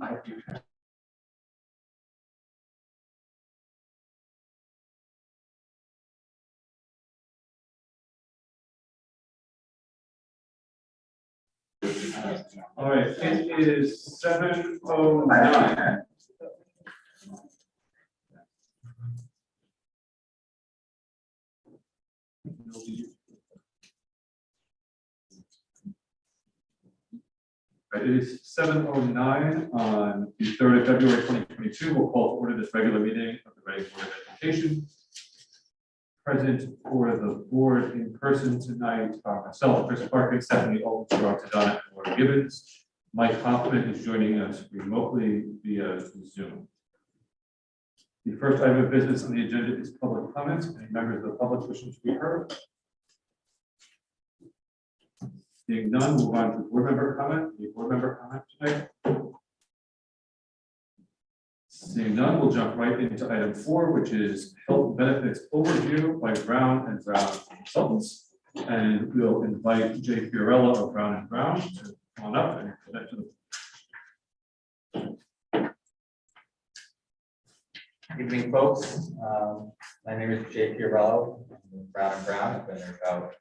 I do. All right, it is 7:09. Right, it is 7:09 on the 3rd of February 2022. We'll call to order this regular meeting of the Reading Board of Education. Present for the board in person tonight are myself, Chris Parkin, Stephanie Olson, Donna, and Laura Gibbons. Mike Hoffman is joining us remotely via Zoom. The first item of business on the agenda is public comments. Any members of the public wishing to be heard? Seeing none, we'll move on to board member comment. Any board member comment tonight? Seeing none, we'll jump right into item 4, which is health benefits overview by Brown and Brown Consultants. And we'll invite Jay Fiorella of Brown and Brown to come on up and present to the. Good evening, folks. My name is Jay Fiorella. I'm with Brown and Brown. I've been there about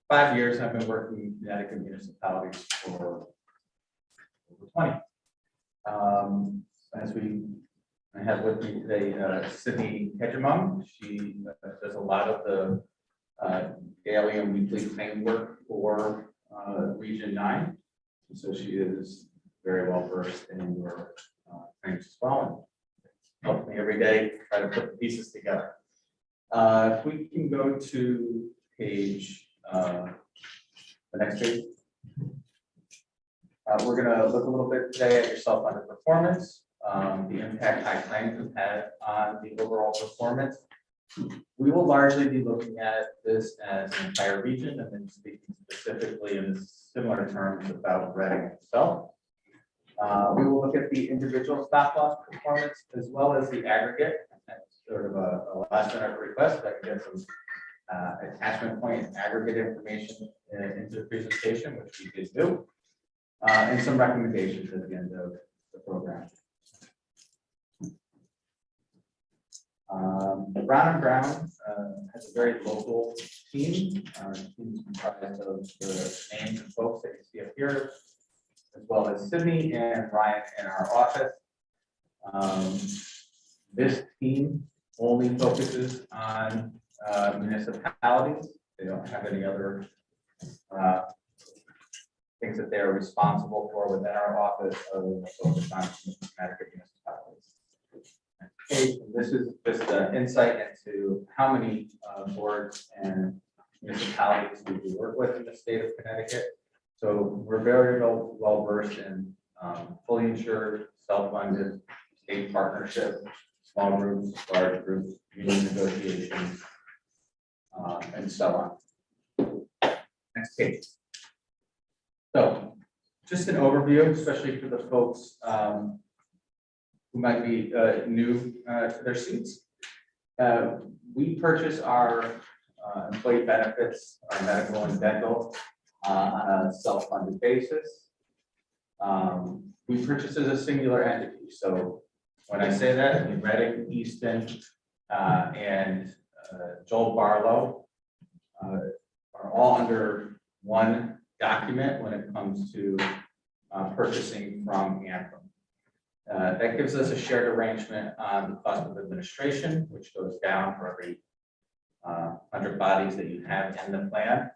5 years. I've been working in Connecticut municipalities for over 20. I have with me today Sydney Hedgemum. She does a lot of the daily and weekly claim work for Region 9. And so she is very well versed in your claims as well. And helps me every day try to put the pieces together. If we can go to page, the next page. We're going to look a little bit today at your self-funded performance. The impact high claims have had on the overall performance. We will largely be looking at this as an entire region and then speaking specifically in similar terms about Reading itself. We will look at the individual stop loss performance as well as the aggregate. That's sort of a last minute request. I can get some attachment point and aggregate information into the presentation, which we did do, and some recommendations at the end of the program. Brown and Brown has a very local team. Our team is comprised of the names and folks that you see up here, as well as Sydney and Ryan in our office. This team only focuses on municipalities. They don't have any other things that they're responsible for within our office other than focus on Connecticut municipalities. This is just an insight into how many boards and municipalities we do work with in the state of Connecticut. So we're very well versed in fully insured, self-funded, state partnership, small groups, large groups, union negotiations, and so on. Next page. So just an overview, especially for the folks who might be new to their seats. We purchase our employee benefits, our medical and dental on a self-funded basis. We purchase as a singular entity. So when I say that, I mean Reading, Easton, and Joel Barlow are all under one document when it comes to purchasing from Anthem. That gives us a shared arrangement on the cost of administration, which goes down for every 100 bodies that you have in the plan.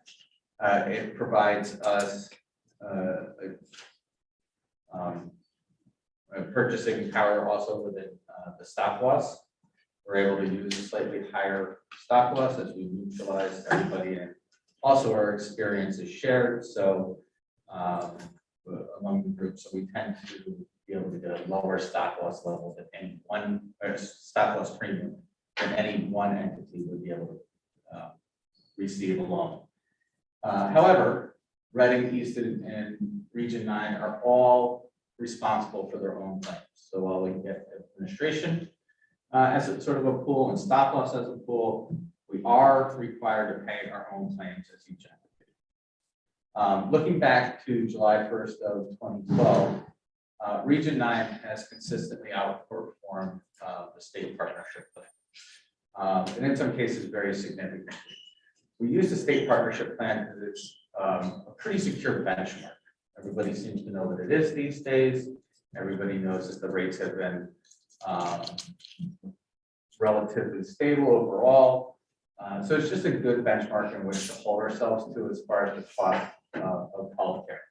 It provides us purchasing power also within the stop loss. We're able to use a slightly higher stop loss as we neutralize everybody, and also our experience is shared. So among the groups, so we tend to be able to get a lower stop loss level than any one, or stop loss premium than any one entity would be able to receive alone. However, Reading, Easton, and Region 9 are all responsible for their own claims. So while we get administration as a sort of a pool and stop loss as a pool, we are required to pay our own claims as each entity. Looking back to July 1st of 2012, Region 9 has consistently outperformed the state partnership plan, and in some cases very significantly. We use the state partnership plan because it's a pretty secure benchmark. Everybody seems to know what it is these days. Everybody knows that the rates have been relatively stable overall. So it's just a good benchmark in which to hold ourselves to as far as the cost of healthcare.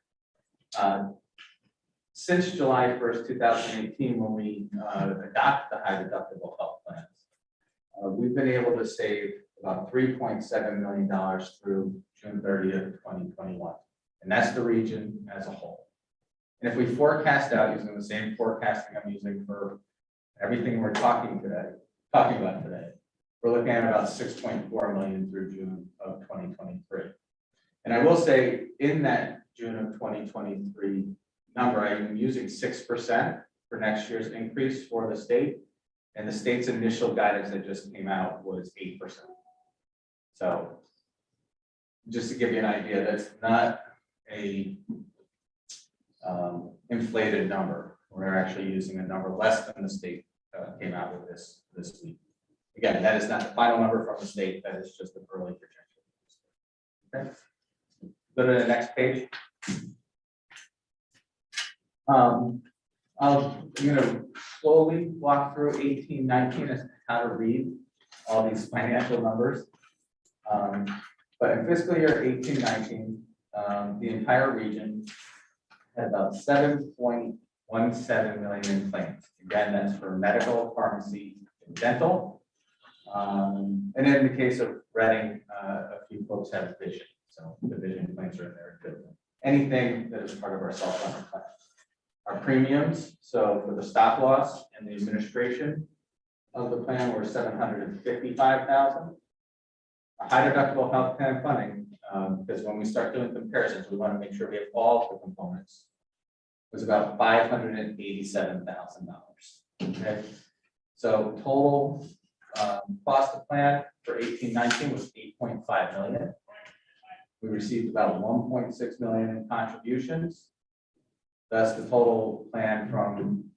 Since July 1st, 2018, when we adopted the high deductible health plans, we've been able to save about $3.7 million through June 30th, 2021. And that's the region as a whole. And if we forecast out using the same forecasting I'm using for everything we're talking about today, we're looking at about 6.4 million through June of 2023. And I will say in that June of 2023 number, I'm using 6% for next year's increase for the state. And the state's initial guidance that just came out was 8%. So just to give you an idea, that's not a inflated number. We're actually using a number less than the state came out with this week. Again, that is not the final number from the state. That is just an early projection. Okay. Go to the next page. I'm going to slowly walk through 18, 19 as to how to read all these financial numbers. But in fiscal year 18, 19, the entire region had about 7.17 million in claims. Again, that's for medical, pharmacy, and dental. And in the case of Reading, a few folks have vision. So the vision claims are in there too. Anything that is part of our self-funded plan. Our premiums, so for the stop loss and the administration of the plan were $755,000. A high deductible health plan funding, because when we start doing comparisons, we want to make sure we have all the components, was about $587,000. Okay, so total cost of plan for 18-19 was $8.5 million. We received about $1.6 million in contributions. Thus, the total plan from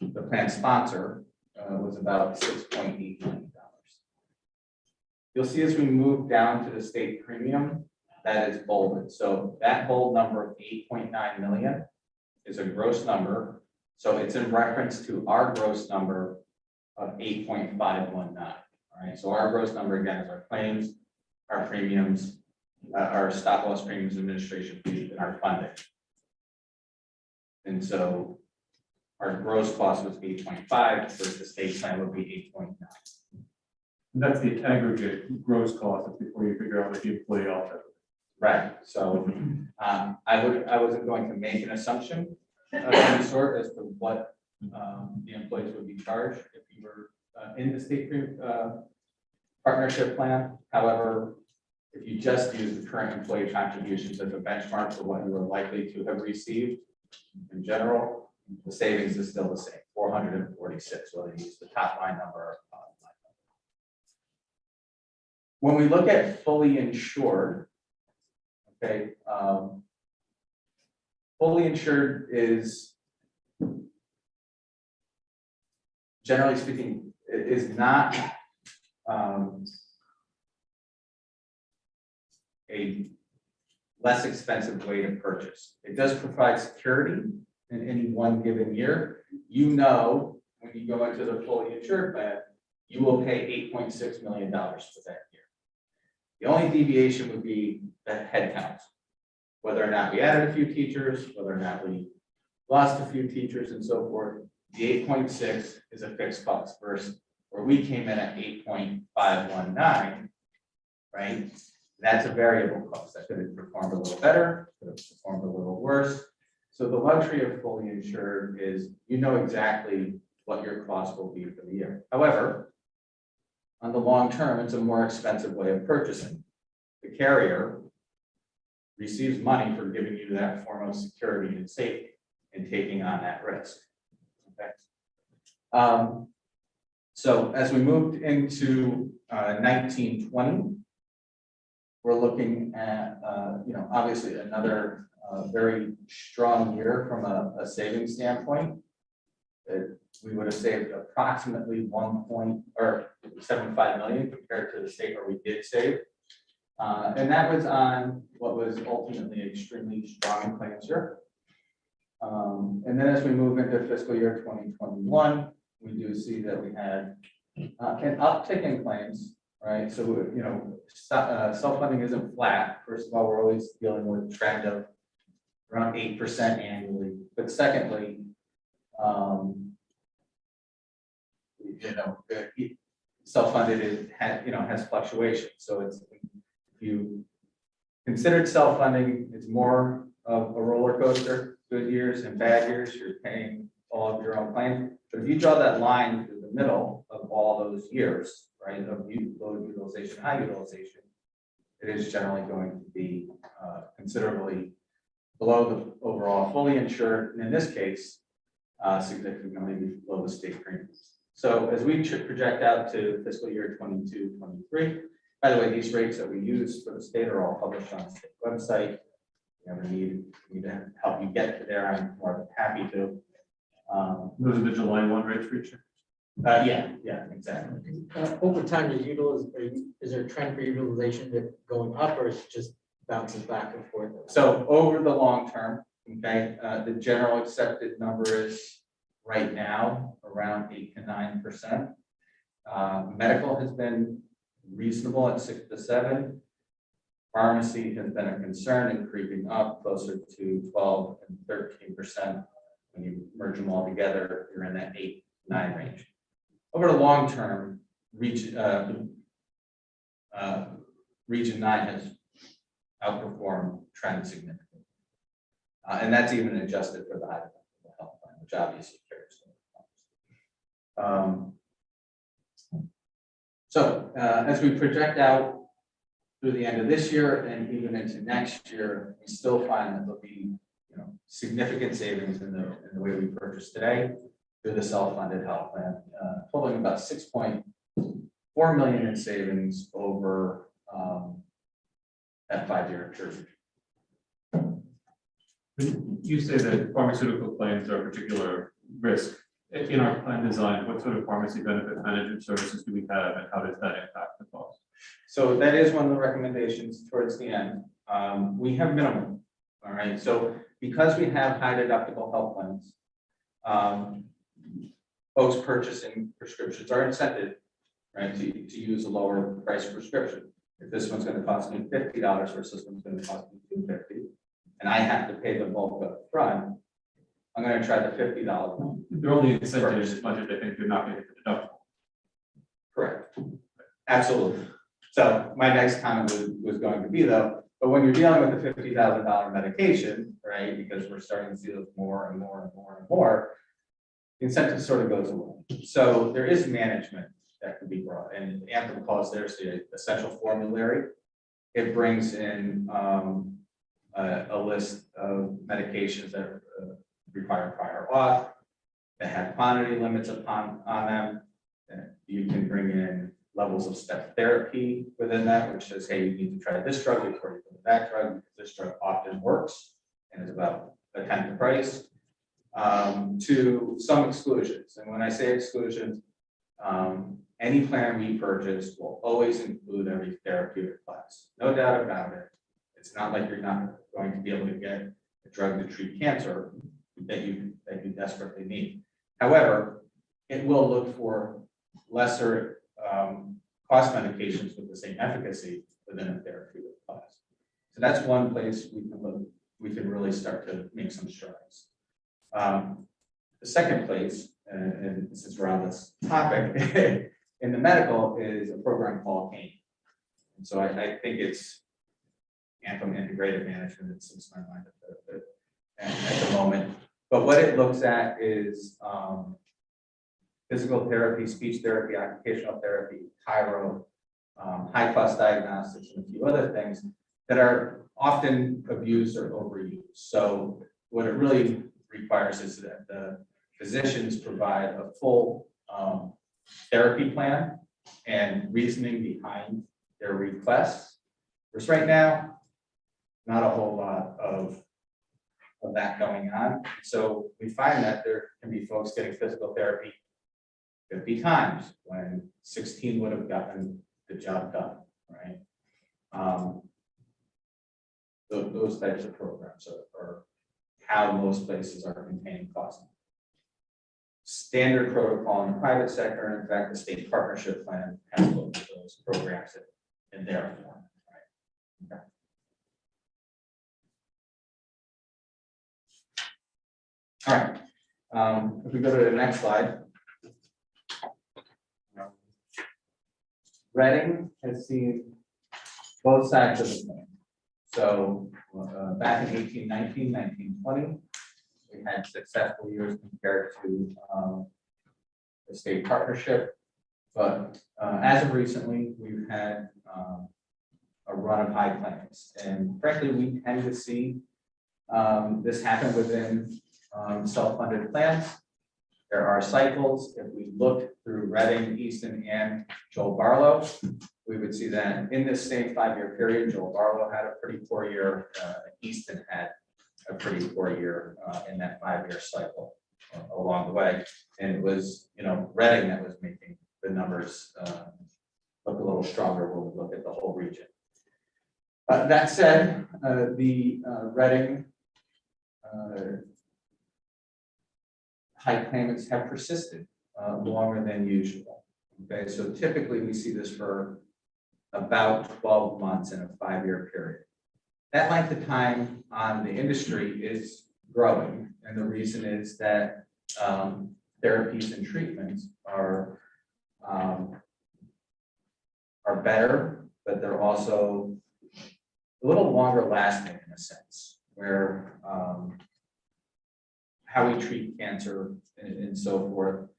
the plan sponsor was about $6.8 million. You'll see as we move down to the state premium, that is bolded. So that bold number of 8.9 million is a gross number. So it's in reference to our gross number of 8.519. All right. So our gross number again is our claims, our premiums, our stop loss premiums, administration fees, and our funding. And so our gross cost was 8.5 versus the state plan would be 8.9. That's the aggregate gross cost. That's before you figure out what the employee offset. Right. So I wasn't going to make an assumption of any sort as to what the employees would be charged if you were in the state partnership plan. However, if you just use the current employee contributions as a benchmark for what you are likely to have received in general, the savings is still the same, 446, whether you use the top line number or bottom line number. When we look at fully insured, okay, fully insured is, generally speaking, it is not a less expensive way to purchase. It does provide security in any one given year. You know, when you go into the fully insured plan, you will pay $8.6 million for that year. The only deviation would be the head count, whether or not we added a few teachers, whether or not we lost a few teachers and so forth. The 8.6 is a fixed cost versus where we came in at 8.519, right? That's a variable cost. That could have performed a little better, could have performed a little worse. So the luxury of fully insured is you know exactly what your cost will be for the year. However, on the long term, it's a more expensive way of purchasing. The carrier receives money for giving you that form of security and safety and taking on that risk. Okay. So as we moved into 1920, we're looking at, obviously another a very strong year from a savings standpoint. We would have saved approximately 1.75 million compared to the state where we did save. And that was on what was ultimately extremely strong claims year. And then as we move into fiscal year 2021, we do see that we had an uptick in claims, right? So, you know, self-funding isn't flat. First of all, we're always dealing with a trend of around 8% annually. But secondly, you know, self-funded has fluctuations. So it's, if you considered self-funding, it's more of a roller coaster. Good years and bad years, you're paying all of your own claims. But if you draw that line through the middle of all those years, right, of low utilization, high utilization, it is generally going to be considerably below the overall fully insured, and in this case, significantly below the state premiums. So as we project out to fiscal year 22-23, by the way, these rates that we use for the state are all published on the state website. If you ever need to help you get to there, I'm more than happy to. Those are the July 1 rates for each year? Yeah, exactly. Over time, is there a trend for utilization that going up, or is it just bounces back and forth? So over the long term, okay, the general accepted number is right now around 8 to 9%. Medical has been reasonable at 6 to 7. Pharmacy has been a concern and creeping up closer to 12 and 13%. When you merge them all together, you're in that 8 to 9 range. Over the long term, region 9 has outperformed trend significantly. And that's even adjusted for the high deductible health plan, which obviously carries the cost. So as we project out through the end of this year and even into next year, we still find that there'll be, you know, significant savings in the way we purchase today through the self-funded health plan, totaling about 6.4 million in savings over that 5-year period. You say that pharmaceutical claims are a particular risk. In our plan design, what sort of pharmacy benefit management services do we have, and how does that impact the cost? So that is one of the recommendations towards the end. We have minimum, all right? So because we have high deductible health plans, folks purchasing prescriptions are incented, right, to use a lower price prescription. If this one's going to cost me $50 versus one's going to cost me $250, and I have to pay the bulk up front, I'm going to try the $50 one. They're only incented as much as they think they're not going to hit the deductible. Correct. Absolutely. So my next comment was going to be though, but when you're dealing with a $50,000 medication, right, because we're starting to see those more and more and more and more, the incentive sort of goes away. So there is management that can be brought, and Anthem calls theirs the essential formulary. It brings in a list of medications that require prior auth, that have quantity limits on them. You can bring in levels of step therapy within that, which says, hey, you need to try this drug before you go to that drug, because this drug often works and is about a tenth the price. To some exclusions. And when I say exclusions, any plan we purchase will always include every therapeutic class. No doubt about it. It's not like you're not going to be able to get a drug to treat cancer that you desperately need. However, it will look for lesser cost medications with the same efficacy within a therapeutic class. So that's one place we can really start to make some strides. The second place, and since we're on this topic, in the medical is a program called AIM. And so I think it's Anthem Integrated Management, it seems my mind at the moment. But what it looks at is physical therapy, speech therapy, occupational therapy, chiro, high-cost diagnostics, and a few other things that are often abused or overused. So what it really requires is that the physicians provide a full therapy plan and reasoning behind their requests. Whereas right now, not a whole lot of of that going on. So we find that there can be folks getting physical therapy 50 times when 16 would have gotten the job done, right? Those types of programs are how most places are containing costs. Standard protocol in the private sector, and in fact, the state partnership plan has looked at those programs in their form, right? Okay. All right, if we go to the next slide. Reading has seen both sides of the coin. So back in 1819, 1920, we had successful years compared to the state partnership. But as of recently, we've had a run of high claims. And frankly, we tend to see this happen within self-funded plans. There are cycles. If we look through Reading, Easton, and Joel Barlow, we would see that in this same 5-year period, Joel Barlow had a pretty poor year. Easton had a pretty poor year in that 5-year cycle along the way. And it was, Reading that was making the numbers look a little stronger when we look at the whole region. That said, the Reading high claimants have persisted longer than usual. Okay, so typically we see this for about 12 months in a 5-year period. That length of time on the industry is growing, and the reason is that therapies and treatments are better, but they're also a little longer lasting in a sense, where how we treat cancer and so forth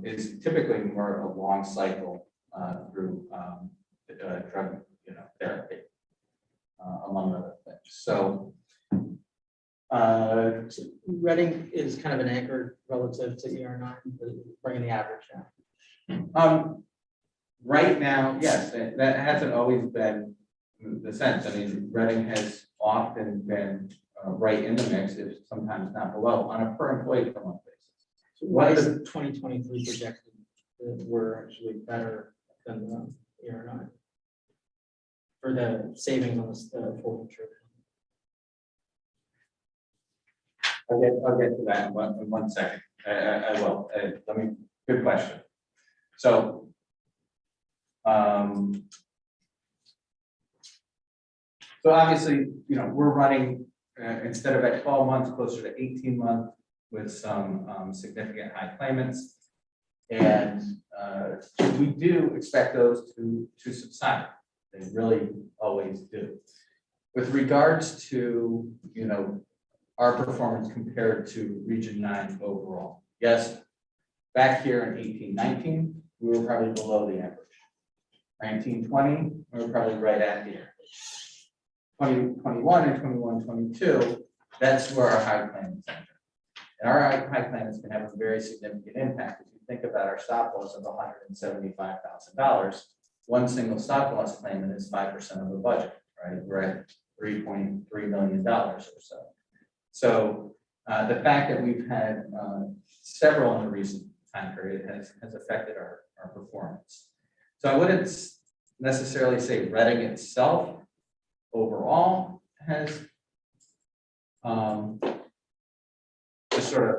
is typically more a long cycle through drug therapy, among other things. So Reading is kind of an anchor relative to ER9, bringing the average down. Right now, yes, that hasn't always been the sense. I mean, Reading has often been right in the mix, if sometimes not below, on a per employee per month basis. So why is the 2023 projected that we're actually better than the ER9 for the savings on the full insurance? I'll get to that in one second. I will. Good question. So, obviously, we're running instead of at 12 months, closer to 18 months with some significant high claimants. And we do expect those to subside. They really always do. With regards to, our performance compared to Region 9 overall. Yes, back here in 1819, we were probably below the average. 1920, we were probably right at the average. 2021 and 21-22, that's where our high claimants enter. And our high claimants can have a very significant impact. If you think about our stop loss of $175,000, one single stop loss claimant is 5% of the budget, right? We're at $3.3 million or so. So the fact that we've had several in the recent time period has affected our performance. So I wouldn't necessarily say Reading itself overall has just sort of,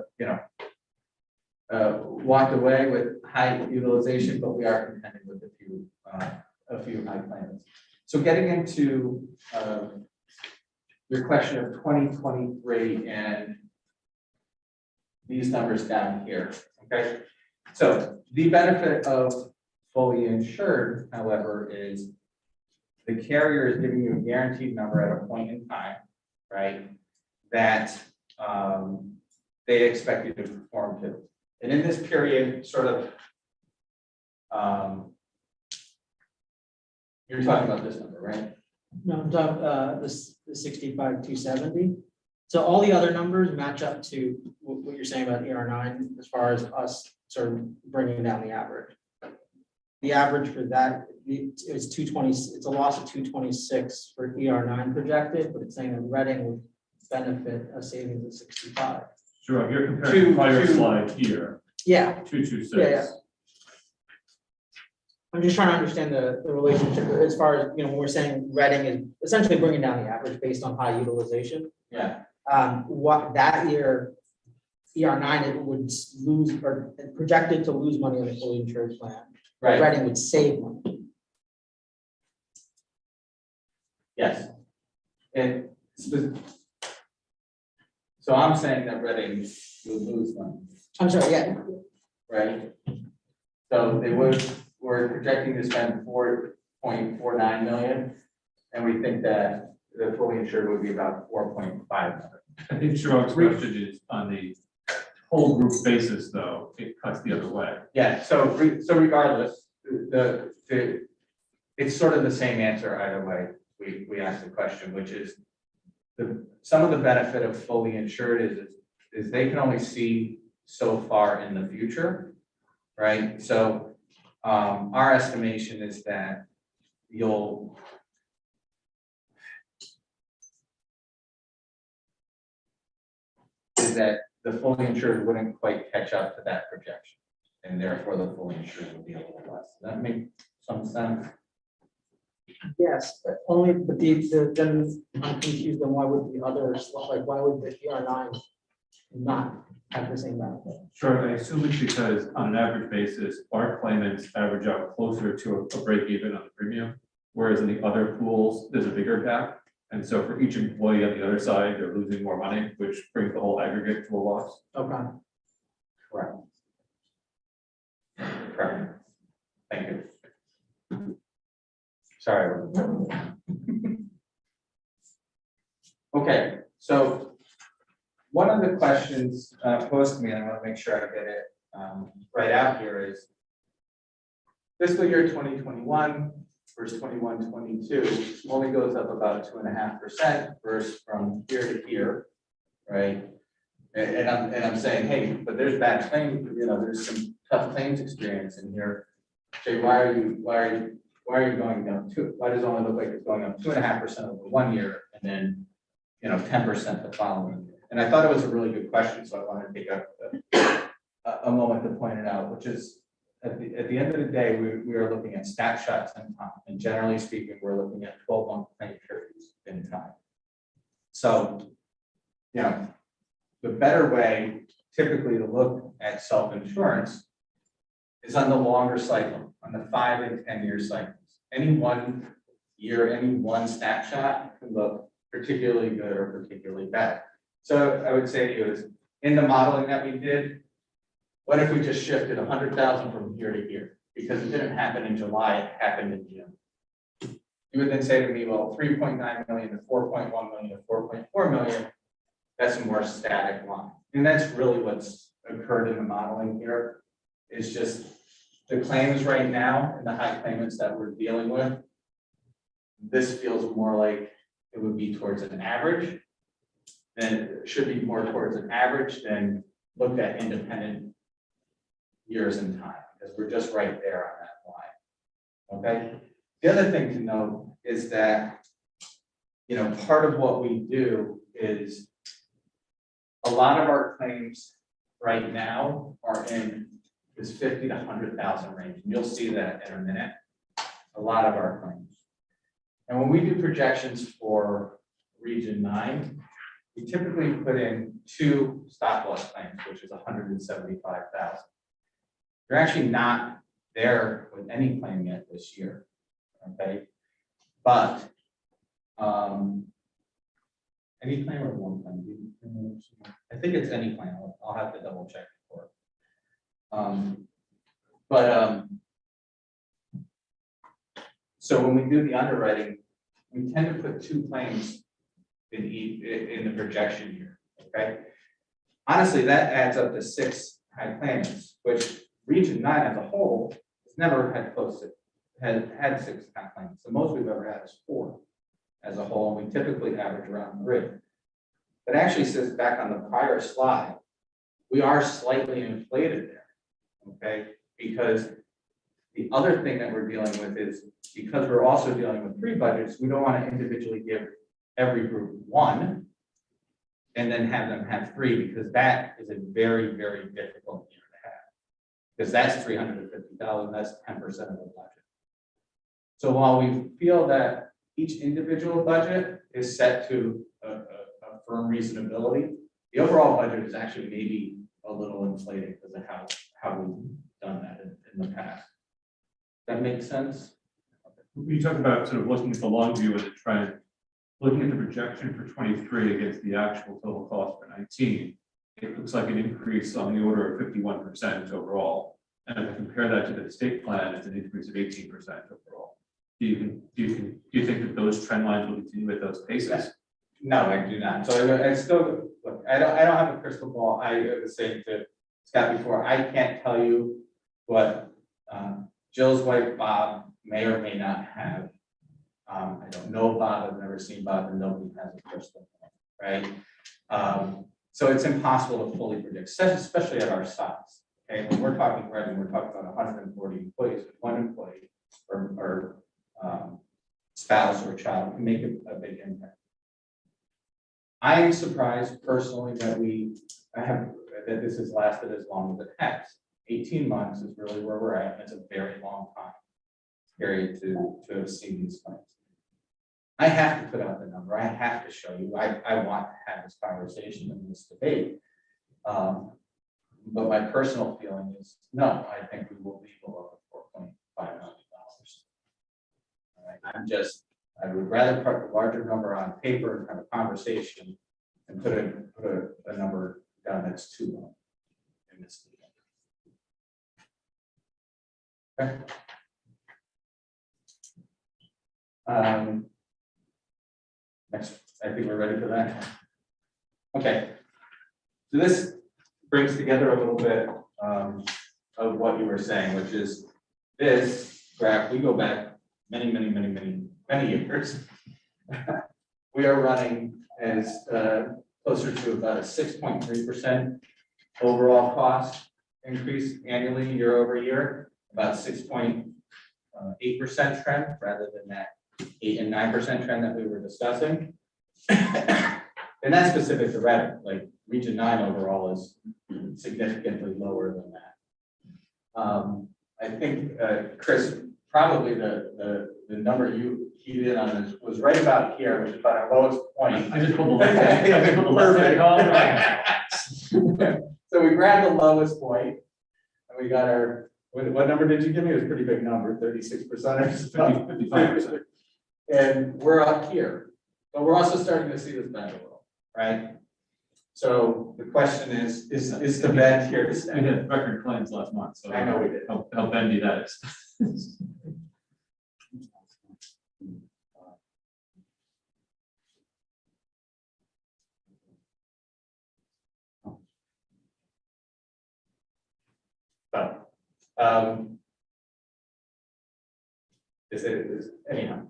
walked away with high utilization, but we are contending with a few high claimants. So getting into your question of 2023 and these numbers down here, okay? So the benefit of fully insured, however, is the carrier is giving you a guaranteed number at a point in time, right? That they expect you to perform to. And in this period, sort of, you're talking about this number, right? No, I'm talking the 65,270. So all the other numbers match up to what you're saying about ER9 as far as us sort of bringing down the average. The average for that is 220. It's a loss of 226 for ER9 projected, but it's saying that Reading would benefit a savings of 65. Sure, if you're comparing the prior to- slide here, Yeah, 226. Yeah. I'm just trying to understand the relationship as far as, when we're saying Reading is essentially bringing down the average based on high utilization. Yeah, What that year, ER9, it would lose or projected to lose money on the fully insured plan. right, Reading would save money. yes. And so I'm saying that Reading would lose money, I'm sorry, yeah, right? So we're projecting to spend 4.49 million, and we think that the fully insured would be about 4.5 million. I think Sharon's question is on the whole group basis, though, it cuts the other way. Yeah, so regardless, it's sort of the same answer either way. We asked the question, which is some of the benefit of fully insured is they can only see so far in the future, right? So our estimation is that the fully insured wouldn't quite catch up to that projection, and therefore the fully insured would be a little less. Does that make some sense? yes, but then I'm confused on why would the others, like, why would the ER9 not have the same benefit? Sure, I assume it's because on an average basis, our claimants average out closer to a break even on the premium, whereas in the other pools, there's a bigger gap. And so for each employee on the other side, they're losing more money, which brings the whole aggregate to a loss. Okay. Correct. Correct. Thank you. Sorry. Okay, so one of the questions posed to me, and I want to make sure I get it right out here, is fiscal year 2021 versus 21-22 only goes up about 2.5% versus from year to year, right? And I'm saying, hey, but there's bad claims, there's some tough claims experience in here. Jay, why are you going down why does it only look like it's going up 2.5% over 1 year and then 10% the following year? And I thought it was a really good question, so I wanted to take a moment to point it out, which is at the end of the day, we are looking at snapshots in time, and generally speaking, we're looking at 12-month claim periods in time. So, the better way typically to look at self-insurance is on the longer cycle, on the 5 and 10 year cycles. Any 1 year, any one snapshot can look particularly good or particularly bad. So I would say to you is, in the modeling that we did, what if we just shifted 100,000 from here to here? Because it didn't happen in July, it happened in June. You would then say to me, well, 3.9 million to 4.1 million to 4.4 million, that's a more static line. And that's really what's occurred in the modeling here, is just the claims right now and the high claimants that we're dealing with. This feels more like it would be towards an average, then it should be more towards an average than looked at independent years in time, because we're just right there on that line. Okay. The other thing to note is that, part of what we do is a lot of our claims right now are in this 50 to 100,000 range. And you'll see that in a minute, a lot of our claims. And when we do projections for Region 9, we typically put in 2 stop loss claims, which is 175,000. You're actually not there with any claim yet this year, okay? But any claim or one claim? I think it's any claim. I'll have to double check for it. So when we do the underwriting, we tend to put 2 claims in the projection here, okay? Honestly, that adds up to 6 high claimants, which Region 9 as a whole has never had had 6 high claimants. The most we've ever had is 4 as a whole, and we typically average around 3. But actually says back on the prior slide, we are slightly inflated there, okay? Because the other thing that we're dealing with is, because we're also dealing with 3 budgets, we don't want to individually give every group 1. and then have them have 3, because that is a very, very difficult year to have. Because that's $350,000, that's 10% of the budget. So while we feel that each individual budget is set to a firm reasonability, the overall budget is actually maybe a little inflated because of how we've done that in the past. That makes sense? You talk about sort of looking at the long view of the trend, looking at the projection for 23 against the actual total cost for 19, it looks like an increase on the order of 51% overall. And if I compare that to the state plan, it's an increase of 18% overall. Do you think that those trend lines will continue at those paces? No, I do not. So I still, look, I don't have a crystal ball. I was saying to Scott before, I can't tell you what Jill's wife, Bob, may or may not have. I don't know Bob, I've never seen Bob, and nobody has a crystal ball, right? So it's impossible to fully predict, especially at our size. Okay, when we're talking revenue, we're talking about 140 employees, with one employee or spouse or child can make a big impact. I am surprised personally that that this has lasted as long as it has. 18 months is really where we're at. It's a very long time period to have seen these claims. I have to put out the number. I have to show you. I want to have this conversation and this debate. But my personal feeling is no, I think we will be below $4.5 million. I would rather put a larger number on paper and have a conversation and put a number down that's too low in this. Okay. Next, I think we're ready for that. Okay. So this brings together a little bit of what you were saying, which is this graph. We go back many years. We are running as closer to about a 6.3% overall cost increase annually year over year, about 6.8% trend rather than that 8 and 9% trend that we were discussing. And that's specific to Reddit. Like Region 9 overall is significantly lower than that. I think Chris, probably the number you keyed in on was right about here, which is about our lowest point. I just put the left Perfect. So we grabbed the lowest point, and we got our, what number did you give me? It was a pretty big number, 36% or something. 55%. And we're up here, but we're also starting to see this bend a little, right? So the question is the bend here to We stay? had record claims last month, so I know we did. how bendy that is. Anyhow,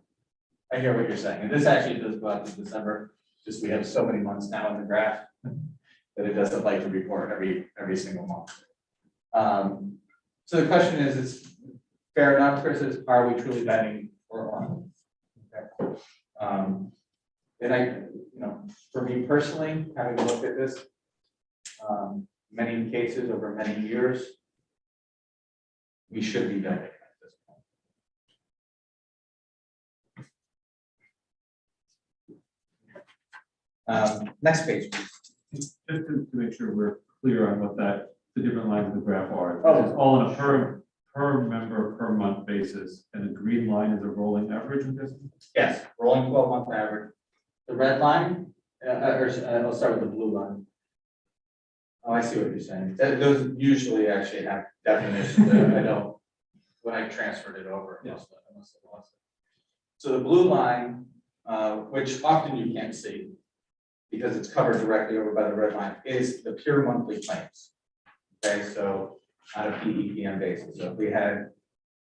I hear what you're saying, and this actually does go out to December, just we have so many months now in the graph that it doesn't like to report every single month. So the question is, it's fair enough, Chris, is are we truly betting or on? Okay. And for me personally, having looked at this, many cases over many years, we should be betting at this point. Next page, please. Just to make sure we're clear on what the different lines of the graph are. Oh. It's all on a per member per month basis, and the green line is a rolling average, I'm guessing? Yes, rolling 12-month average. The red line, I'll start with the blue line. Oh, I see what you're saying. Those usually actually have definitions. I don't, when I transferred it over. I must have lost it. So the blue line, which often you can't see because it's covered directly over by the red line, is the pure monthly claims. Okay, so on a PEPM basis. So if we had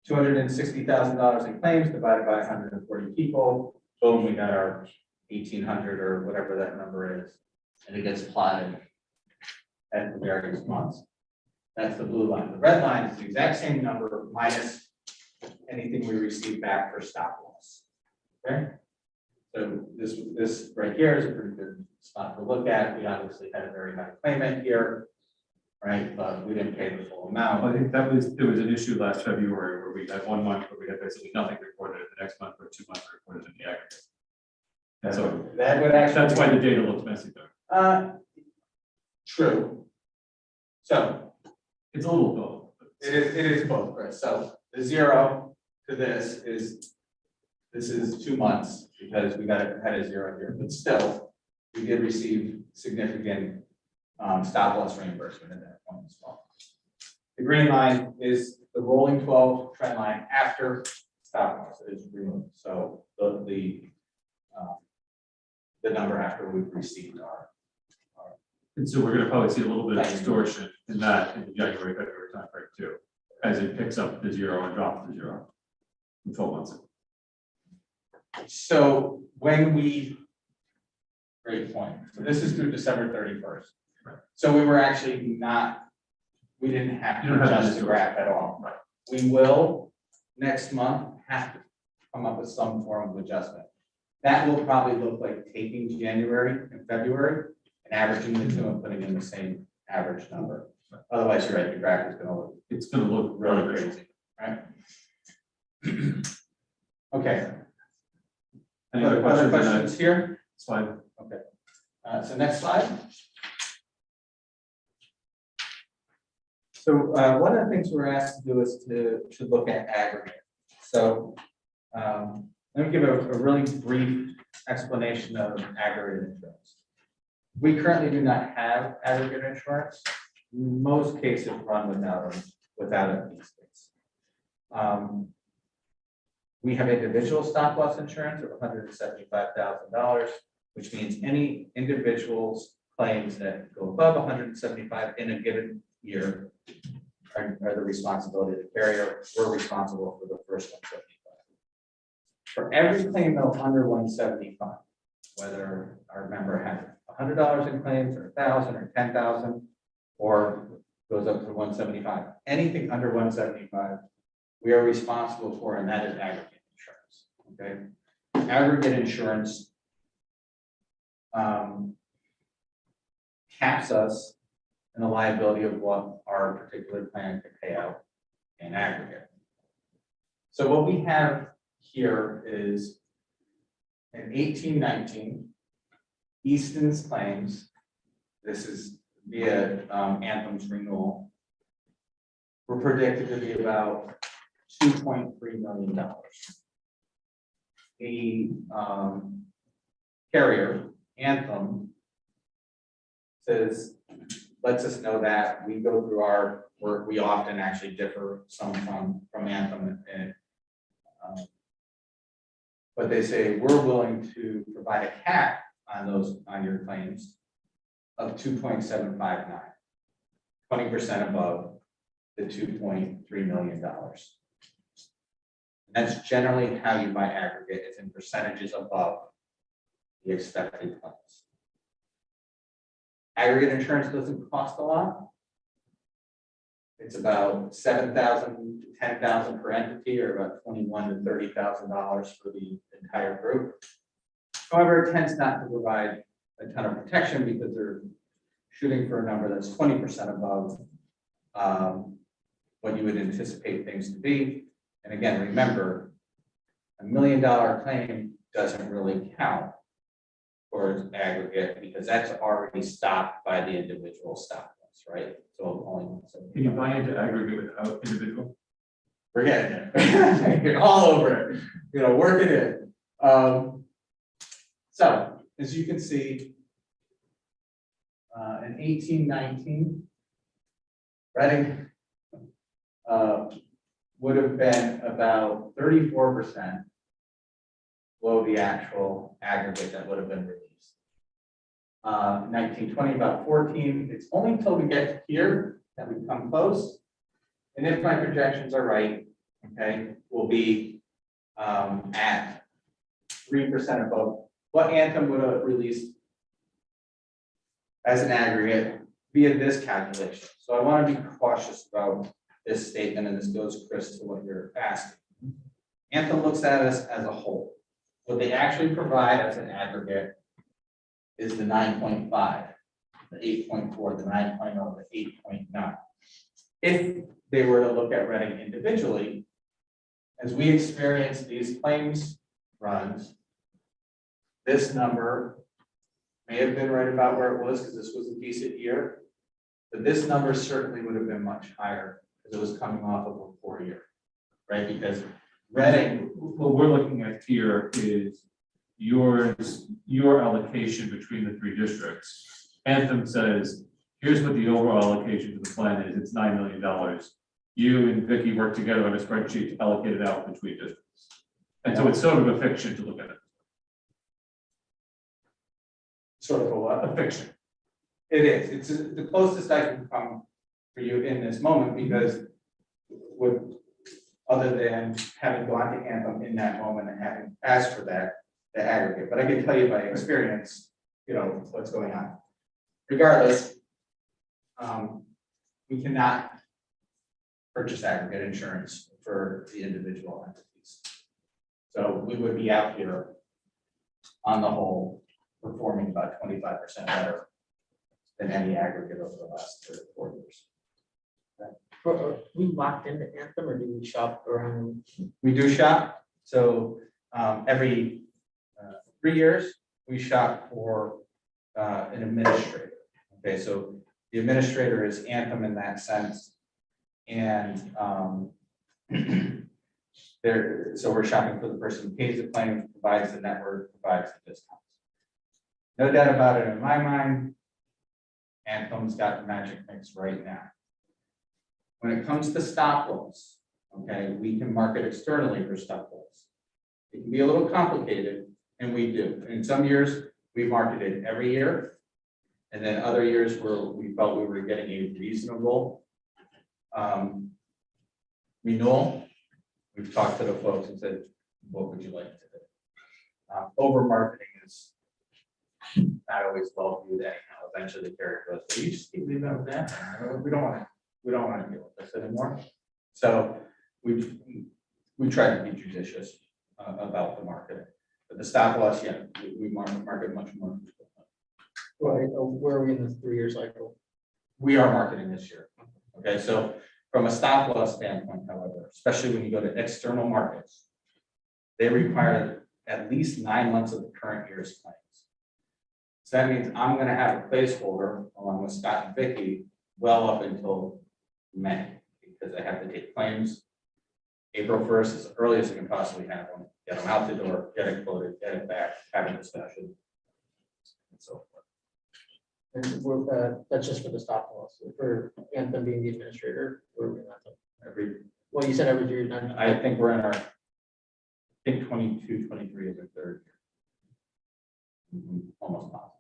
$260,000 in claims divided by 140 people, boom, we got our 1,800 or whatever that number is, and it gets plotted at the various months. That's the blue line. The red line is the exact same number minus anything we receive back for stop loss. Okay, So this right here is a pretty good spot to look at. We obviously had a very high claimant here, right? But we didn't pay the full amount. I think there was an issue last February where we had 1 month where we had basically nothing recorded, and the next month or 2 months recorded in the aggregate. And so That would actually. that's why the data looks messy there. True. So It's a little both. it is both, Chris. So the 0 to this is 2 months because we had a 0 here, but still, we did receive significant stop loss reimbursement at that point as well. The green line is the rolling 12 trend line after stop loss is removed. So the number after we've received our. And so we're gonna probably see a little bit of distortion in that in the January, February timeframe too, as it picks up the 0 and drops the 0 in 12 months. So when great point. So this is through December 31st. Right. So we were actually we didn't have You to don't have to adjust the distort. graph at all. Right. We will next month have to come up with some form of adjustment. That will probably look like taking January and February and averaging the two and putting in the same average number. Otherwise, you're right, the graph is gonna look It's gonna look really really crazy, right? Okay. Any other questions? on that? Questions here? It's fine. So next slide. So one of the things we're asked to do is to look at aggregate. So let me give a really brief explanation of aggregate insurance. We currently do not have aggregate insurance. Most cases run without it these days. We have individual stop loss insurance of $175,000, which means any individual's claims that go above 175 in a given year are the responsibility of the carrier. We're responsible for the first 175. For every claim though under 175, whether our member has $100 in claims or 1,000 or 10,000, or goes up to 175, anything under 175, we are responsible for, and that is aggregate insurance. Okay, aggregate insurance caps us in the liability of what our particular plan could pay out in aggregate. So what we have here is in 1819, Easton's claims, this is via Anthem's renewal, were predicted to be about $2.3 million. The carrier, Anthem, lets us know that we go through our work. We often actually differ some from Anthem, and but they say we're willing to provide a cap on your claims of 2.759, 20% above the $2.3 million. That's generally how you buy aggregate, it's in percentages above the expected claims. Aggregate insurance doesn't cost a lot. It's about $7,000 to $10,000 per entity, or about $21,000 to $30,000 for the entire group. However, it tends not to provide a ton of protection because they're shooting for a number that's 20% above what you would anticipate things to be. And again, remember, $1 million claim doesn't really count towards aggregate because that's already stopped by the individual stop loss, right? So only. Can you buy into aggregate without individual? We're getting there. You're all over it. Work it in. So as you can see, in 1819, Reading would have been about 34% below the actual aggregate that would have been released. 1920, about 14. It's only until we get here that we come close. And if my projections are right, okay, we'll be at 3% above what Anthem would have released as an aggregate via this calculation. So I want to be cautious about this statement, and this goes, Chris, to what you're asking. Anthem looks at us as a whole. What they actually provide as an aggregate is the 9.5, the 8.4, the 9.0, the 8.9. If they were to look at Reading individually, as we experience these claims runs, this number may have been right about where it was because this was a decent year, but this number certainly would have been much higher because it was coming off of a 4-year, right? Because Reading, What we're looking at here is your allocation between the 3 districts. Anthem says, here's what the overall allocation to the plan is, it's $9 million. You and Vicky work together on a spreadsheet to allocate it out between districts. And so it's sort of a fiction to look at it, sort of a what? a fiction. It is, it's the closest I can come for you in this moment because other than having gone to Anthem in that moment and having asked for that, the aggregate, but I can tell you by experience, what's going on. Regardless, we cannot purchase aggregate insurance for the individual entities. So we would be out here on the whole performing about 25% better than any aggregate over the last 3 or 4 years. We locked into Anthem or do we shop around? We do shop, so every 3 years, we shop for an administrator. Okay, so the administrator is Anthem in that sense. And so we're shopping for the person who pays the claim, provides the network, provides the discounts. No doubt about it in my mind, Anthem's got the magic mix right now. When it comes to stop loss, okay, we can market externally for stop loss. It can be a little complicated, and we do. In some years, we marketed every year, and then other years where we felt we were getting a reasonable renewal. We've talked to the folks and said, what would you like to do? Over marketing is not always well viewed anyhow. Eventually the carrier goes, "Well, you just keep leaving it with that. We don't want to deal with this anymore." So we try to be judicious about the marketing. But the stop loss, yeah, we market much more. Right, where are we in the 3-year cycle? We are marketing this year. Okay, so from a stop loss standpoint, however, especially when you go to external markets, they require at least 9 months of the current year's claims. So that means I'm going to have a placeholder along with Scott and Vicky well up until May, because I have to take claims April 1st is the earliest I can possibly have them, get them out the door, get it quoted, get it back, have a discussion, and so forth. And that's just for the stop loss, for Anthem being the administrator, or well, you said every 3 years. I think we're in our, 22, 23 is our 3rd year. Almost possible.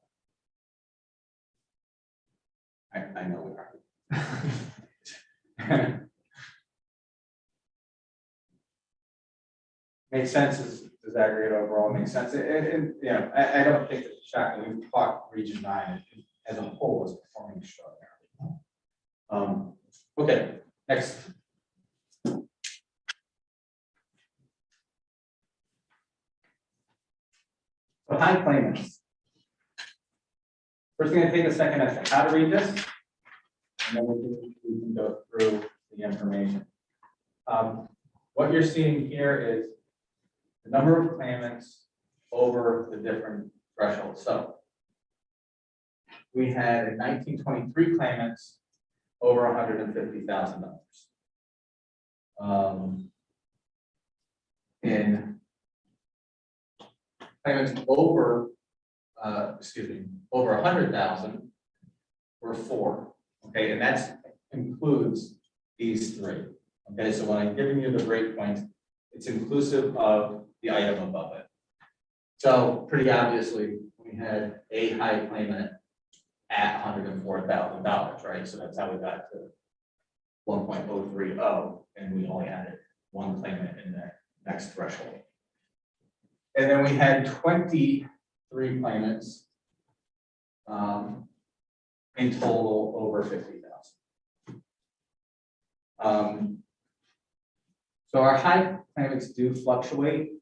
I know we are. Makes sense as aggregate overall, makes sense. I don't think it's shocking. We've talked Region 9 as a whole is performing extraordinarily. Okay, next. So high claimants. First thing, I take a second as to how to read this, and then we can go through the information. What you're seeing here is the number of claimants over the different thresholds. So we had in 1923 claimants over $150,000. In claimants over, over 100,000 were 4. Okay, and that includes these 3. Okay, so when I'm giving you the break points, it's inclusive of the item above it. So pretty obviously, we had a high claimant at $104,000, right? So that's how we got to 1.030, and we only added 1 claimant in the next threshold. And then we had 23 claimants in total over 50,000. So our high claimants do fluctuate.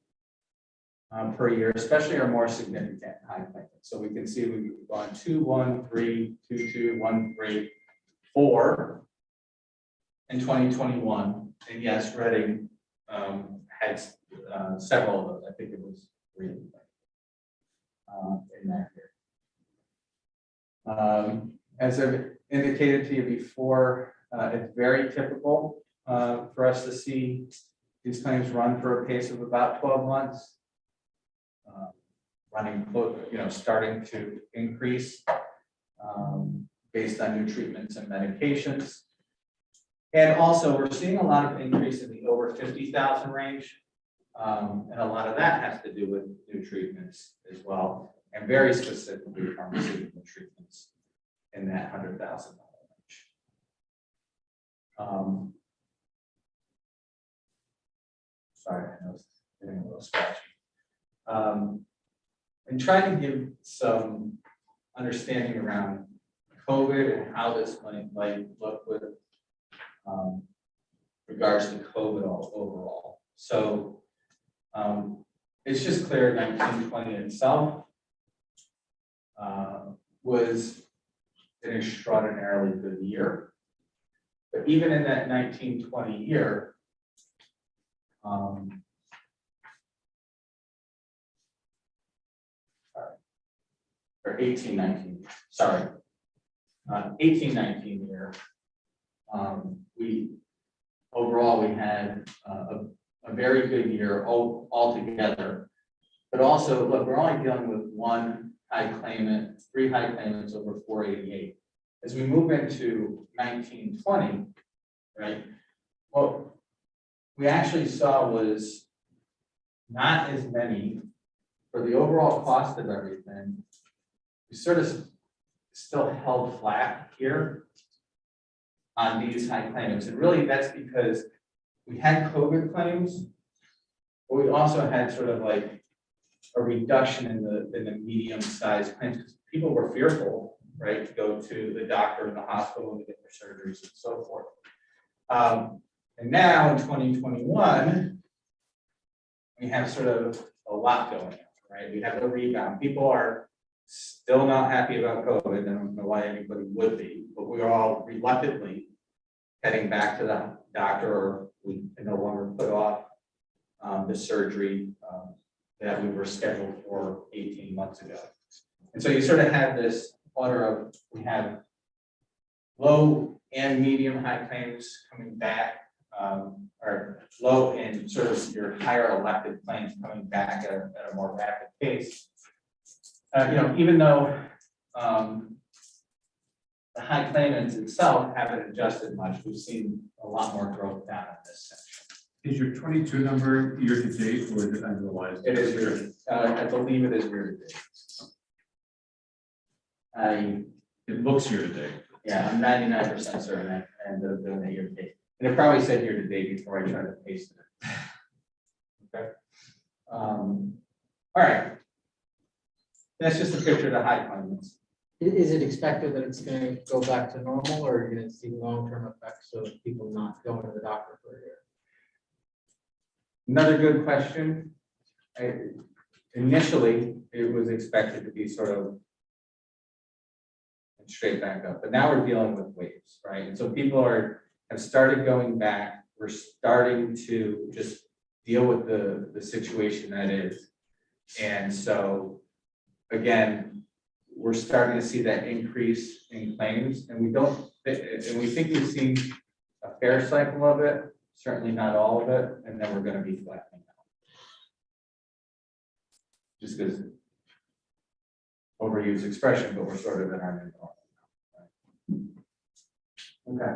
per year, especially our more significant high claimants. So we can see we've gone 2, 1, 3, 2, 2, 1, 3, 4 in 2021. And yes, Reading had several of those. I think it was 3 in that year. As I've indicated to you before, it's very typical for us to see these claims run for a pace of about 12 months. Running close, starting to increase based on new treatments and medications. And also we're seeing a lot of increase in the over 50,000 range. And a lot of that has to do with new treatments as well, and very specifically pharmaceutical treatments in that $100,000 range. Sorry, I was getting a little scratchy. And try to give some understanding around COVID and how this might look with regards to COVID overall. So it's just clear 1920 itself was an extraordinarily good year. But even in that 1920 year, or 1819, sorry, 1819 year, we had a very good year altogether. But also, look, we're only dealing with 1 high claimant, 3 high claimants over 488. As we move into 1920, right, what we actually saw was not as many for the overall cost of everything. We sort of still held flat here on these high claimants. And really that's because we had COVID claims, but we also had sort of like a reduction in the medium-sized claims because people were fearful, right, to go to the doctor in the hospital and to get their surgeries and so forth. And now in 2021, we have sort of a lot going on, right? We have the rebound. People are still not happy about COVID. I don't know why anybody would be, but we are all reluctantly heading back to the doctor, or we can no longer put off the surgery that we were scheduled for 18 months ago. And so you sort of have this order of, we have low and medium high claims coming back, or low and sort of your higher elective claims coming back at a more rapid pace. Even though the high claimants itself haven't adjusted much, we've seen a lot more growth down in this section. Is your 22 number year to date or is it annualized? It is year, I believe it is year to date. It looks year to date. Yeah, I'm 99% certain I ended up doing it year to date. And it probably said year to date before I tried to paste it. Okay. All right. That's just a picture of the high claimants. Is it expected that it's going to go back to normal, or are you going to see long-term effects of people not going to the doctor for a year? Another good question. Initially, it was expected to be sort of straight back up, but now we're dealing with waves, right? And so people have started going back. We're starting to just deal with the situation that is. And so again, we're starting to see that increase in claims, and we think we've seen a fair cycle of it, certainly not all of it, and then we're going to be flattening out. Just because overused expression, but we're sort of in our new normal. Okay.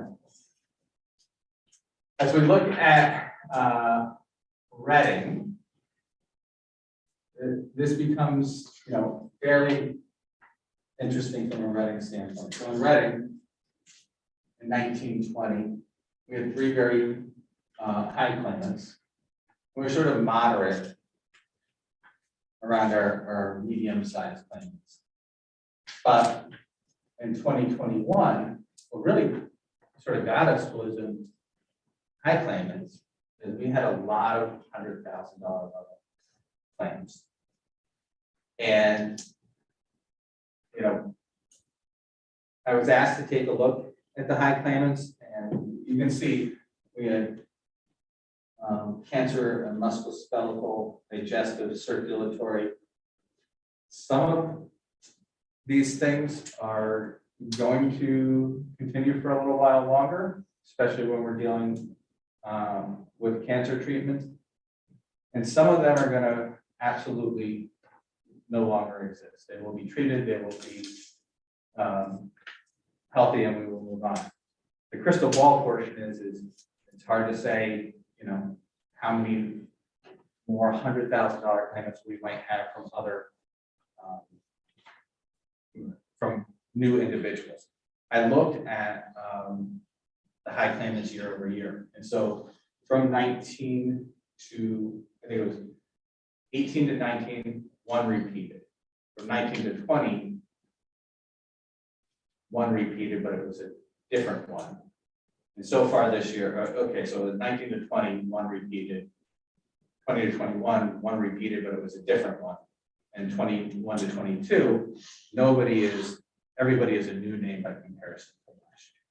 As we look at Reading, this becomes, fairly interesting from a Reading standpoint. So in Reading, in 1920, we had 3 very high claimants. We were sort of moderate around our medium-sized claimants. But in 2021, what really sort of got us was in high claimants, is we had a lot of $100,000 level claims. And, you know, I was asked to take a look at the high claimants, and you can see we had cancer and musculoskeletal, digestive, circulatory. Some of these things are going to continue for a little while longer, especially when we're dealing with cancer treatments. And some of them are going to absolutely no longer exist. They will be treated, they will be healthy, and we will move on. The crystal ball portion is it's hard to say, you know, how many more $100,000 claimants we might have from other from new individuals. I looked at the high claimants year over year, and so from 19 to, I think it was 18 to 19, one repeated. From 19 to 20, one repeated, but it was a different one. And so far this year, okay, so 19 to 20, one repeated. 20 to 21, one repeated, but it was a different one. And 21 to 22, everybody is a new name by comparison to last year.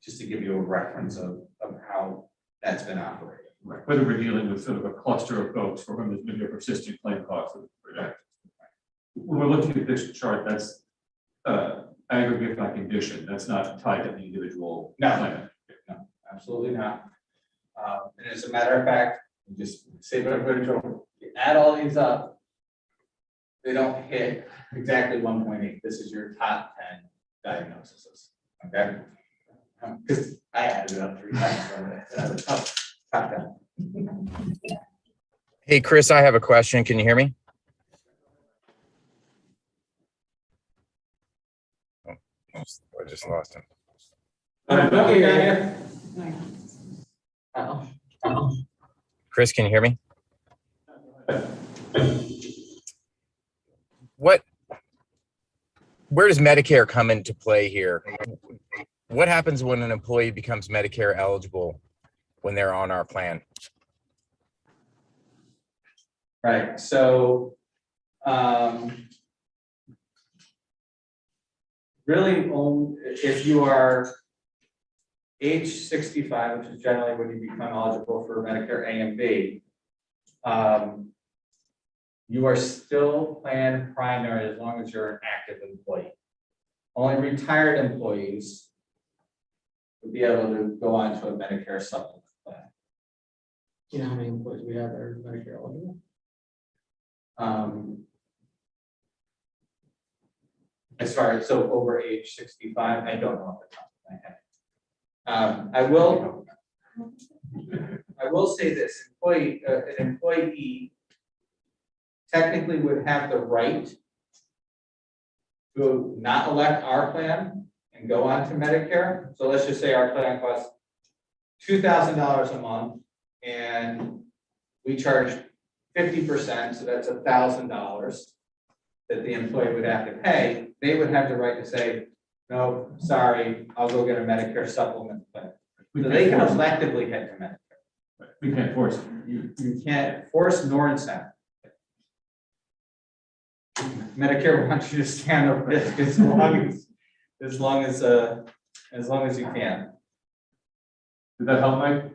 Just to give you a reference of how that's been operating. Right, whether we're dealing with sort of a cluster of folks for whom there's maybe a persistent claim cost of the project. When we're looking at this chart, that's aggregate by condition. That's not tied to the individual claimant. No, absolutely not. And as a matter of fact, just say what I'm going to do. You add all these up, they don't hit exactly 1.8. This is your top 10 diagnoses. Okay, because I added it up 3 times. Top 10. Hey, Chris, I have a question. Can you hear me? Oh, I just lost him. Chris, can you hear me? Where does Medicare come into play here? What happens when an employee becomes Medicare eligible when they're on our plan? Right, so really, if you are age 65, which is generally when you become eligible for Medicare A and B, you are still planned primary as long as you're an active employee. Only retired employees would be able to go on to a Medicare supplement plan. Do you know how many employees we have that are Medicare eligible? As far as, so over age 65, I don't know off the top of my head. I will say this, an employee technically would have the right to not elect our plan and go on to Medicare. So let's just say our plan costs $2,000 a month and we charge 50%, so that's $1,000 that the employee would have to pay. They would have the right to say, no, sorry, I'll go get a Medicare supplement plan. So they can electively head to Medicare. We can't force it. You can't force nor incent. Medicare wants you to stand up risk as long as you can. Did that help, Mike?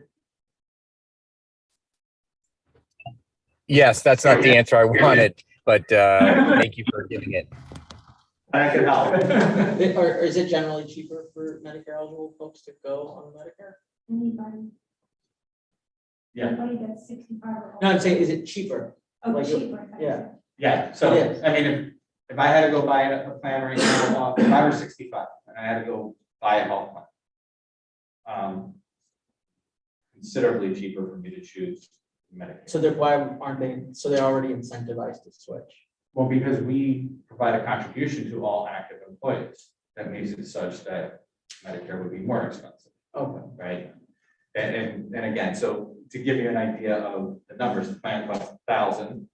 Yes, that's not the answer I wanted, but thank you for giving it. I can help. Or is it generally cheaper for Medicare eligible folks to go on Medicare? Anybody? Yeah. Anybody that's 65 or older. No, I'm saying, is it cheaper? Oh, like, cheaper. yeah. Yeah, so, It is. I mean, if I had to go buy a plan right now, if I were 65 and I had to go buy a health plan, considerably cheaper for me to choose Medicare. So why aren't they, so they're already incentivized to switch? Well, because we provide a contribution to all active employees, that makes it such that Medicare would be more expensive, Okay. right? And again, so to give you an idea of the numbers, the plan costs $1,000.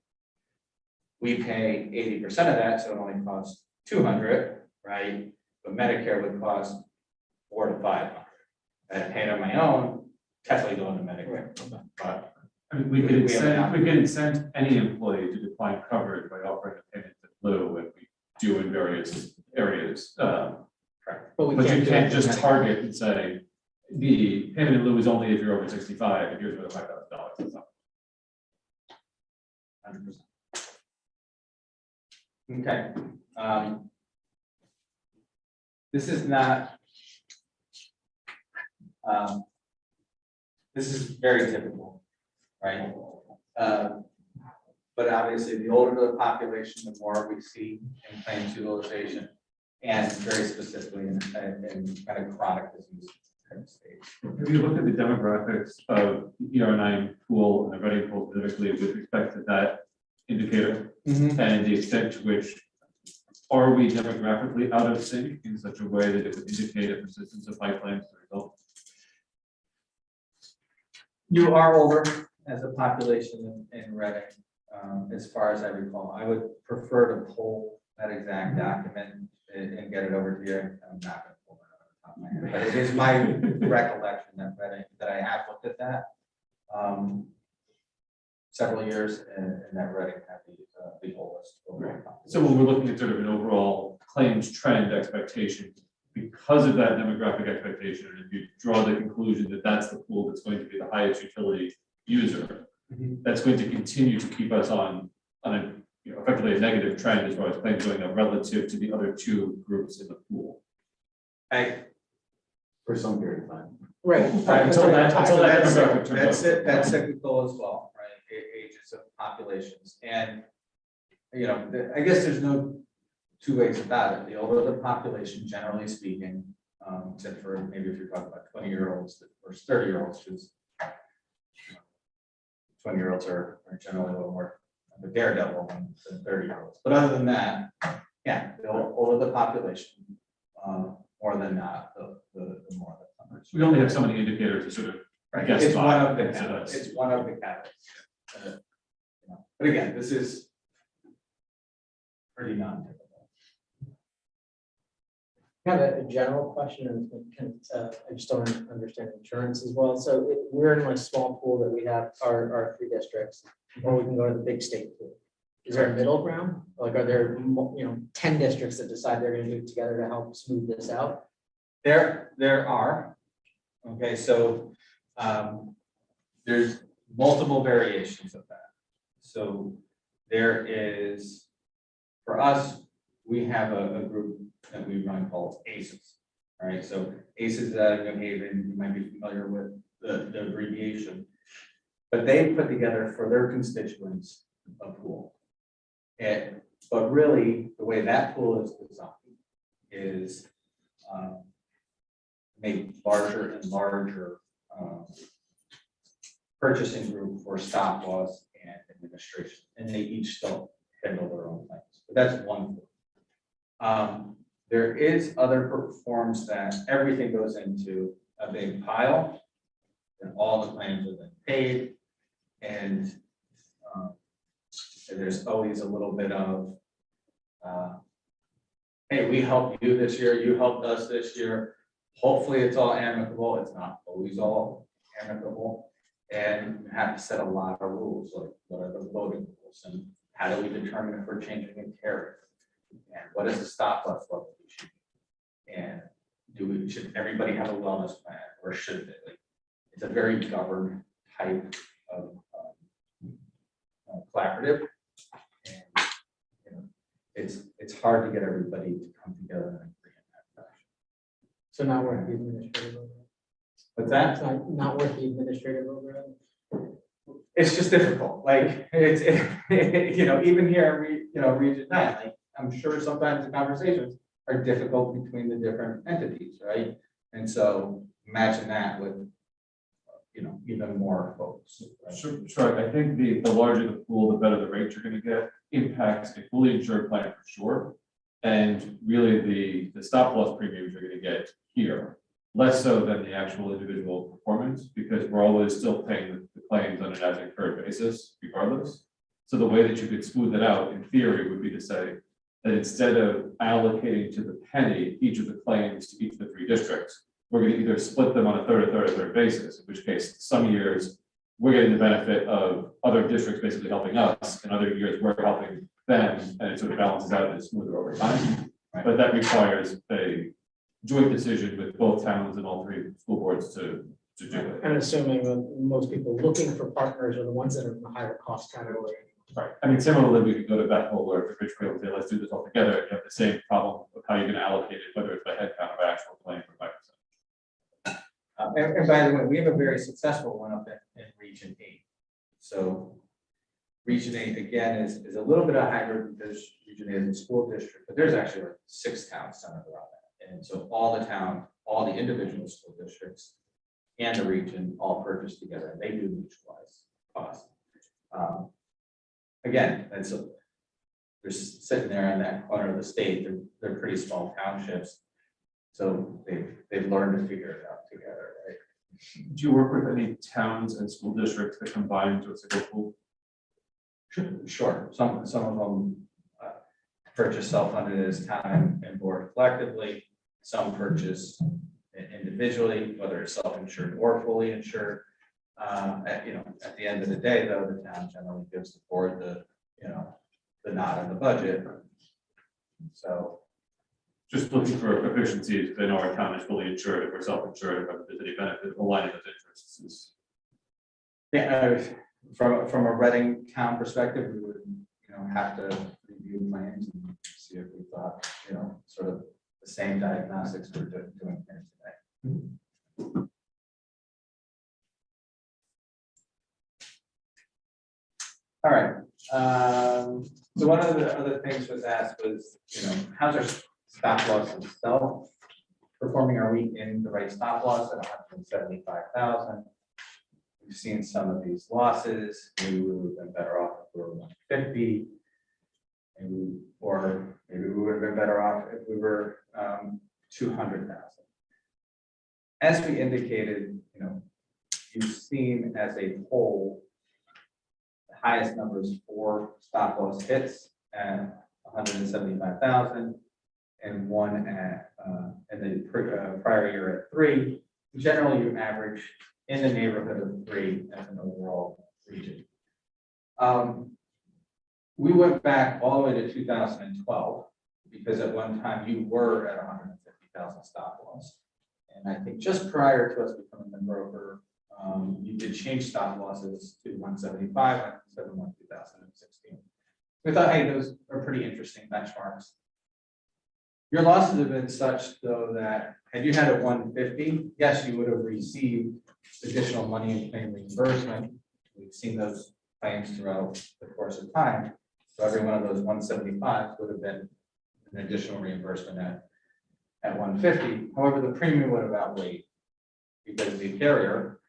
We pay 80% of that, so it only costs $200, right? But Medicare would cost $400 to $500. If I had paid on my own, definitely going to Medicare. Right. Okay. But I mean, we could We have an incent any employee to decline coverage by offering a payment in lieu, and we do in various areas. But we But you do can't it just for target and say, the payment in lieu is only if you're over 65, and here's another $5,000. That's not- 100%. Okay. This is not. This is very typical, right? But obviously, the older the population, the more we see in claims utilization, and very specifically in kind of chronic disease kind of states. Have you looked at the demographics of the ER9 pool and the Reading pool specifically with respect to that indicator and the extent to which are we demographically out of sync in such a way that it would indicate a persistence of high claims as a result? You are older as a population in Reading, as far as I recall. I would prefer to pull that exact document and get it over to you. I'm not going to pull it out of the top of my head, but it is my recollection that Reading, that I have looked at that several years, and that Reading had the oldest. So when we're looking at sort of an overall claims trend expectation, because of that demographic expectation, and if you draw the conclusion that that's the pool that's going to be the highest utility user, that's going to continue to keep us on a effectively a negative trend as far as claims going up relative to the other two groups in the pool. For some period of time. Right. Until that demographic turns That's out. it, that's cyclical as well, right? Ages of populations, and I guess there's no two ways about it. The older the population, generally speaking, except for maybe if you're talking about 20-year-olds or 30-year-olds, because 20-year-olds are generally a little more of a daredevil than 30-year-olds. But other than that, yeah, the older the population, more than not, the more the numbers. We only have so many indicators to sort of Right, guess it's by, one of the so catalysts. that's- It's one of the catalysts. But again, this is pretty non-typical. I have a general question, and I just don't understand insurance as well. So we're in a small pool that we have our three districts, or we can go to the big state pool. Is there a middle ground? Like, are there 10 districts that decide they're going to do it together to help smooth this out? There are, okay, so there's multiple variations of that. So there is, for us, we have a group that we run called ACEs. All right, so ACEs out of New Haven, you might be familiar with the abbreviation, but they put together for their constituents a pool. But really, the way that pool is designed is make larger and larger purchasing group for stop loss and administration, and they each still handle their own things. But that's one form. There is other forms that everything goes into a big pile, and all the claims are then paid, and there's always a little bit of, hey, we helped you this year, you helped us this year. Hopefully it's all amicable. It's not always all amicable. And you have to set a lot of rules, like what are the voting rules, and how do we determine if we're changing a tariff? And what is the stop loss level? And should everybody have a wellness plan, or should they? Like, it's a very governed type of collaborative. And it's hard to get everybody to come together and agree in that fashion. So not worth the administrative overhead. But that's It's not worth the administrative overhead. it's just difficult. Like it's even here, Region 9, like I'm sure sometimes the conversations are difficult between the different entities, right? And so imagine that with even more folks. Right? Sure. I think the larger the pool, the better the rate you're going to get. Impacts a fully insured plan for sure. And really the stop loss premiums you're going to get here, less so than the actual individual performance, because we're always still paying the claims on an as incurred basis regardless. So the way that you could smooth it out in theory would be to say that instead of allocating to the penny each of the claims to each of the three districts, we're going to either split them on a third basis, in which case some years we're getting the benefit of other districts basically helping us, and other years we're helping them, and it sort of balances out and is smoother over time. Right. But that requires a joint decision with both towns and all three school boards to do it. And assuming that most people looking for partners are the ones that are in the higher cost category. Right. I mean, similarly, we could go to Bethel or to Richfield and say, let's do this all together. You have the same problem of how you're gonna allocate it, whether it's by head count or actual playing for 5%. And by the way, we have a very successful one up in Region 8. So Region 8, again, is a little bit of hybrid because Region 8 is a school district, but there's actually like 6 towns centered around that. And so all the individual school districts and the region all purchase together, and they do mutualize costs. Again, and so they're sitting there in that corner of the state, they're pretty small townships. So they've learned to figure it out together, right? Do you work with any towns and school districts that combine to a single pool? Sure, some of them purchase self-funded as town and board collectively. Some purchase individually, whether it's self-insured or fully insured. At the end of the day, though, the town generally gives the board the nod on the budget. So, Just looking for efficiencies, they know our town is fully insured, if we're self-insured, if there's any benefit of aligning those interests is. yeah, from a Reading town perspective, we would, have to review plans and see if we thought, sort of the same diagnostics we're doing here today. All right. So one of the other things was asked was, how's our stop loss itself performing? Are we in the right stop loss at 175,000? We've seen some of these losses. We would have been better off if we were 150. Or maybe we would have been better off if we were 200,000. As we indicated, you've seen as a whole, the highest numbers for stop loss hits at 175,000 and one at in the prior year at 3. Generally, you average in the neighborhood of 3 as an overall region. We went back all the way to 2012 because at one time you were at 150,000 stop loss. And I think just prior to us becoming the broker, you did change stop losses to 175 on 7/1/2016. We thought, hey, those are pretty interesting benchmarks. Your losses have been such though that had you had a 150, yes, you would have received additional money in claim reimbursement. We've seen those claims throughout the course of time. So every one of those 175 would have been an additional reimbursement at 150. However, the premium would have outweighed because the carrier,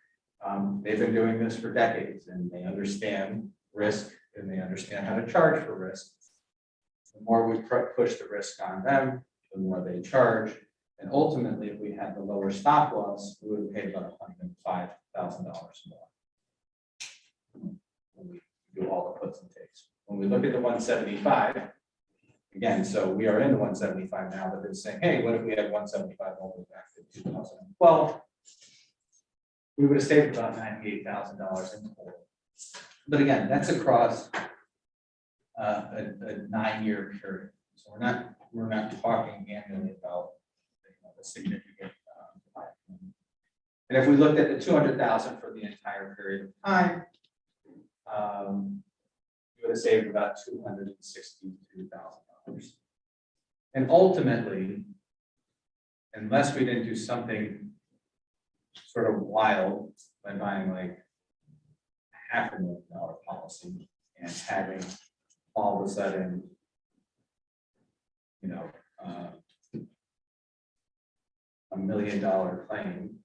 they've been doing this for decades and they understand risk and they understand how to charge for risk. The more we push the risk on them, the more they charge. And ultimately, if we had the lower stop loss, we would have paid about $105,000 more. When we do all the puts and takes. When we look at the 175, again, so we are in the 175 now, but they're saying, hey, what if we had 175 all the way back to 2012? We would have saved about $98,000 in total. But again, that's across a 9-year period. So we're not talking annually about a significant and if we looked at the 200,000 for the entire period of time, you would have saved about $262,000. And ultimately, unless we didn't do something sort of wild by buying like $500,000 policy and having all of a sudden, $1 million claim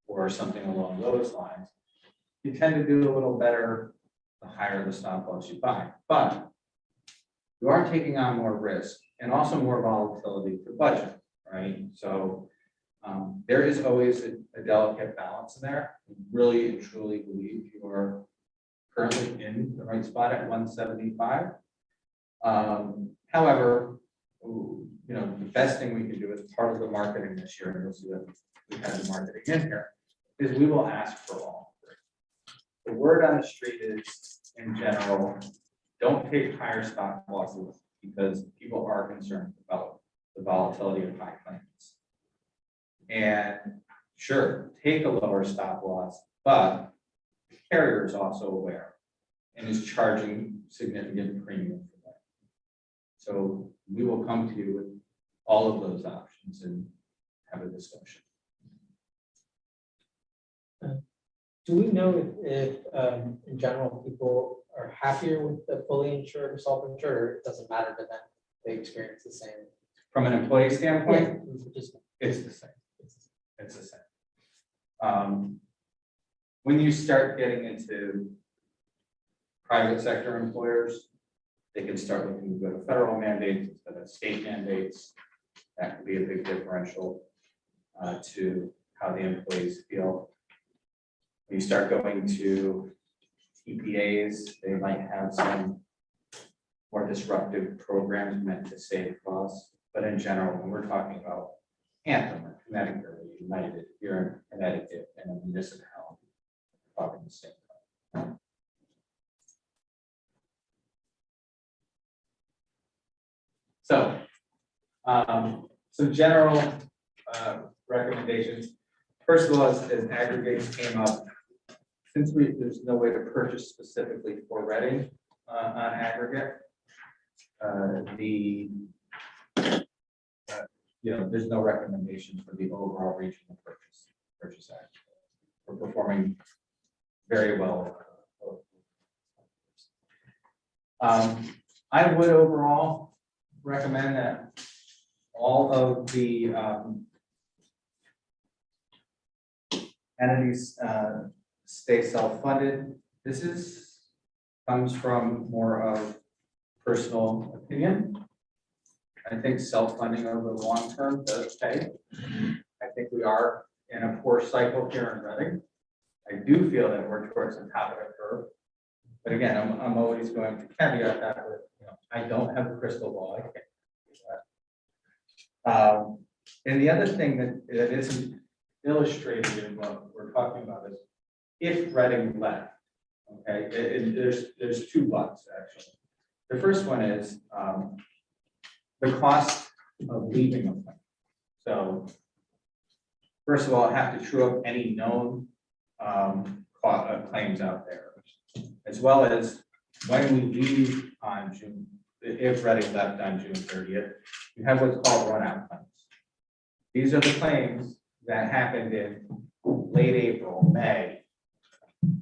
or something along those lines, you tend to do a little better the higher the stop loss you buy. But you are taking on more risk and also more volatility to budget, right? So there is always a delicate balance in there. We really and truly believe you are currently in the right spot at 175. However, the best thing we can do as part of the marketing this year, and you'll see that we have the marketing in here, is we will ask for all three. The word on the street is, in general, don't take higher stop losses because people are concerned about the volatility of high claims. And sure, take a lower stop loss, but the carrier is also aware and is charging significant premium for that. So we will come to you with all of those options and have a discussion. Do we know if in general, people are happier with the fully insured or self-insured, or it doesn't matter to them? They experience the same? From an employee standpoint, Just- it's the same. It's the same. When you start getting into private sector employers, they can start looking to go to federal mandates instead of state mandates. That could be a big differential to how the employees feel. When you start going to TPAs, they might have some more disruptive programs meant to save costs. But in general, when we're talking about Anthem or Connecticut or United, you're in Connecticut and a municipality, talking the same thing. So, some general recommendations. First of all, as aggregates came up, since there's no way to purchase specifically for Reading on aggregate, there's no recommendation for the overall regional purchase act. We're performing very well. I would overall recommend that all of the entities stay self-funded. This comes from more of personal opinion. I think self-funding over the long term does pay. I think we are in a poor cycle here in Reading. I do feel that we're towards the top of the curve. But again, I'm always going to caveat that with, I don't have a crystal ball. I can't do that. And the other thing that isn't illustrated in what we're talking about is if Reading left, okay, there's two buts actually. The first one is the cost of leaving a plan. So first of all, I have to true up any known claims out there, as well as when we leave on June, if Reading left on June 30th, you have what's called run-out claims. These are the claims that happened in late April, May,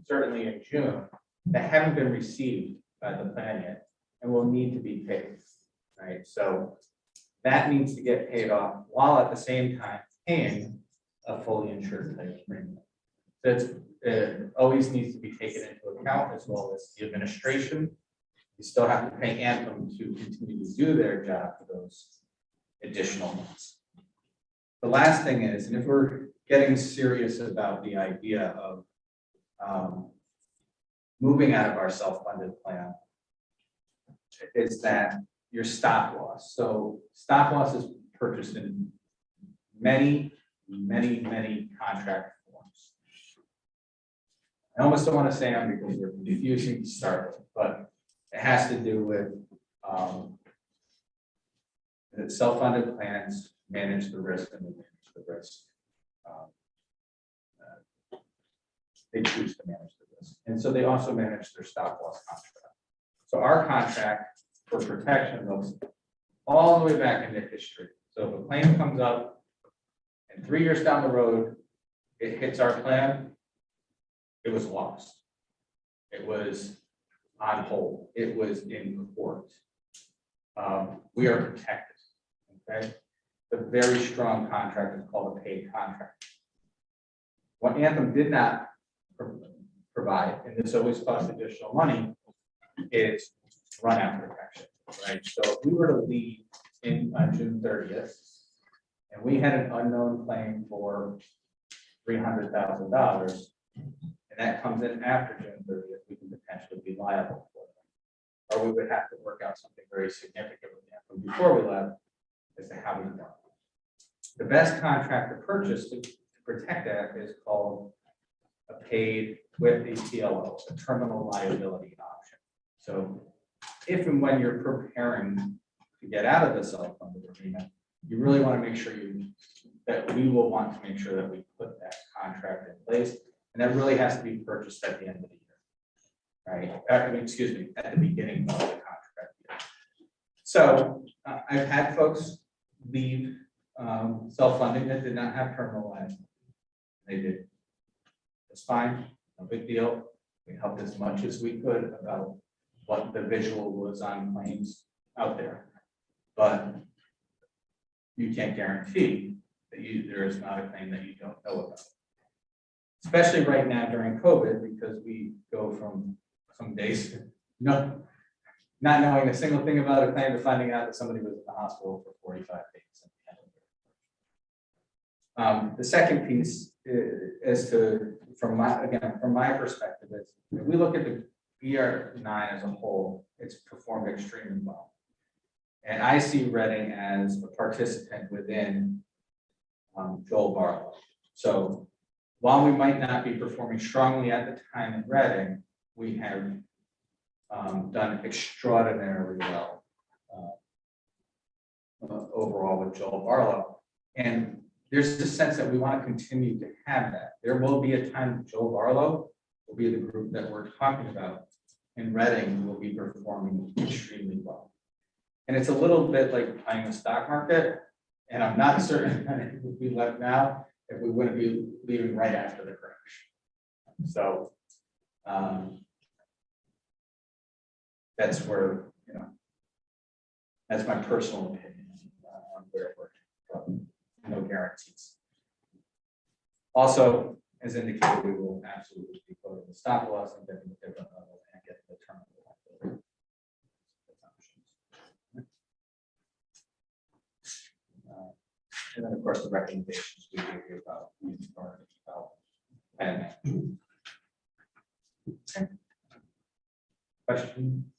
certainly in June, that haven't been received by the plan yet and will need to be paid, right? So that needs to get paid off while at the same time paying a fully insured claim premium. So it always needs to be taken into account, as well as the administration. You still have to pay Anthem to continue to do their job for those additional months. The last thing is, and if we're getting serious about the idea of moving out of our self-funded plan, is that your stop loss. So stop loss is purchased in many contract forms. I almost don't want to say them because they're confusing to start with, but it has to do with that self-funded plans manage the risk and they manage the risk. They choose to manage the risk. And so they also manage their stop loss contract. So our contract for protection goes all the way back into history. So if a claim comes up and 3 years down the road, it hits our plan, it was lost. It was on hold. It was in court. We are protected, okay? The very strong contract is called a paid contract. What Anthem did not provide, and this always costs additional money, is run-out protection, right? So if we were to leave on June 30th, and we had an unknown claim for $300,000, and that comes in after June 30th, we can potentially be liable for it. Or we would have to work out something very significant with Anthem before we left as to how we done. The best contract to purchase to protect that is called paid with a TLO, a terminal liability option. So if and when you're preparing to get out of the self-funded agreement, you really want to make sure that we will want to make sure that we put that contract in place. And that really has to be purchased at the end of the year, right? I mean, excuse me, at the beginning of the contract year. So I've had folks leave self-funding that did not have terminal liability. They did. It's fine, no big deal. We helped as much as we could about what the visual was on claims out there. But you can't guarantee that there is not a claim that you don't know about. Especially right now during COVID, because we go from some days not knowing a single thing about a claim to finding out that somebody was in the hospital for 45 days. The second piece is from my perspective, is if we look at the ER9 as a whole, it's performed extremely well. And I see Reading as a participant within Joel Barlow. So while we might not be performing strongly at the time in Reading, we have done extraordinarily well overall with Joel Barlow. And there's a sense that we want to continue to have that. There will be a time Joel Barlow will be the group that we're talking about, and Reading will be performing extremely well. And it's a little bit like playing the stock market, and I'm not certain that it would be left now if we wouldn't be leaving right after the crash. So that's where, that's my personal opinion on where we're from. No guarantees. Also, as indicated, we will absolutely be quoting the stop loss and getting the different level and get the terminal liability. And then, of course, the recommendations we gave you about plan management. Okay. Question?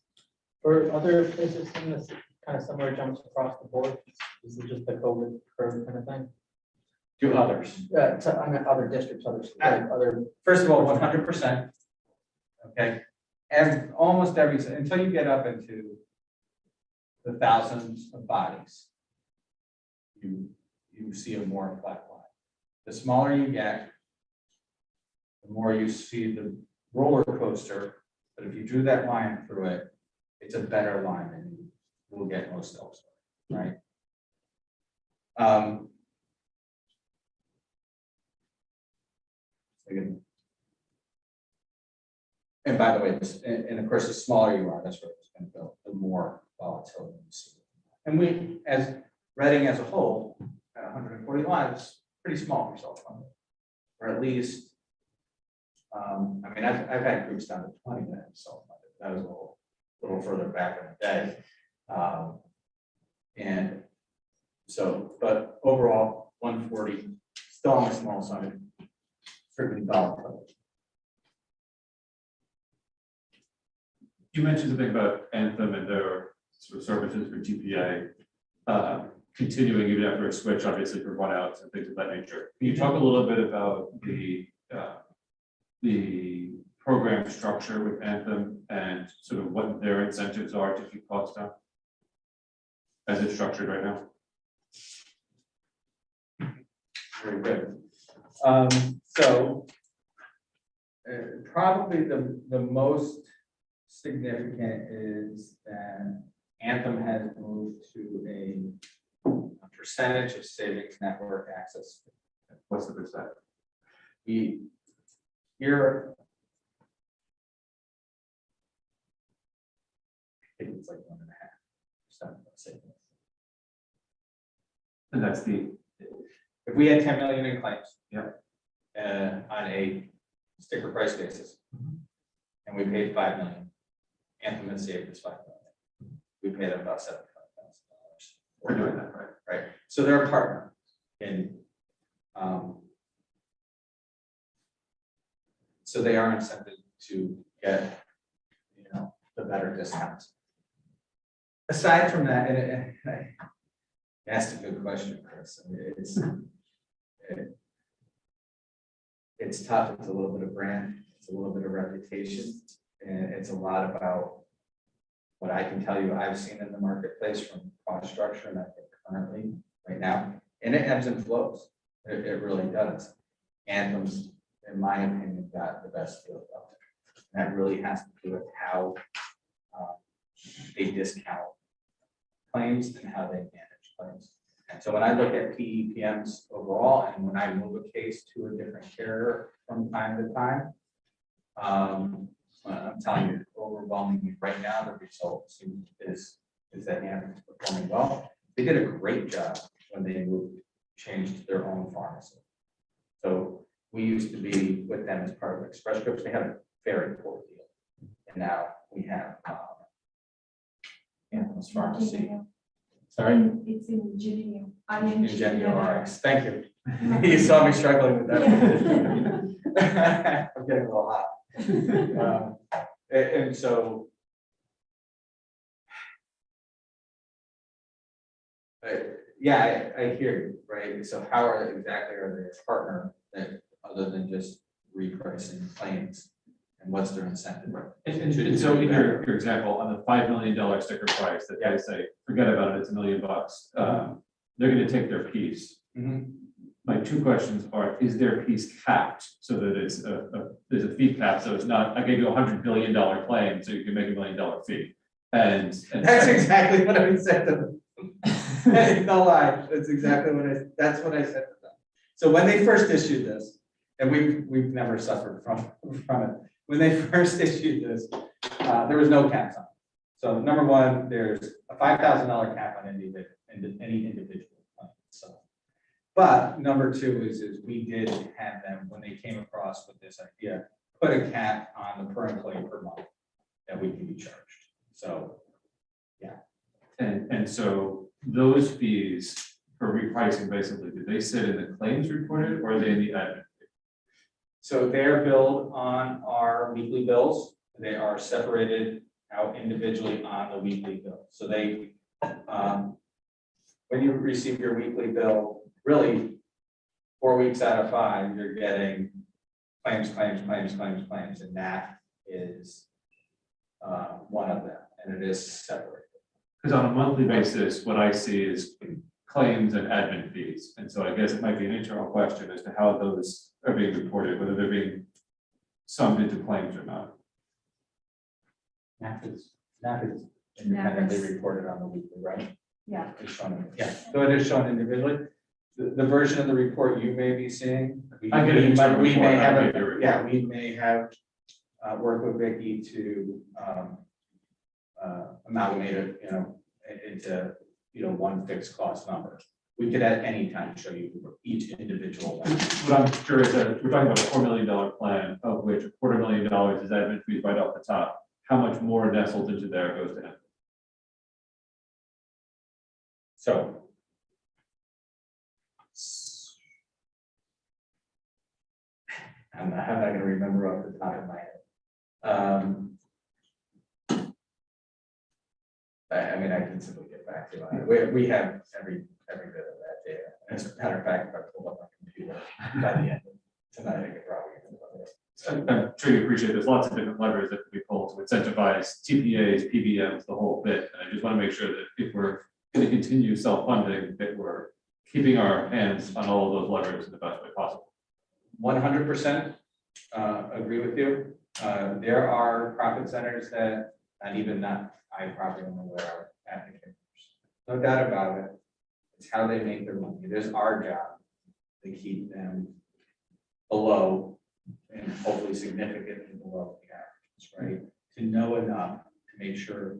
For other places in this kind of similar jumps across the board, is it just the COVID curve kind of thing? Do others? I mean, other districts, other. First of all, 100%. Okay, and almost every, until you get up into the thousands of bodies, you see a more flat line. The smaller you get, the more you see the roller coaster. But if you drew that line through it, it's a better line than you will get most elsewhere, right? And by the way, and of course, the smaller you are, that's where it's going to go, the more volatility you see. And we, as Reading as a whole, at 140 lives, pretty small for self-funded, or at least, I mean, I've had groups down to 20 that have self-funded. That was a little further back in the day. And so, but overall, 140, still on the small side, strictly volatile. You mentioned something about Anthem and their sort of services for TPA continuing even after a switch, obviously for one-outs and things of that nature. Can you talk a little bit about the program structure with Anthem and sort of what their incentives are to keep costs down as it's structured right now? Very good. So probably the most significant is that Anthem has moved to a percentage of savings network access. What's the percent? Here, I think it's like 1.5% of savings. And that's the, If we had 10 million in claims, yeah, on a sticker price basis, and we paid 5 million, Anthem has saved us 5 million. We paid them about $75,000. we're doing that, right? Right. So they're a partner in. So they are incented to get, the better discounts. Aside from that, and I asked a good question, Chris. I mean, it's tough. It's a little bit of brand, it's a little bit of reputation, and it's a lot about what I can tell you I've seen in the marketplace from cost structure, and I think currently, right now, and it ebbs and flows. It really does. Anthem's, in my opinion, got the best deal out there. And that really has to do with how they discount claims and how they manage claims. And so when I look at PEPMs overall, and when I move a case to a different carrier from time to time, I'm telling you, overwhelmingly right now, the result is that Anthem's performing well. They did a great job when they changed their own pharmacy. So we used to be with them as part of Express Scripts. They had a very poor deal. And now we have Anthem's Pharmacy. Sorry? It's in Genio. Ingenio RX. Thank you. You saw me struggling with that. I'm getting a little hot. And so yeah, I hear you, right? So how exactly are they a partner that other than just repricing claims? And what's their incentive? And so in your example, on the $5 million sticker price that they say, forget about it, it's $1 million. They're going to take their piece. Mhm. My two questions are, is their piece capped so that it's there's a fee cap, so it's not, I gave you $100 billion claim, so you can make $1 million fee. And That's exactly what I said to them. No lie, that's exactly what that's what I said to them. So when they first issued this, and we've never suffered from it. When they first issued this, there was no caps on it. So number one, there's a $5,000 cap on any individual claim. So, but number two is we did have them, when they came across with this idea, put a cap on the per employee per month that we can be charged. So, yeah. And so those fees for repricing, basically, do they sit in the claims reported or are they in the admin? So they're billed on our weekly bills. They are separated out individually on the weekly bill. So they, when you receive your weekly bill, really 4 weeks out of 5, you're getting claims, and that is one of them, and it is separated. Because on a monthly basis, what I see is claims and admin fees. And so I guess it might be an internal question as to how those are being reported, whether they're being summed into claims or not. NAP is independently reported on the weekly, right? Yeah. It's shown, yeah, so it is shown individually. The version of the report you may be seeing. I get it. We may have, we may have worked with Vicky to amalgamate it, into, one fixed cost number. We could at any time show you each individual one. What I'm curious is, we're talking about a $4 million plan, of which $250,000 is admin fees right off the top. How much more nestled into there goes to him? So. I'm not gonna remember off the top of my head. I mean, I can simply get back to you. We have every bit of that data. As a matter of fact, if I pull up my computer by the end of tonight, I could probably. I'm sure you appreciate there's lots of different levers that can be pulled to incentivize TPAs, PBMs, the whole bit. And I just want to make sure that if we're going to continue self-funding, that we're keeping our hands on all of those levers in the best way possible. 100% agree with you. There are profit centers that I probably am aware of advocates. No doubt about it. It's how they make their money. It is our job to keep them below and hopefully significantly below the average, right? To know enough to make sure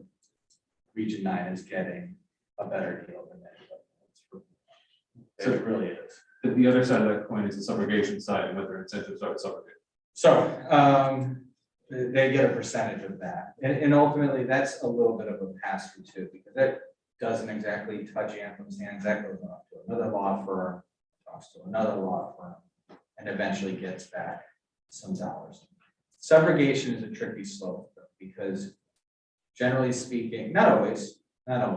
Region 9 is getting a better deal than anybody else. So it really is. The other side of that coin is the subrogation side and whether incentives are subrogate. So they get a percentage of that. And ultimately, that's a little bit of a pass through too, because that doesn't exactly touch Anthem's hands. That goes off to another law firm, talks to another law firm, and eventually gets back some dollars. Subrogation is a tricky slope because generally speaking, not always,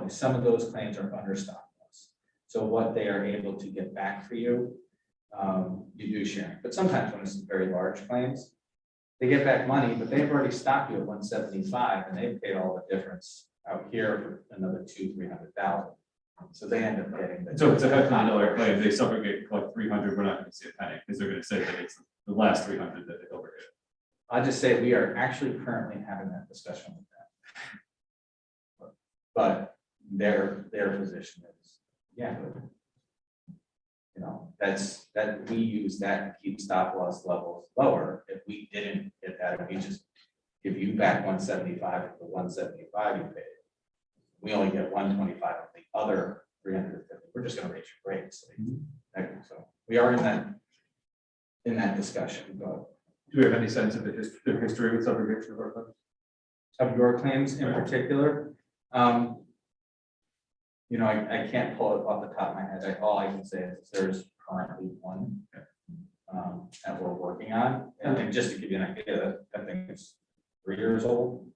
some of those claims are under stop loss. So what they are able to get back for you you do sharing. But sometimes when it's very large claims, they get back money, but they've already stopped you at 175 and they've paid all the difference out here for another 200,000-300,000. So they end up getting. So it's a $500 claim, they subrogate collect 300, we're not gonna see a penny, because they're gonna say that it's the last 300 that they overgave. I'll just say we are actually currently having that discussion with them. But their position is, yeah. But, you know, that we use that to keep stop loss levels lower. If we didn't get that, if we just give you back 175 of the 175 you paid. We only get 125 of the other 350. We're just gonna raise your rates. So we are in that discussion, but Do we have any sense of their history with subrogation of our claims? of your claims in particular, you know, I can't pull it off the top of my head. All I can say is there's currently one that we're working on. And just to give you an idea, that thing is 3 years old.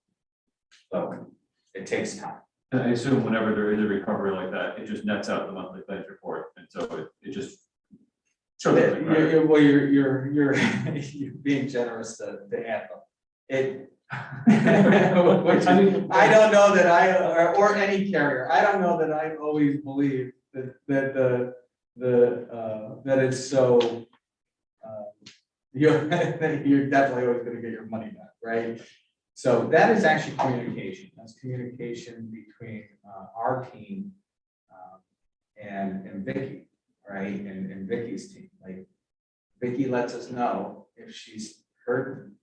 So it takes time. And I assume whenever there is a recovery like that, it just nets out the monthly claims report, and so it just. So well, you're being generous to Anthem. It. I don't know that or any carrier. I don't know that I always believe that it's so. You're definitely always going to get your money back, right? So that is actually communication. That's communication between our team and Vicky, right? And Vicky's team. Like Vicky lets us know if she's heard,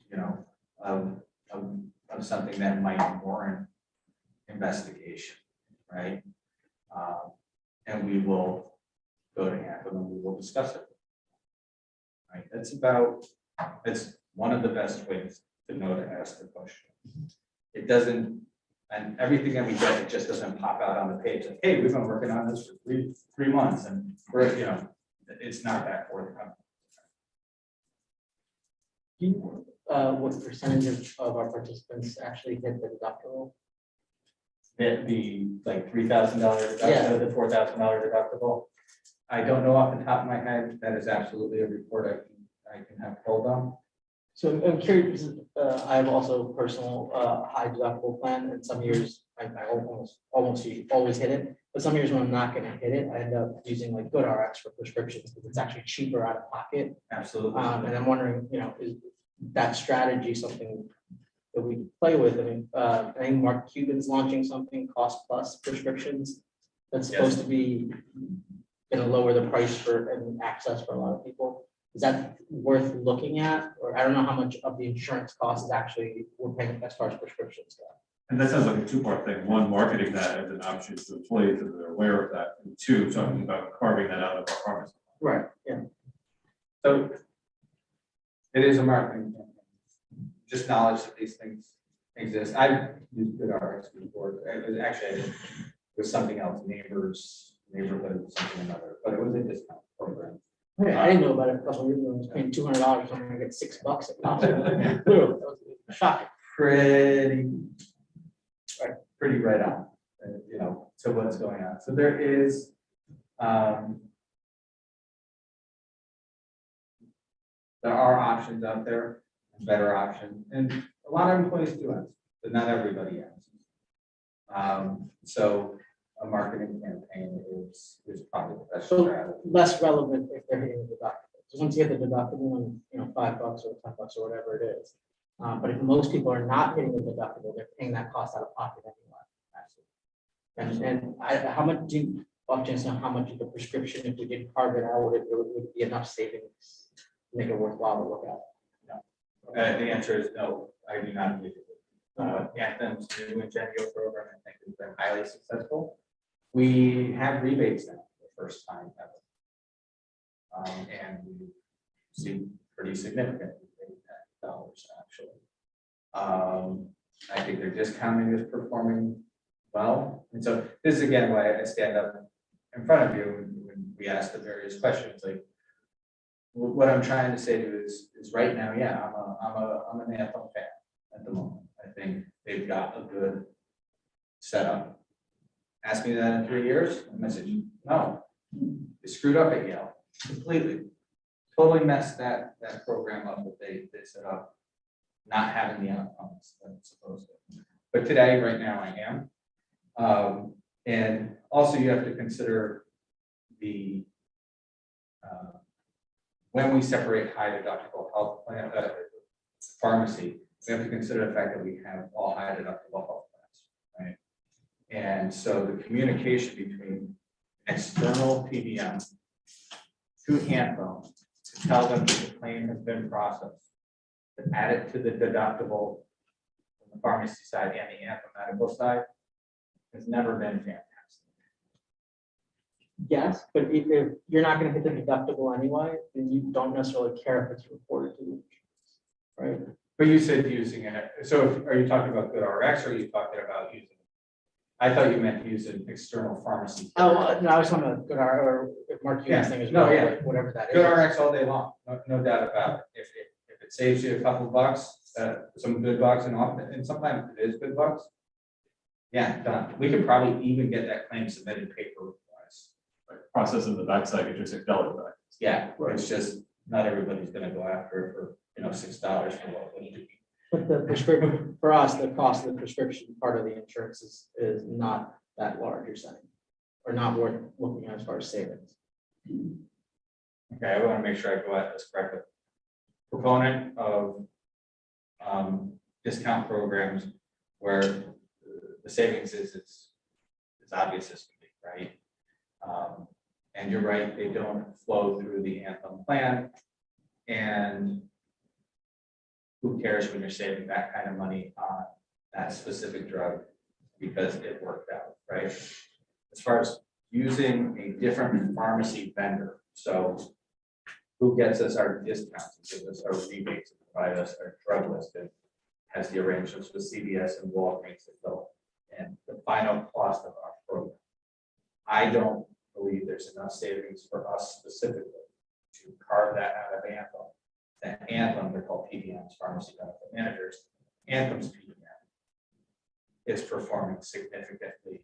you know, of something that might warrant investigation, right? And we will go to Anthem and we will discuss it. Right? That's one of the best ways to know to ask the question. It doesn't, and everything that we get, it just doesn't pop out on the page like, hey, we've been working on this for three months and we're, you know, it's not that forthcoming. Do you know what percentage of our participants actually hit the deductible? The like $3,000 deductible, Yeah. the $4,000 deductible. I don't know off the top of my head. That is absolutely a report I can have pulled on. So I'm curious, I have also a personal high deductible plan, and some years I almost always hit it. But some years when I'm not gonna hit it, I end up using like GoodRx for prescriptions because it's actually cheaper out of pocket. Absolutely. And I'm wondering, you know, is that strategy something that we can play with? I mean, I think Mark Cuban's launching something, cost plus prescriptions. That's supposed to be gonna lower the price for and access for a lot of people. Is that worth looking at? Or I don't know how much of the insurance cost is actually we're paying as far as prescriptions go. And that sounds like a two-part thing. One, marketing that as an option to employees so that they're aware of that. And two, talking about carving that out of our pharmacy. Right, yeah. So it is a marketing campaign. Just knowledge that these things exist. I've used GoodRx before. It was actually it was something else, neighborhood, something another, but it was a discount program. Yeah, I didn't know about it a couple of years ago. I was paying $200 something, I get $6 at Costco. Literally, that was shocking. Pretty right on, you know, to what's going on. So there is, there are options out there, better options, and a lot of employees do answer, but not everybody answers. So a marketing campaign is probably the best So strategy. less relevant if they're hitting the deductible. So once you hit the deductible and, you know, $5 or $10 or whatever it is. But if most people are not hitting the deductible, they're paying that cost out of pocket anyway. And how much do you often know how much of the prescription, if we did carve it out, would it be enough savings to make it worthwhile to look at? The answer is no, I do not use it. Anthem's new Ingenio program, I think, has been highly successful. We have rebates now for the first time ever. And we see pretty significant dollars actually. I think their discounting is performing well. And so this is again why I stand up in front of you when we ask the various questions. Like what I'm trying to say to you is right now, yeah, I'm an Anthem fan at the moment. I think they've got a good setup. Ask me that in 3 years, I message you, no, they screwed up at Yale. completely, totally messed that program up that they set up, not having the outcomes that it's supposed to. But today, right now, I am. And also you have to consider the, when we separate high deductible health plan, pharmacy, we have to consider the fact that we have all high deductible health plans, right? And so the communication between external PBM to Anthem to tell them that the claim has been processed, to add it to the deductible on the pharmacy side and the Anthem medical side has never been fantastic. Yes, but if you're not gonna hit the deductible anyway, then you don't necessarily care if it's reported to the insurance, right? But you said using it, so are you talking about GoodRx or are you talking about using? I thought you meant using external pharmacy. Oh, no, I was talking about GoodRx, or if Mark Yeah, using thing as no, well, yeah. like whatever that is. GoodRx all day long, no doubt about it. If it saves you a couple bucks, some good bucks and sometimes it is good bucks. Yeah, done. We could probably even get that claim submitted paper-wise. Like, process in the backside, get your $6 back. Yeah, it's just not everybody's gonna go after it for, $6 for what we do. But the prescription, for us, the cost of the prescription part of the insurance is not that large, you're saying, or not worth looking at as far as savings. Okay, I want to make sure I go at this correctly. Proponent of discount programs where the savings is obvious as can be, right? And you're right, they don't flow through the Anthem plan. And who cares when you're saving that kind of money on that specific drug because it worked out, right? As far as using a different pharmacy vendor, so who gets us our discounts, and gives us our rebates, and provide us our drug list, and has the arrangements with CVS and Walgreens to fill, and the final cost of our program. I don't believe there's enough savings for us specifically to carve that out of Anthem. That Anthem, they're called PBMs, pharmacy benefit managers. Anthem's PBM is performing significantly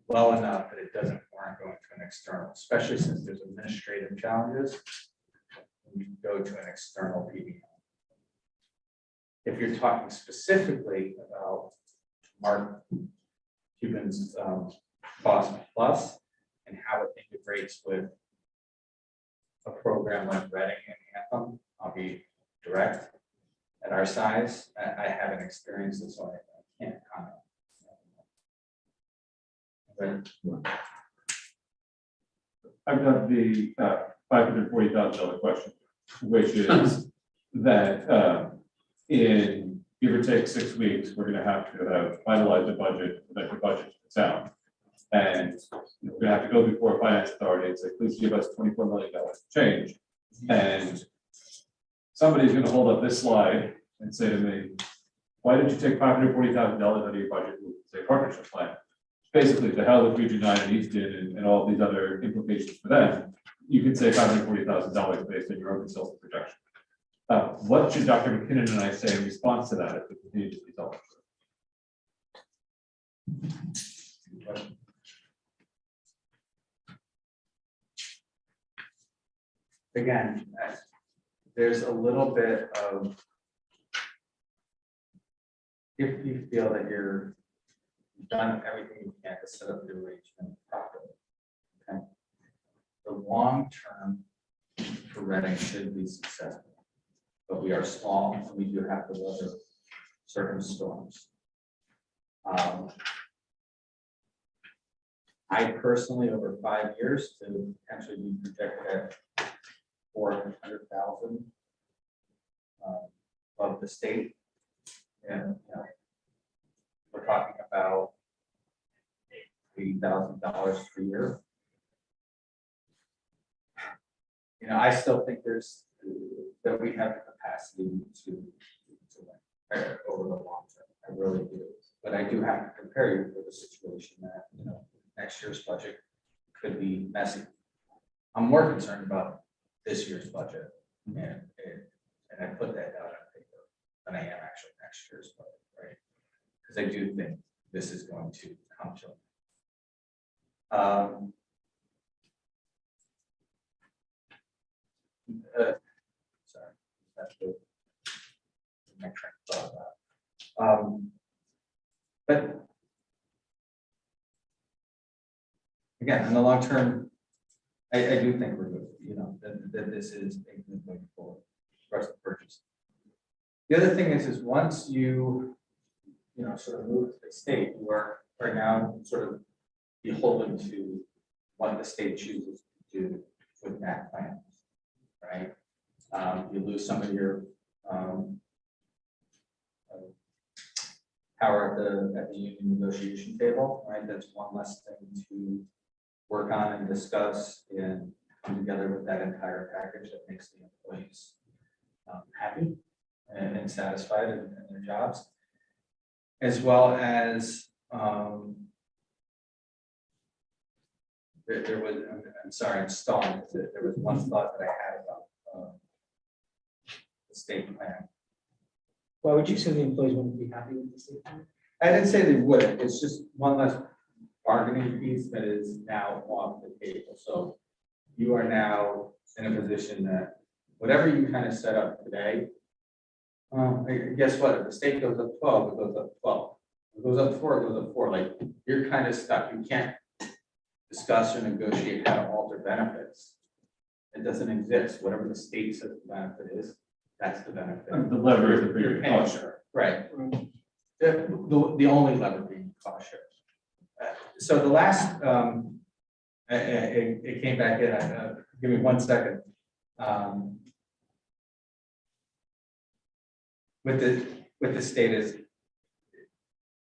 well enough that it doesn't warrant going to an external, especially since there's administrative challenges. When you go to an external PBM. If you're talking specifically about Mark Cuban's cost plus and how it integrates with a program like Reading and Anthem, I'll be direct. At our size, I haven't experienced this, so I can't comment. But I've got the $540,000 question, which is that in give or take 6 weeks, we're going to have to finalize the budget, make the budget to the town. And we're going to have to go before a finance authority and say, please give us $24 million change. And somebody's going to hold up this slide and say to me, why did you take $540,000 out of your budget with, say, partnership plan? Basically, to hell with Region 9 and Easton and all these other implications for them, you can say $540,000 based on your own consultant projection. What should Dr. McKinnon and I say in response to that if we continue to be self? again, there's a little bit of, if you feel that you've done everything you can to set up the arrangement properly. Okay. The long term for Reading should be successful, but we are small and we do have to weather certain storms. I personally, over 5 years, to potentially be projected at 400,000 of the state. And we're talking about $80,000 per year. I still think that we have the capacity to win over the long term. I really do. But I do have to prepare you for the situation that, next year's budget could be messy. I'm more concerned about this year's budget and I put that out on paper than I am actually next year's budget, right? Because I do think this is going to come to. Sorry. That's the my train of thought about. But again, in the long term, I do think we're good, that this is a good way forward for us to purchase. The other thing is once you, sort of move to the state, you are now sort of beholden to what the state chooses to do with that plan, right? You lose some of your power at the union negotiation table, right? That's one less thing to work on and discuss and come together with that entire package that makes the employees happy and satisfied in their jobs, as well as there was, I'm sorry, I'm stalling. There was one thought that I had about the state plan. Why would you say the employees wouldn't be happy with the state plan? I didn't say they wouldn't. It's just one less bargaining piece that is now off the table. So you are now in a position that whatever you kind of set up today, guess what? If the state goes up 12, it goes up 12. If it goes up 4, it goes up 4. Like you're kind of stuck. You can't discuss or negotiate how to alter benefits. It doesn't exist. Whatever the state says the benefit is, that's the benefit. The lever is the bigger You're paying cost. for it. Right. The only lever being cost share. So the last, it came back in. Give me 1 second. With the state is,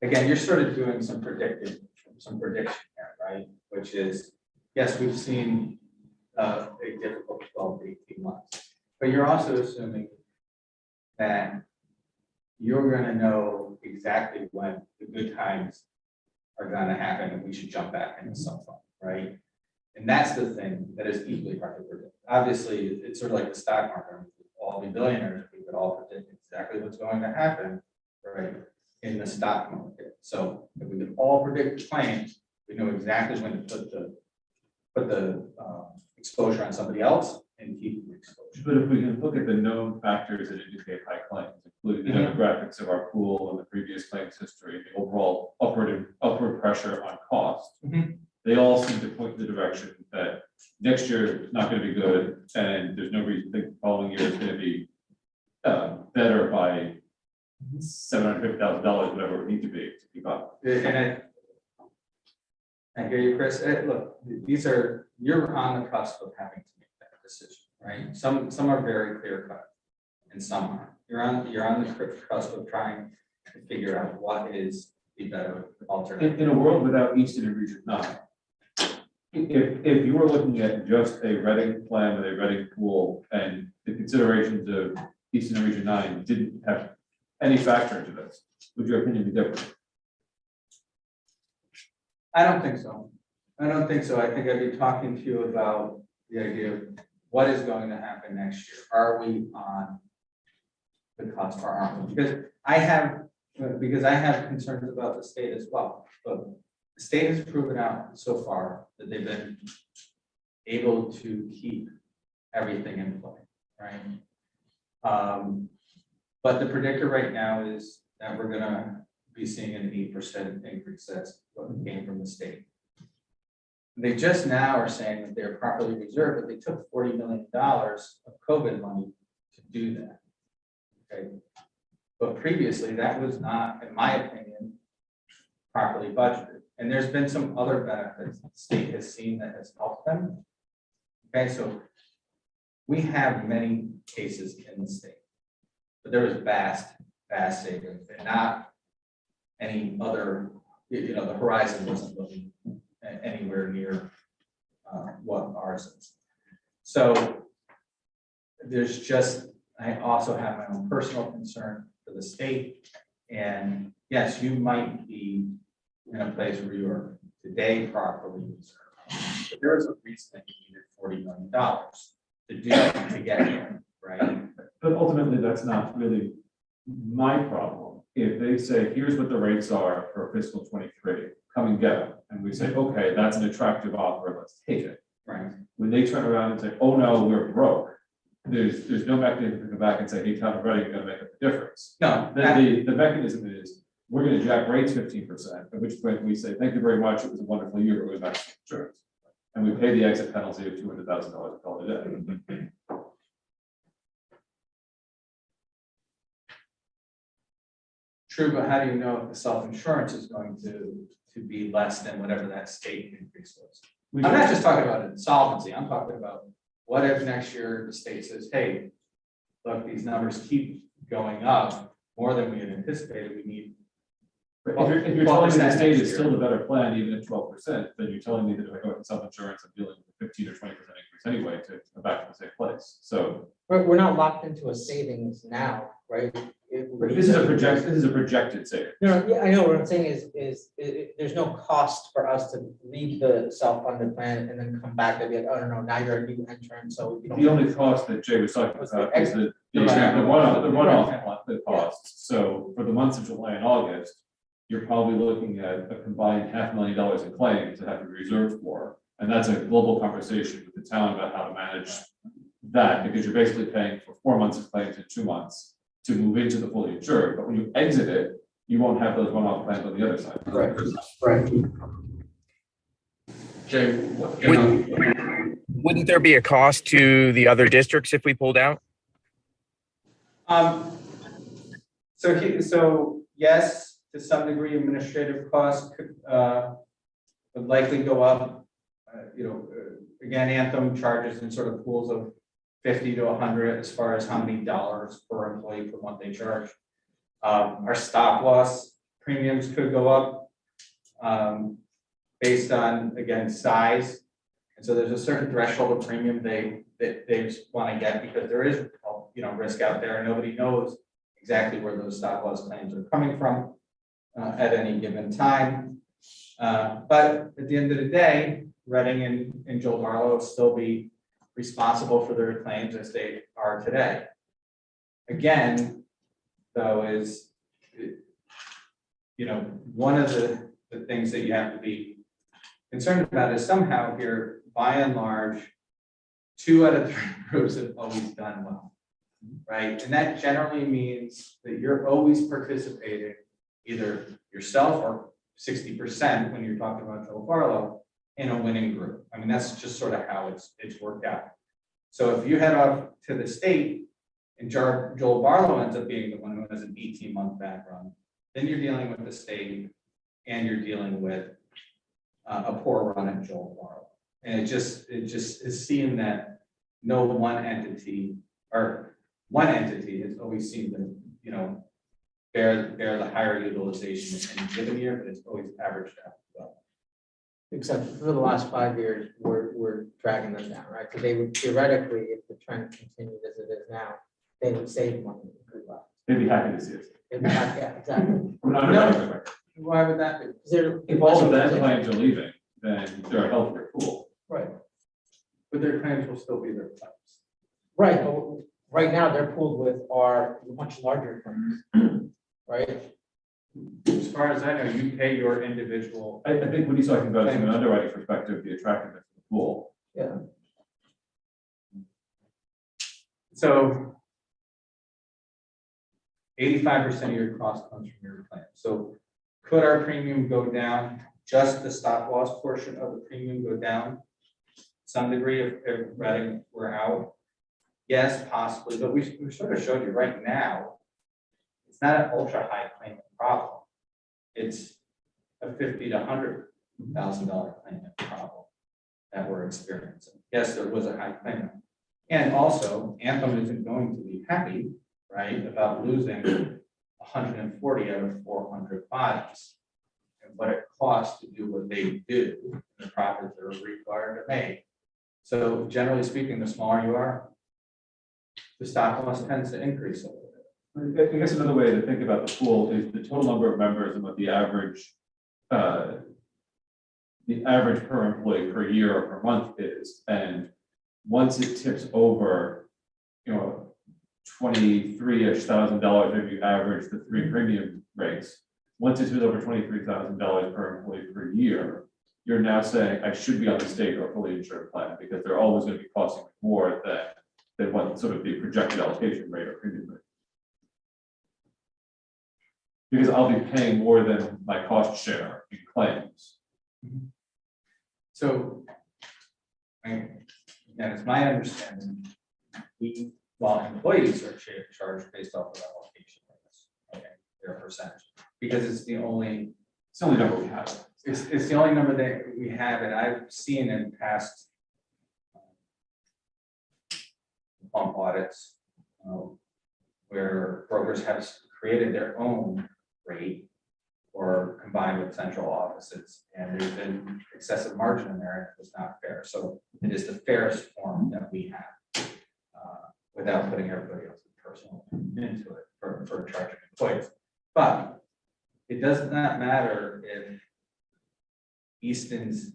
again, you're sort of doing some prediction here, right? Which is, yes, we've seen a difficult 12 to 18 months, but you're also assuming that you're going to know exactly when the good times are going to happen and we should jump back into something, right? And that's the thing that is equally hard to predict. Obviously, it's sort of like the stock market. We'd all be billionaires. We could all predict exactly what's going to happen, right, in the stock market. So if we could all predict the claims, we know exactly when to put the exposure on somebody else and keep the exposure. But if we can look at the known factors that indicate high claims, including the demographics of our pool and the previous claims history, the overall upward pressure on cost, they all seem to point in the direction that next year is not going to be good, and there's no reason to think the following year is going to be better by $750,000, whatever it need to be to keep up. And I hear you, Chris. Look, you're on the cusp of having to make that decision, right? Some are very clear cut, and some aren't. You're on the cusp of trying to figure out what is the better alternative. In a world without Eastern and Region 9, if you were looking at just a Reading plan with a Reading pool and the considerations of Eastern and Region 9 didn't have any factor into this, would your opinion be different? I don't think so. I think I'd be talking to you about the idea of what is going to happen next year. Are we on the cusp or aren't we? Because I have concerns about the state as well. But the state has proven out so far that they've been able to keep everything in play, right? But the predictor right now is that we're gonna be seeing an 8% increase. That's what came from the state. They just now are saying that they're properly reserved, but they took $40 million of COVID money to do that. Okay. But previously that was not, in my opinion, properly budgeted. And there's been some other benefits the state has seen that has helped them. Okay, so we have many cases in the state, but there was vast savings and not any other, the horizon wasn't looking anywhere near what ours is. So there's just, I also have my own personal concern for the state. And yes, you might be in a place where you are today properly reserved, but there is a reason that you needed $40 million to do that to get there, right? But ultimately, that's not really my problem. If they say, here's what the rates are for fiscal 23, come and get them. And we say, okay, that's an attractive offer, let's take it. Right. When they turn around and say, oh no, we're broke, there's no mechanism to come back and say, hey, town of Reading, you're gonna make up the difference. No, The mechanism is, we're gonna jack rates 15%, at which point we say, thank you very much, it was a wonderful year, we're going back to insurance. And we pay the exit penalty of $200,000 a call a day. true, but how do you know if the self-insurance is going to be less than whatever that state increase was? We I'm don't- not just talking about insolvency, I'm talking about what if next year the state says, hey, look, these numbers keep going up more than we had anticipated, we need. But if you're telling me the 12% state next is year. still the better plan, even at 12%, then you're telling me that if I go with self-insurance, I'm dealing with a 15 or 20% increase anyway to come back to the same place. So We're not locked into a savings now, right? but this is a projected saving. No, yeah, I know, what I'm saying is, there's no cost for us to leave the self-funded plan and then come back and be like, oh, no, now you're a new entrant, so you don't. The only cost that Jay was talking Was the about is the exit. runoff costs. So for the months of July and August, you're probably looking at a combined $500,000 in claims that have to be reserved for. And that's a global conversation with the town about how to manage that, because you're basically paying for 4 months of claims in 2 months to move into the fully insured. But when you exit it, you won't have those runoff claims on the other side. Right. Jay, what, Wouldn't there be a cost to the other districts if we pulled out? So yes, to some degree, administrative costs would likely go up. Again, Anthem charges in sort of pools of 50 to 100 as far as how many dollars per employee per month they charge. Our stop loss premiums could go up based on, again, size. And so there's a certain threshold of premium they just want to get, because there is, risk out there. Nobody knows exactly where those stop loss claims are coming from at any given time. But at the end of the day, Reading and Joel Barlow will still be responsible for their claims as they are today. Again, though, is, one of the things that you have to be concerned about is somehow here, by and large, 2 out of 3 groups have always done well, right? And that generally means that you're always participating, either yourself or 60% when you're talking about Joel Barlow, in a winning group. I mean, that's just sort of how it's worked out. So if you head off to the state and Joel Barlow ends up being the one who has an 18-month back run, then you're dealing with the state and you're dealing with a poor run at Joel Barlow. And it just is seeing that no one entity has always seemed to, bear the higher utilization in any given year, but it's always averaged out well. Except for the last 5 years, we're dragging them down, right? So they would theoretically, if the trend continued as it is now, they would save money. They'd be happy to see us. Yeah, exactly. From an underwriting perspective. Why would that be? 'Cause they're- If all of the claims are leaving, then they're a healthier pool. Right, But their claims will still be their claims. right, but right now they're pooled with our much larger firms, right? As far as I know, you pay your individual. I think what he's talking about is from an underwriting perspective, the attractiveness of the pool. Yeah. So 85% of your cost comes from your claim. So could our premium go down? Just the stop loss portion of the premium go down? Some degree if Reading were out? Yes, possibly, but we sort of showed you right now, it's not an ultra high claim problem. It's a $50,000 to $100,000 claimant problem that we're experiencing. Yes, there was a high claimant. And also, Anthem isn't going to be happy, right, about losing 140 out of 400 bodies. And what it costs to do what they do, and the profits that are required to make. So generally speaking, the smaller you are, the stop loss tends to increase a little bit. I guess another way to think about the pool is the total number of members and what the average per employee per year or per month is. And once it tips over, $23,000-ish, maybe you average the 3 premium rates. Once it tips over $23,000 per employee per year, you're now saying I should be on the state or fully insured plan, because they're always going to be costing more than than what sort of the projected allocation rate or premium rate. Because I'll be paying more than my cost share in claims. So, and it's my understanding, while employees are charged based off of allocation rates, okay, their percentage, because it's the only number we have. It's the only number that we have, and I've seen in past pump audits, where brokers have created their own rate or combined with central offices, and there's been excessive margin in there, and it was not fair. So it is the fairest form that we have, without putting everybody else's personal into it for charging employees. But it does not matter if Easton's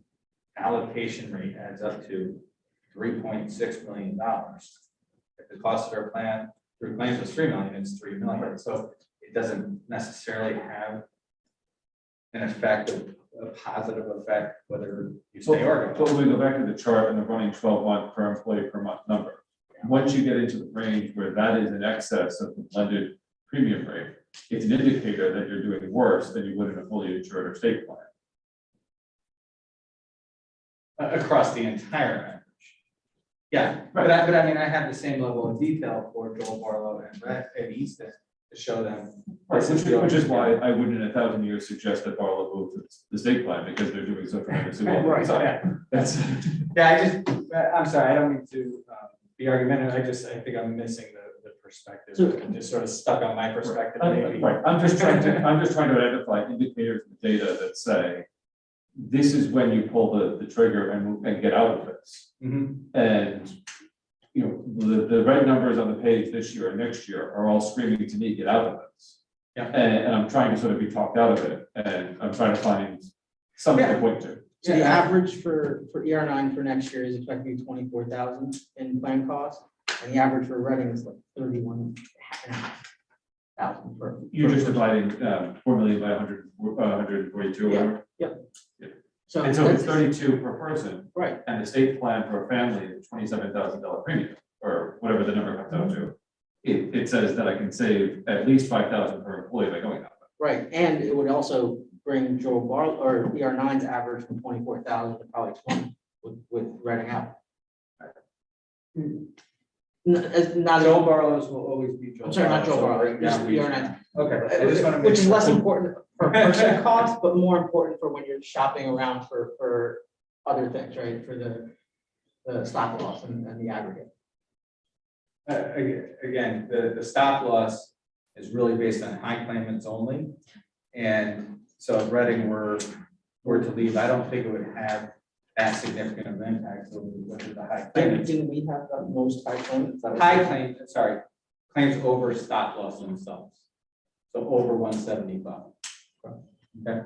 allocation rate adds up to $3.6 million. If the cost of their plan through claims was $3 million, it's $3 million. So it doesn't necessarily have an effect, a positive effect, whether you stay or But go. when we go back to the chart and the running 12-month per employee per month number, once you get into the range where that is in excess of the blended premium rate, it's an indicator that you're doing worse than you would in a fully insured or state plan. Across the entire average. Yeah, but I mean, I have the same level of detail for Joel Barlow and Easton to show them. Right, which is why I wouldn't in 1,000 years suggest that Barlow move to the state plan, because they're doing so tremendously well. Right, So yeah. that's, I'm sorry, I don't mean to be argumentative, I think I'm missing the perspective. So- I'm just sort of stuck on my perspective. maybe. right, I'm just trying to identify indicators in the data that say, this is when you pull the trigger and get out of this. Mhm. And, you know, the red numbers on the page this year and next year are all screaming to me, get out of this. Yeah. And I'm trying to sort of be talked out of it, and I'm trying to find something to point to. So the Yeah. average for ER9 for next year is expected to be 24,000 in plan cost, and the average for Reading is like 31,500 for. You're just dividing 4 million by 142 or whatever. So And so it's that's- 32 per person, right, and the state plan for a family is $27,000 premium, or whatever the number comes out to. It says that I can save at least 5,000 per employee by going that way. right, and it would also bring Joel Barlow or ER9's average from 24,000 to probably 20 with Reading out. Not Joel Barlow's will always be Joel. I'm sorry, not Joel so Barlow, right now just we- ER9. Okay, I just want to. Which is less important for person cost, but more important for when you're shopping around for other things, right? For the stop loss and the aggregate. Again, the stop loss is really based on high claimants only. And so if Reading were to leave, I don't think it would have that significant of an impact with the high claimants. Didn't we have the most high claimants? That was- High claims, sorry, claims over stop loss themselves. So over 175. Okay.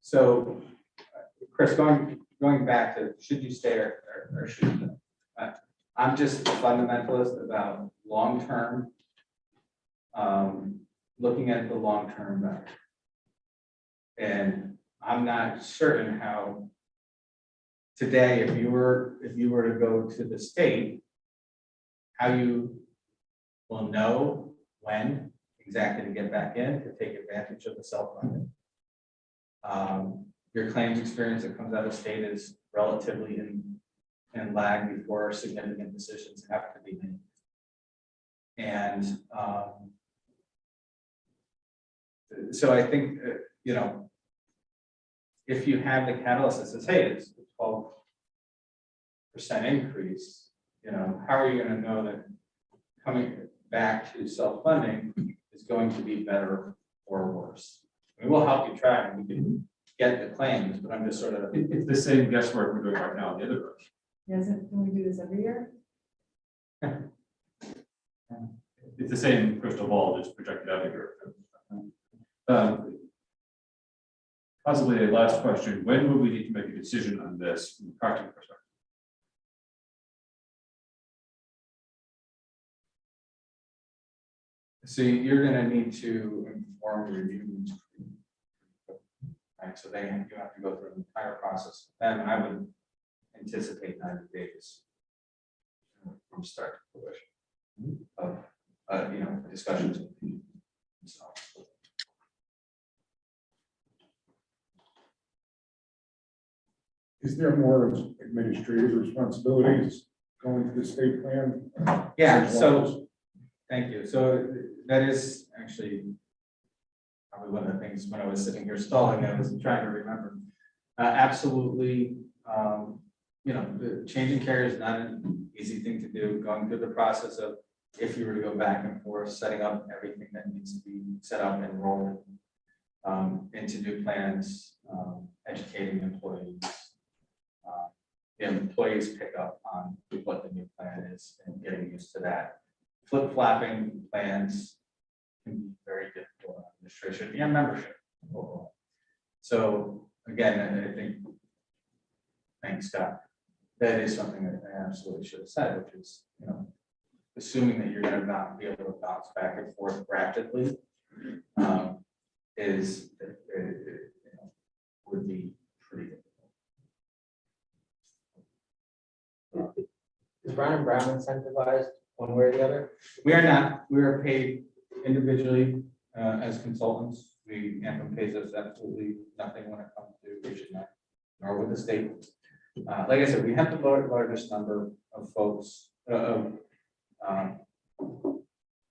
So, Chris, going back to, should you stay or should you? I'm just a fundamentalist about long-term, looking at the long-term value. And I'm not certain how today, if you were to go to the state, how you will know when exactly to get back in to take advantage of the self-funding. Your claims experience that comes out of state is relatively in lag before significant decisions have to be made. And so I think, you know, if you have the catalyst that says, hey, it's a 12% increase, you know, how are you going to know that coming back to self-funding is going to be better or worse? We will help you track and we can get the claims, but I'm just sort of. It's the same guesswork we're doing right now in the other version. Yes, can we do this every year? It's the same crystal ball, just projected out here. Possibly a last question, when will we need to make a decision on this from a practical perspective? So you're gonna need to inform your unions. Right, so you have to go through an entire process, and I would anticipate 90 days. from start to fruition of, discussions. So, Is there more administrative responsibilities going to the state plan? yeah, so, thank you. So that is actually probably one of the things when I was sitting here stalling, I was trying to remember. Absolutely, the changing carrier is not an easy thing to do, going through the process of if you were to go back and forth, setting up everything that needs to be set up and rolled into new plans, educating employees. Employees pick up on what the new plan is and getting used to that. Flip-flopping plans can be very difficult on administration and membership overall. So again, I think, thanks, Scott. That is something that I absolutely should have said, which is, assuming that you're going to not be able to bounce back and forth rapidly, would be pretty difficult. Is Brown and Brown incentivized one way or the other? We are not. We are paid individually as consultants. Anthem pays us absolutely nothing when it comes to Region 9, nor with the state. Like I said, we have the largest number of folks,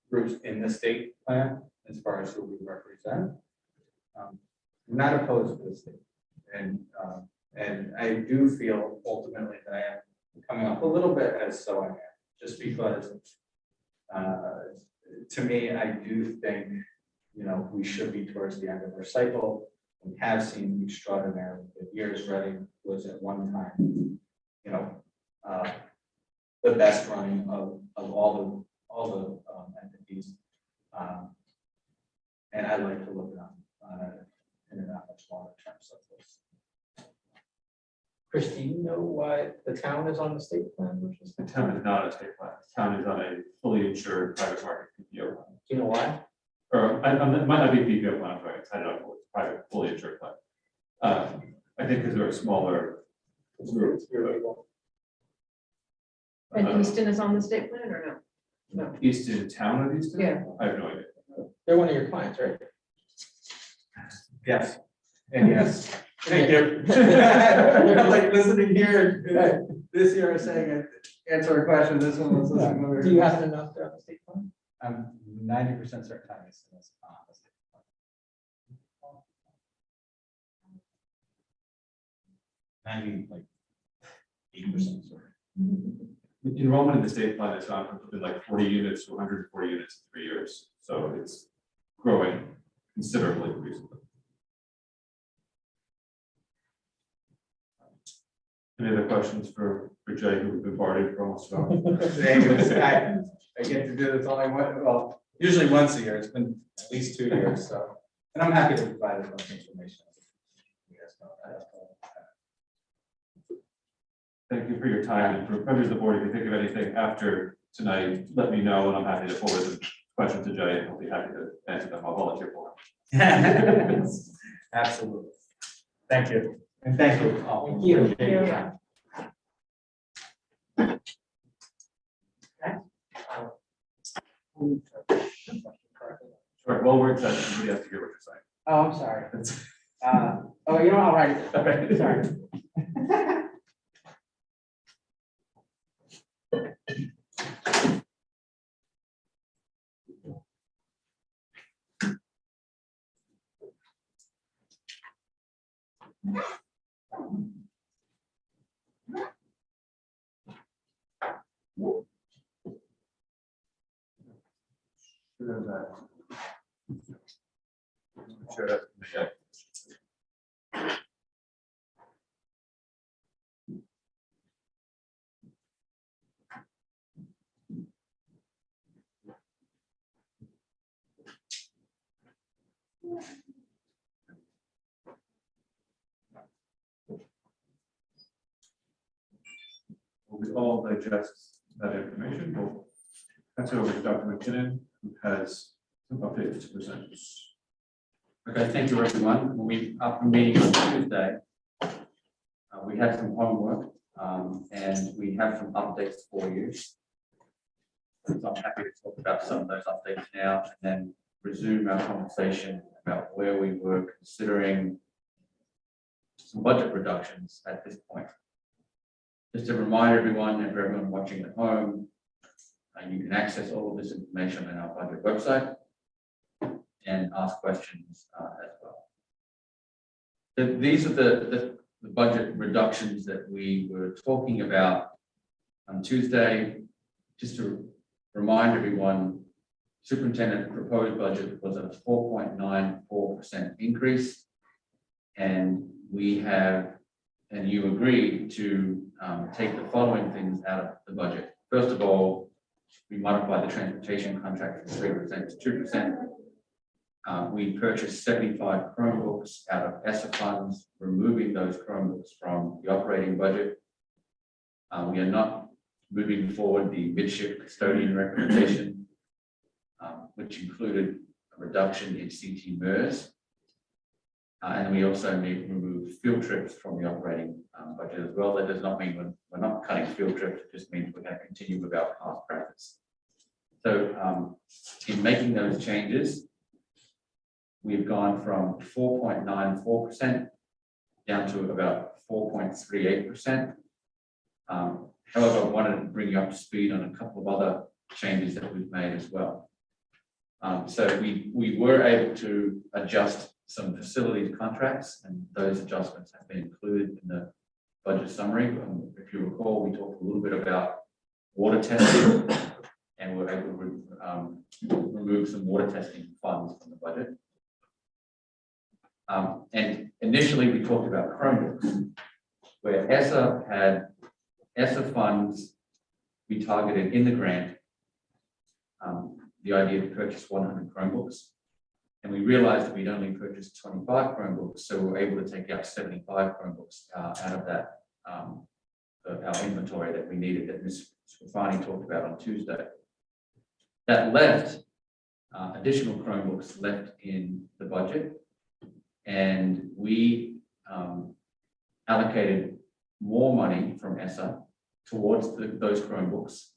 groups in the state plan as far as who we represent. We're not opposed to the state. And I do feel ultimately that I am coming up a little bit as so I am, just because to me, I do think, we should be towards the end of our cycle. We have seen extraordinary years. Reading was at one time, the best running of all the entities. And I'd like to look in a not much longer term cycles. Chris, do you know why the town is on the state plan versus? The town is not a state plan. The town is on a fully insured private market PPO plan. Do you know why? Or it might not be a PPO plan, I'm sorry, it's headed up for private, fully insured plan. I think because they're a smaller group. And Easton is on the state plan or no? Easton, town of Easton? Yeah. I have no idea. They're one of your clients, right? Yes, and yes. Thank you. I'm like listening here. This year I was saying, answer a question, this one was listening over. Do you happen to know if they're on the state plan? I'm 90% certain time it's on the state plan. 80% certain. Enrollment in the state plan has gone from something like 40 units to 140 units in 3 years. So it's growing considerably recently. Any other questions for Jay, who we've been bombarded for almost an hour? I get to do this only usually once a year. It's been at least 2 years, so, and I'm happy to provide as much information. You guys know that. Thank you for your time, and for members of the board, if you think of anything after tonight, let me know, and I'm happy to forward the questions to Jay, and I'll be happy to answer them. I'll volunteer for them. Absolutely. Thank you. And thank you all. Thank you. Appreciate your time. Sure, well, we're in session, somebody has to hear what you're saying. Oh, I'm sorry. I'll write it. Okay. Sorry. Sure, that's yeah. We all digest that information. We'll pass it over to Dr. McKinnon, who has some updates to present. Okay, thank you, everyone. After meeting on Tuesday, we had some homework and we have some updates for you. So I'm happy to talk about some of those updates now and then resume our conversation about where we were considering some budget reductions at this point. Just to remind everyone and for everyone watching at home, you can access all of this information on our budget website and ask questions as well. These are the budget reductions that we were talking about on Tuesday. Just to remind everyone, superintendent proposed budget was a 4.94% increase. And we have, and you agreed to take the following things out of the budget. First of all, we modified the transportation contract from 3% to 2%. We purchased 75 Chromebooks out of ESSA funds, removing those Chromebooks from the operating budget. We are not moving forward the midship custodian recommendation, which included a reduction in CT MERS. And we also removed field trips from the operating budget as well. That does not mean we're not cutting field trips, it just means we're going to continue with our past practice. So in making those changes, we've gone from 4.94% down to about 4.38%. However, I wanted to bring you up to speed on a couple of other changes that we've made as well. So we were able to adjust some facilities contracts, and those adjustments have been included in the budget summary. If you recall, we talked a little bit about water testing, and we're able to remove some water testing funds from the budget. And initially, we talked about Chromebooks, where ESSA had ESSA funds we targeted in the grant, the idea to purchase 100 Chromebooks. And we realized that we'd only purchased 25 Chromebooks, so we were able to take out 75 Chromebooks out of that, our inventory that we needed, that Ms. Scrofani talked about on Tuesday. That left additional Chromebooks left in the budget, and we allocated more money from ESSA towards those Chromebooks,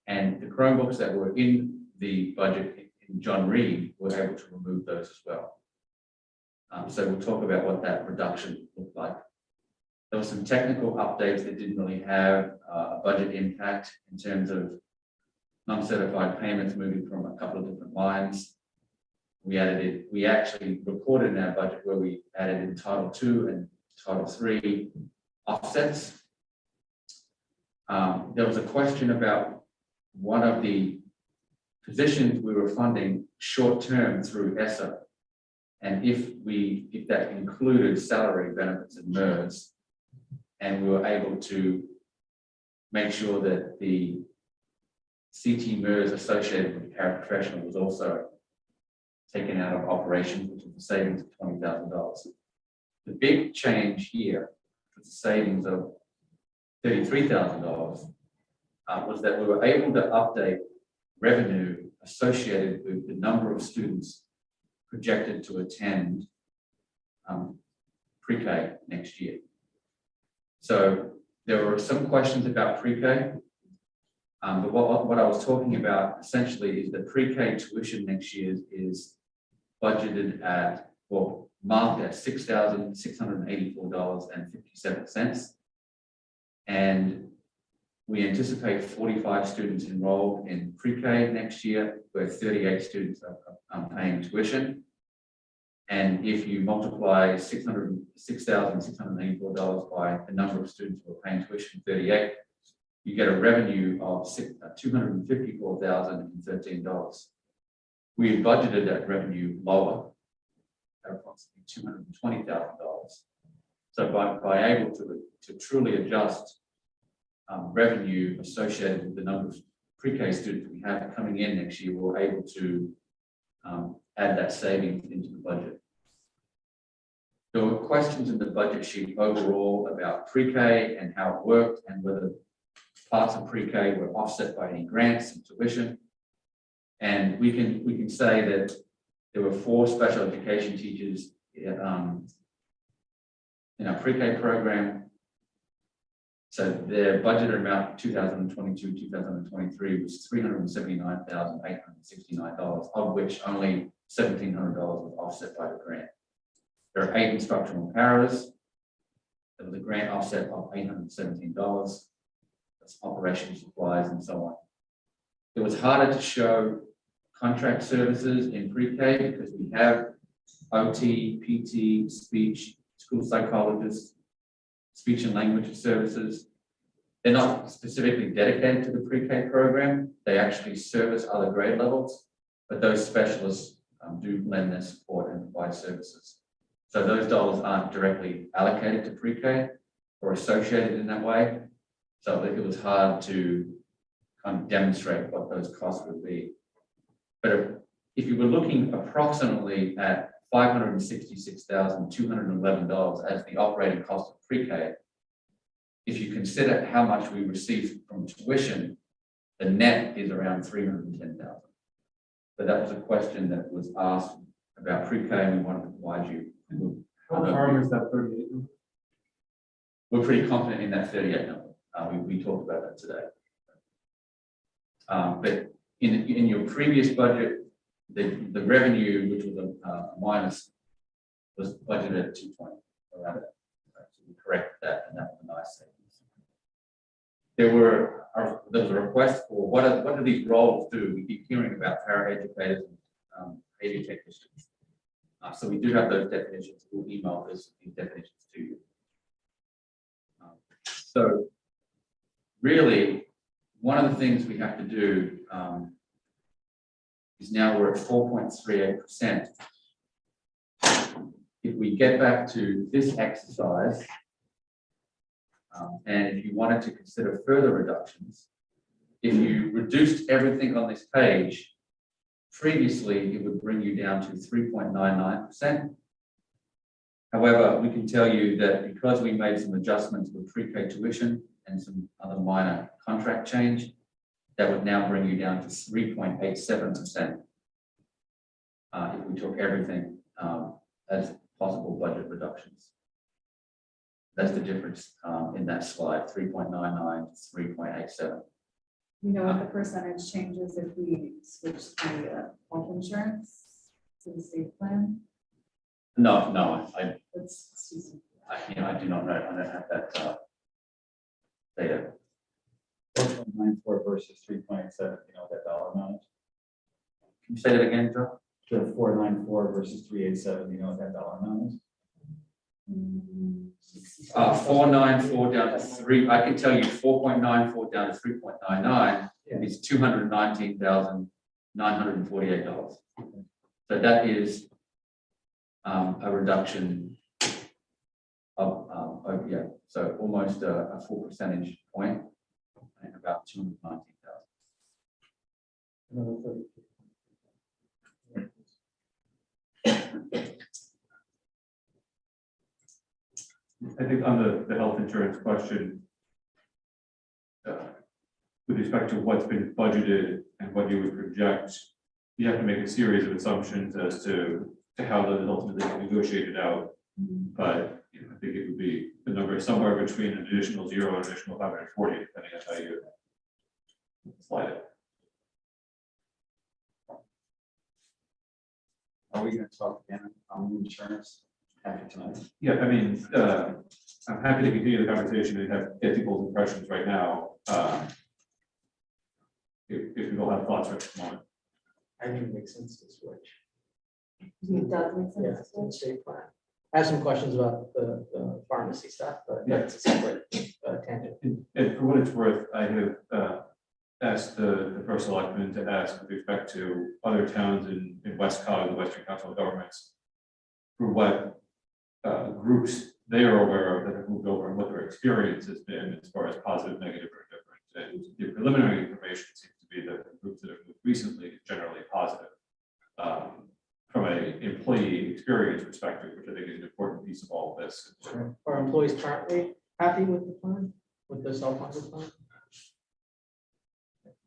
and the Chromebooks that were in the budget in John Reed were able to remove those as well. So we'll talk about what that reduction looked like. There were some technical updates that didn't really have a budget impact in terms of non-certified payments moving from a couple of different lines. We actually recorded in our budget where we added in Title II and Title III offsets. There was a question about one of the positions we were funding short-term through ESSA, and if that included salary, benefits, and MERS, and we were able to make sure that the CT MERS associated with paraprofessional was also taken out of operations, which was a savings of $20,000. The big change here was a savings of $33,000, was that we were able to update revenue associated with the number of students projected to attend pre-K next year. So there were some questions about pre-K, but what I was talking about essentially is that pre-K tuition next year is budgeted at, well, marked at $6,684.57. And we anticipate 45 students enrolled in pre-K next year, where 38 students are paying tuition. And if you multiply $6,684 by the number of students who are paying tuition, 38, you get a revenue of $254,013. We had budgeted that revenue lower, at approximately $220,000. So by able to truly adjust revenue associated with the number of pre-K students we have coming in next year, we're able to add that savings into the budget. There were questions in the budget sheet overall about pre-K and how it worked, and whether parts of pre-K were offset by any grants and tuition. And we can say that there were 4 special education teachers in our pre-K program. So their budget amount 2022, 2023 was $379,869, of which only $1,700 was offset by the grant. There are 8 instructional paras. There was a grant offset of $817. That's operational supplies and so on. It was harder to show contract services in pre-K because we have OT, PT, speech, school psychologists, speech and language services. They're not specifically dedicated to the pre-K program. They actually service other grade levels, but those specialists do lend their support and provide services. So those dollars aren't directly allocated to pre-K or associated in that way. So it was hard to kind of demonstrate what those costs would be. But if you were looking approximately at $566,211 as the operating cost of pre-K, if you consider how much we receive from tuition, the net is around $310,000. So that was a question that was asked about pre-K, and we wanted to provide you. How far is that 38? We're pretty confident in that 38 number. We talked about that today. But in your previous budget, the revenue, which was a minus, was budgeted at 220 around it. So we corrected that, and that was a nice savings. There was a request for what do these roles do? We keep hearing about paraeducators and behavior technicians. So we do have those definitions. We'll email these definitions to you. So really, one of the things we have to do is now we're at 4.38%. If we get back to this exercise, and if you wanted to consider further reductions, if you reduced everything on this page, previously it would bring you down to 3.99%. However, we can tell you that because we made some adjustments with pre-K tuition and some other minor contract change, that would now bring you down to 3.87%. If we took everything as possible budget reductions. That's the difference in that slide, 3.99 to 3.87. You know what the percentage changes if we switch the health insurance to the state plan? No, I do not know. I don't have that data. 4.94 versus 3.87, you know what that dollar amount is? Can you say that again, Joe? The 494 versus 387, you know what that dollar amount is? 494 down to 3. I can tell you 4.94 down to 3.99 is $219,948. So that is a reduction of so almost a full percentage point, and about 219,000. I think on the health insurance question, with respect to what's been budgeted and what you would project, you have to make a series of assumptions as to how those ultimately get negotiated out. But I think it would be the number somewhere between an additional 0 and an additional 540, depending on how you slide it. Are we going to talk again on insurance after tonight? Yeah, I mean, I'm happy to continue the conversation and get people's impressions right now. If people have thoughts right at the moment. I think it makes sense to switch. It does make Yeah, sense. to the state plan. I have some questions about the pharmacy stuff, but that's a separate tangent. And for what it's worth, I have asked the first selectman to ask with respect to other towns in Westcog, the Western Council of Governments, for what groups they are aware of that have moved over and what their experience has been as far as positive, negative, or different. And the preliminary information seems to be that the groups that have moved recently is generally positive. From an employee experience perspective, which I think is an important piece of all of this. Are employees currently happy with the plan, with the self-funded plan?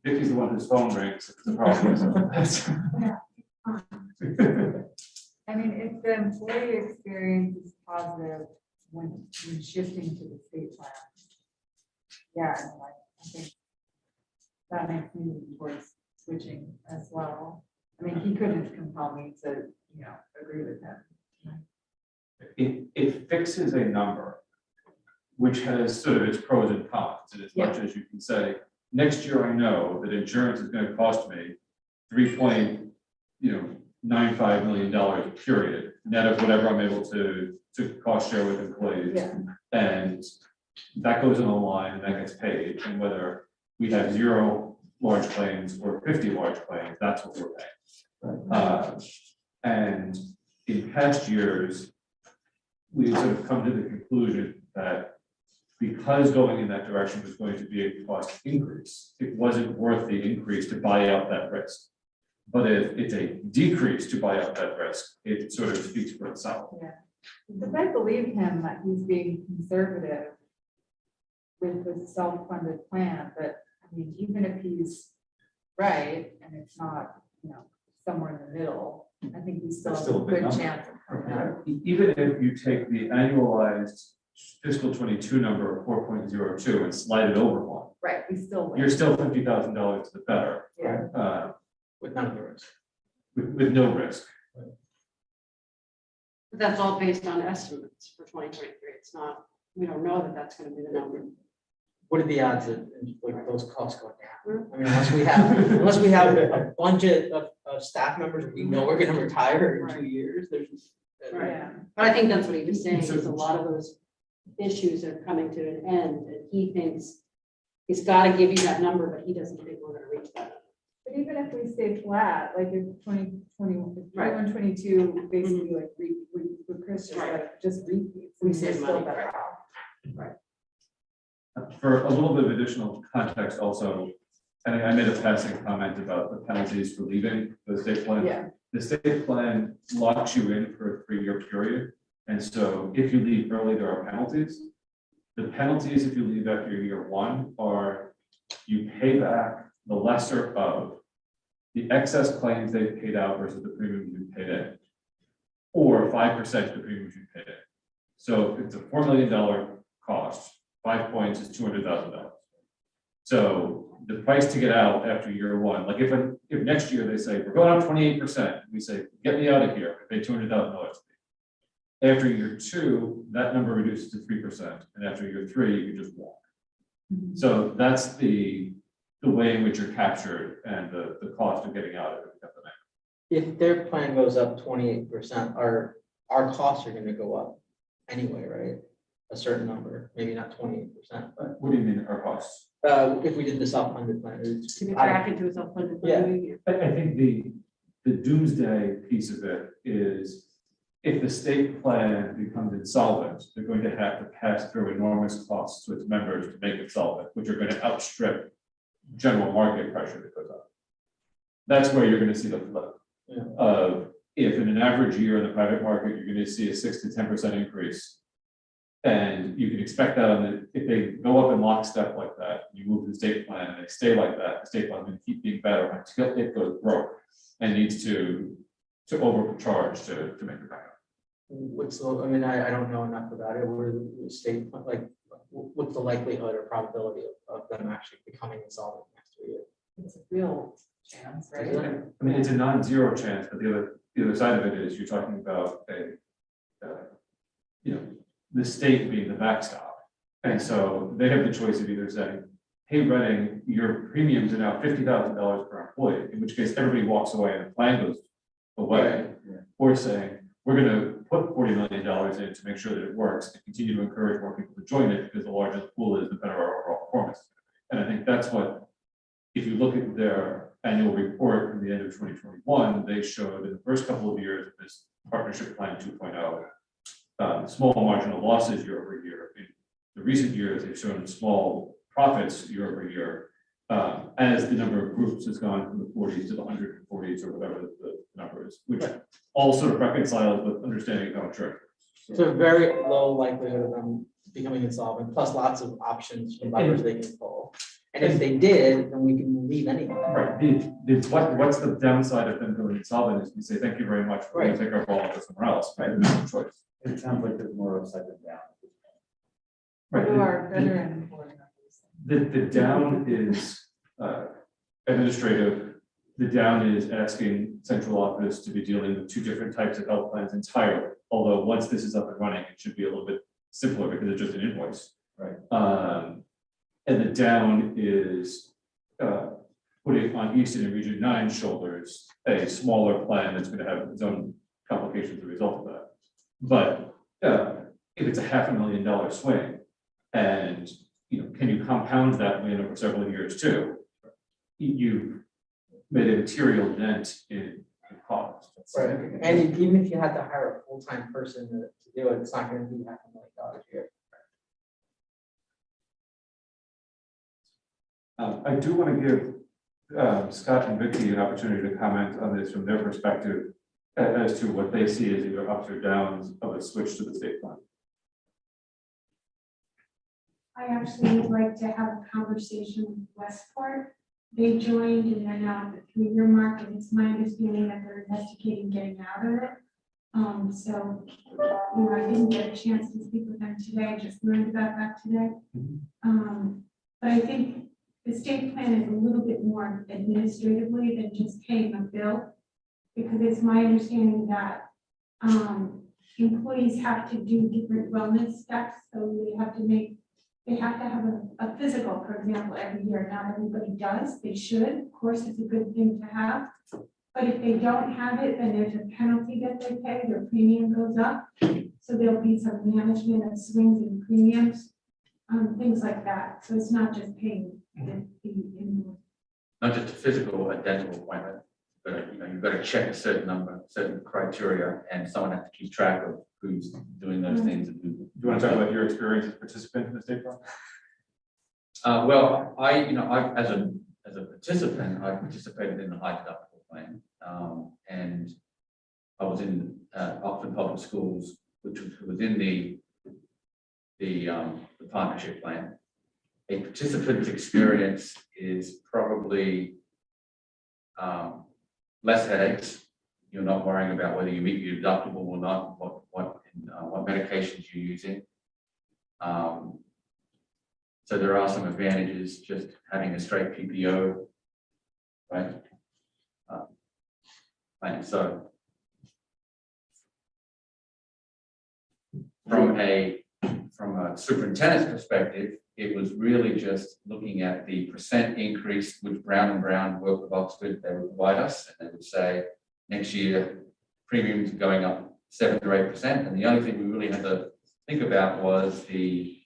Vicky's the one whose phone rings. It's a problem. I mean, if the employee experience is positive when shifting to the state plan, yeah, I mean, I think that makes me lean towards switching as well. I mean, he couldn't compel me to, agree with him. It fixes a number, which has sort of its pros and cons, and as much as you can say, next year I know that insurance is gonna cost me $3.95 million, period, net of whatever I'm able to cost share with employees. Yeah. And that goes on the line and that gets paid, and whether we have 0 large claims or 50 large claims, that's what we're paying. And in past years, we've sort of come to the conclusion that because going in that direction was going to be a cost increase, it wasn't worth the increase to buy out that risk. But if it's a decrease to buy out that risk, it sort of speaks for itself. Yeah, because I believe him that he's being conservative with the self-funded plan, but I mean, even if he's right and it's not, somewhere in the middle, I think we still That's have still a a big good number. chance of coming out. Even if you take the annualized fiscal 22 number of 4.02 and slide it over one, Right, we still win. you're still $50,000 to the better, Yeah. With none of the risk. with no risk. But that's all based on estimates for 2023. It's not, we don't know that that's gonna be the number. What are the odds of like those costs going down? I mean, unless we have a bunch of staff members, we know we're gonna retire in 2 years, there's. Right. Yeah. But I think that's what he was saying, So- is a lot of those issues are coming to an end, and he thinks he's gotta give you that number, but he doesn't think we're gonna reach that. But even if we stay flat, like if 2021, Right. 22, basically like what Chris just Right. said, just repeats. We we're save still money, better right. off. For a little bit of additional context also, I made a passing comment about the penalties for leaving the state plan. Yeah, The state plan locks you in for a 3-year period. And so if you leave early, there are penalties. The penalties if you leave after year 1 are you pay back the lesser of the excess claims they've paid out versus the premium you paid in, or 5% of the premiums you paid in. So if it's a $4 million cost, 5 points is $200,000. So the price to get out after year 1, like if next year they say, we're going up 28%, we say, get me out of here, I pay $200,000. After year 2, that number reduces to 3%, and after year 3, you can just walk. So that's the way in which you're captured and the cost of getting out of it. If their plan goes up 28%, our costs are gonna go up anyway, right? A certain number, maybe not 28%, but What do you mean our costs? if we did the self-funded plan, it's. To be back into a self-funded. Yeah. plan. I think the doomsday piece of it is if the state plan becomes insolvent, they're going to have to pass through enormous costs to its members to make it solvent, which are going to outstrip general market pressure that goes up. That's where you're going to see the flip. Yeah. Of if in an average year in the private market, you're going to see a 6 to 10% increase. And you can expect that if they go up in lockstep like that, you move the state plan and they stay like that, the state plan is going to keep being better until it goes broke and needs to overcharge to make it back up. What's the, I mean, I don't know enough about it, what are the state, like, what's the likelihood or probability of them actually becoming insolvent next year? it's a real chance, right? Isn't it? I mean, it's a non-zero chance, but the other side of it is you're talking about the state being the backstop. And so they have the choice of either saying, hey, Reading, your premiums are now $50,000 per employee, in which case everybody walks away and the plan goes away. Or saying, we're going to put $40 million in to make sure that it works and continue to encourage more people to join it because the larger the pool is, the better our overall performance. And I think that's what, if you look at their annual report from the end of 2021, they showed in the first couple of years of this partnership plan 2.0, small marginal losses year over year. In the recent years, they've shown small profits year over year, as the number of groups has gone from the 40s to the 140s or whatever the number is, which all sort of reconciles with understanding how insurance works. So very low likelihood of them becoming insolvent, plus lots of options and levers they can pull. And if they did, then we can leave anyway. Right, what's the downside of them going insolvent is we say, thank you very much, we're gonna take our ball and go somewhere else, right? There's no choice. It sounds like there's more upside than down. What do Right, our veteran board members think? The down is administrative. The down is asking central office to be dealing with two different types of health plans entirely. Although once this is up and running, it should be a little bit simpler because it's just an invoice. Right. And the down is putting on Easton and Region 9 shoulders a smaller plan that's going to have its own complications as a result of that. But if it's a $500,000 swing, and can you compound that win over several years too? You made a material dent in cost. Right, and even if you had to hire a full-time person to do it, it's not gonna be $500,000 a year. I do want to give Scott and Vicky an opportunity to comment on this from their perspective as to what they see as either ups or downs of a switch to the state plan. I actually would like to have a conversation with Westport. They joined and they're now at the 3-year mark, and it's my understanding that they're investigating getting out of it. So, I didn't get a chance to speak with them today, just learned about that today. But I think the state plan is a little bit more administratively than just paying a bill, because it's my understanding that employees have to do different wellness steps, so they have to have a physical, for example, every year. Not everybody does. They should. Of course, it's a good thing to have. But if they don't have it, then there's a penalty that they pay. Their premium goes up. So there'll be some management of swings in premiums, things like that. So it's not just paying the invoice. Not just a physical or a dental appointment, but you've got to check a certain number, certain criteria, and someone has to keep track of who's doing those things and who. Do you want to talk about your experience as a participant in the state plan? Well, I as a participant, I participated in the high deductible plan, and I was in Oxford Public Schools, which was within the partnership plan. A participant's experience is probably less headaches. You're not worrying about whether you meet your deductible or not, what medications you're using. So there are some advantages just having a straight PPO, right? And so from a superintendent's perspective, it was really just looking at the percent increase which Brown and Brown work with Oxford, they would provide us, and they would say next year premiums are going up 7 to 8%. And the only thing we really had to think about was the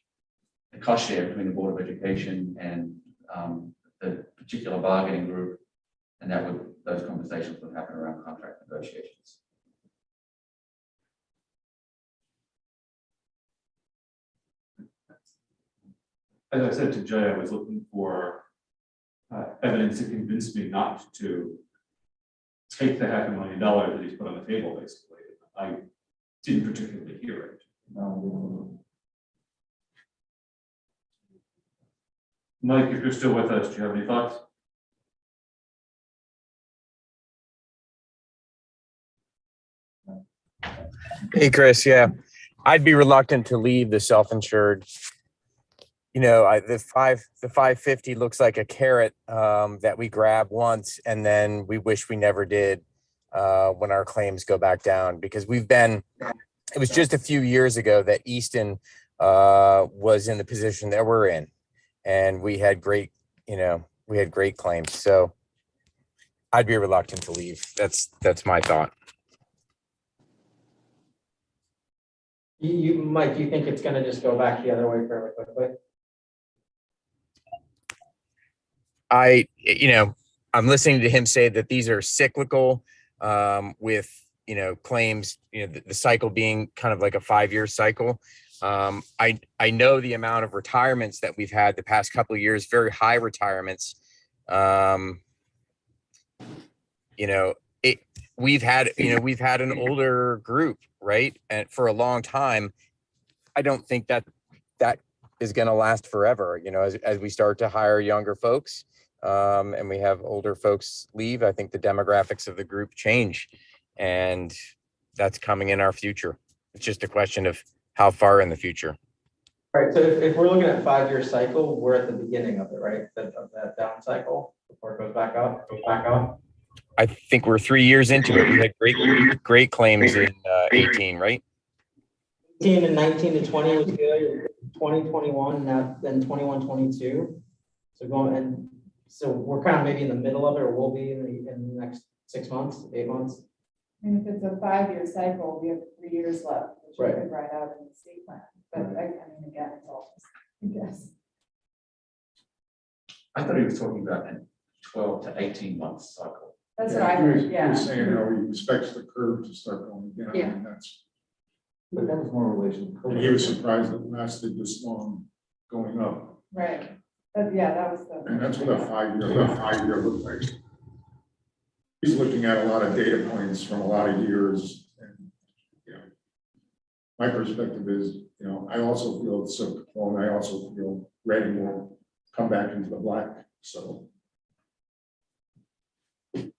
cost share between the Board of Education and the particular bargaining group, and those conversations would happen around contract negotiations. As I said to Jay, I was looking for evidence to convince me not to take the $500,000 that he's put on the table, basically. I didn't particularly hear it. Mike, if you're still with us, do you have any thoughts? Hey, Chris. Yeah, I'd be reluctant to leave the self-insured. The 550 looks like a carrot that we grab once, and then we wish we never did when our claims go back down, because it was just a few years ago that Easton was in the position that we're in, and we had great claims. So I'd be reluctant to leave. That's my thought. Mike, you think it's gonna just go back the other way fairly quickly? I'm listening to him say that these are cyclical, with, claims, the cycle being kind of like a 5-year cycle. I know the amount of retirements that we've had the past couple of years, very high retirements. We've had an older group, right? And for a long time, I don't think that is going to last forever. As we start to hire younger folks, and we have older folks leave, I think the demographics of the group change, and that's coming in our future. It's just a question of how far in the future. Right, so if we're looking at 5-year cycle, we're at the beginning of it, right? Of that down cycle before it goes back up. I think we're 3 years into it. We had great claims in 18, right? 18 and 19 to 20 was good, 20, 21, now then 21, 22. So we're kind of maybe in the middle of it, or we'll be in the next 6 months, 8 months. And if it's a 5-year cycle, we have 3 years left, which we Right. could write out in the state plan. But I mean, again, it's all, I guess. I thought he was talking about a 12 to 18 months cycle. That's what I He was- heard, He yeah. was saying how he expects the curve to start going down. Yeah. And that's, But that was more relation. and he was surprised it lasted this long going up. Right. But yeah, that was the. And that's what a 5-year looked like. He's looking at a lot of data points from a lot of years. And, you know, my perspective is, you know, I also feel it's cyclical, and I also feel Reading will come back into the black, so. I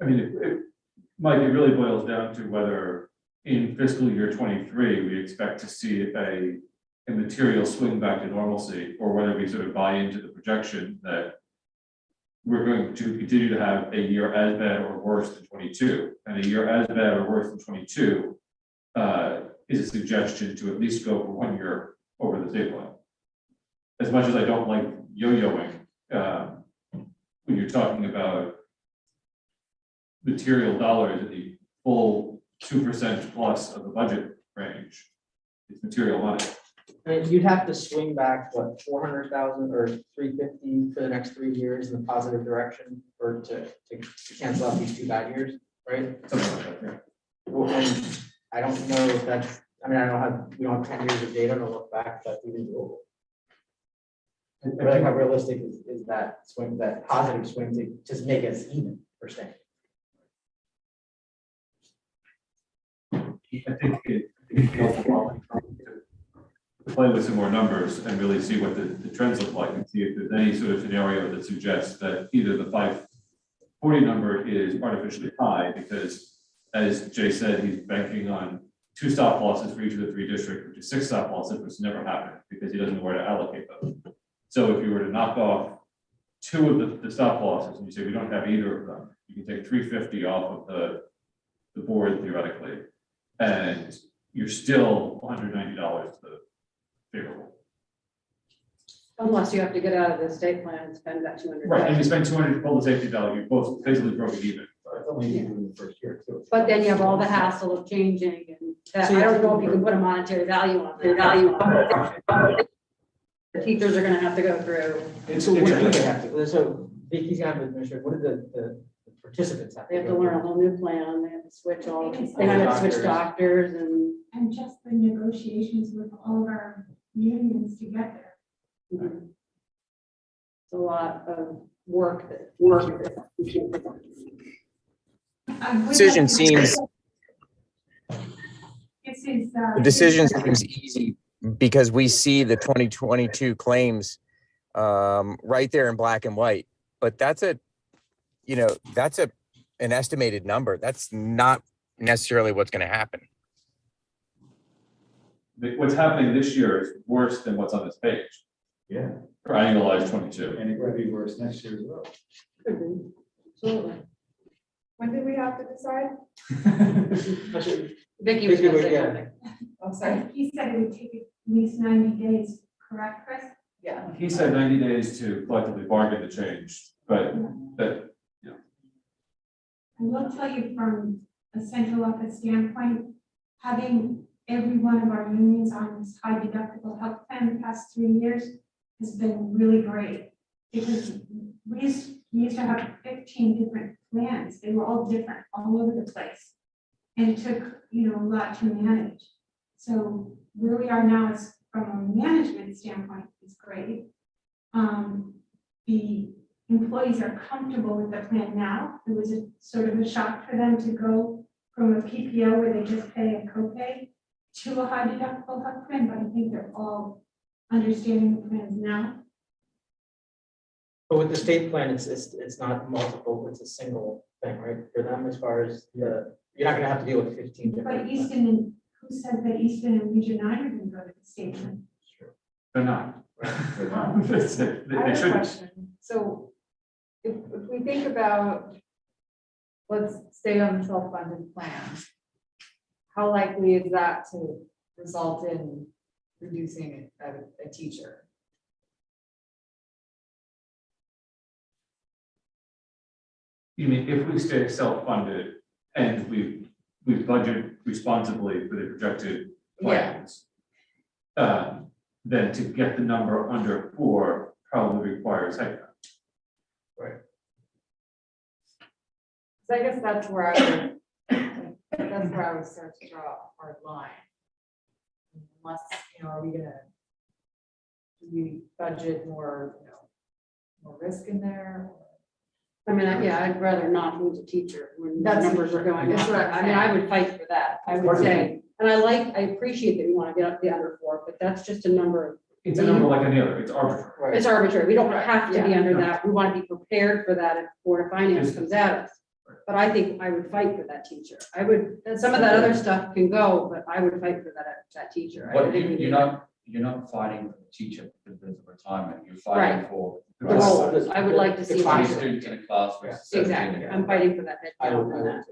mean, Mike, it really boils down to whether in fiscal year 23, we expect to see a material swing back to normalcy, or whether we sort of buy into the projection that we're going to continue to have a year as bad or worse than 22. And a year as bad or worse than 22 is a suggestion to at least go for 1 year over the state line. As much as I don't like yo-yoing, when you're talking about material dollars at the full 2% plus of the budget range, it's material money. I mean, you'd have to swing back, what, 400,000 or 350 for the next 3 years in the positive direction for to cancel out these 2 bad years, right? Something like that, yeah. Well, and I don't know if that's, I mean, we don't have 10 years of data to look back, but even doable. Like, how realistic is that swing, that positive swing to just make us even per se? I think it's helpful to play with some more numbers and really see what the trends look like, and see if there's any sort of scenario that suggests that either the 540 number is artificially high, because as Jay said, he's banking on 2 stop losses for each of the 3 districts, which is 6 stop losses, which never happened because he doesn't know where to allocate them. So if you were to knock off 2 of the stop losses and you say we don't have either of them, you can take 350 off of the board theoretically, and you're still $190 to the favorable. Unless you have to get out of the state plan and spend that 200. Right, and you spend 200 to pull the safety valve, you both basically broke it even. It's only in the first year too. But then you have all the hassle of changing and that, So you I have don't to- know if you can put a monetary value on it. The teachers are gonna have to go through, So what do they have to, so Vicky's gonna have to administer, what do the participants have to they have to go learn a through? whole new plan, they have to switch all, It's they have to switch doctors. doctors and. And just the negotiations with all of our unions to get there. It's a lot of work that. Decision seems, This is. the decision seems easy because we see the 2022 claims right there in black and white. But that's an estimated number. That's not necessarily what's going to happen. What's happening this year is worse than what's on this page, Yeah, for annualized 22. and it could be worse next year as well. Could be. Absolutely. When did we have to decide? Vicky was gonna say Yeah. something. I'm sorry. He said it would take at least 90 days, correct, Chris? Yeah. He said 90 days to collectively bargain the change, but that, I will tell you from a central office standpoint, having every one of our unions on this high deductible health plan the past 3 years has been really great. Because we used to have 15 different plans. They were all different, all over the place. And it took, a lot to manage. So where we are now is, from a management standpoint, is great. The employees are comfortable with the plan now. It was a sort of a shock for them to go from a PPO where they just pay a copay to a high deductible health plan, but I think they're all understanding the plans now. But with the state plan, it's not multiple, it's a single thing, right, for them as far as the You're not gonna have to deal with 15 But different. Easton, and who said that Easton and Region 9 are gonna go to the state plan? They're not. I They have a shouldn't. question. So if we think about, let's stay on the self-funded plan. How likely is that to result in reducing a teacher? You mean if we stay self-funded and we budget responsibly for the projected plans? Then to get the number under 4 probably requires headcount. So I guess that's where I would start to draw a hard line. Unless, are we gonna, do we budget more, more risk in there? I mean, I'd rather not lose a teacher when the That's- numbers are going that's up. what I'm I mean, I saying. would fight for that. I would say, and I appreciate that we want to get up the under 4, but that's just a number. It's a number like any other, it's arbitrary. It's arbitrary. We don't have to be Yeah. under that. We want to be prepared for that if Board of Finance Yes. comes at us. Right. But I think I would fight for that teacher. I would, some of that other stuff can go, but I would fight for that teacher. I What, think we you're not fighting for the teacher because there's a retirement, you're Right. fighting for The role. I would like to see. 20 that. students in a class versus 17. Exactly. I'm fighting for that head I count would- and that.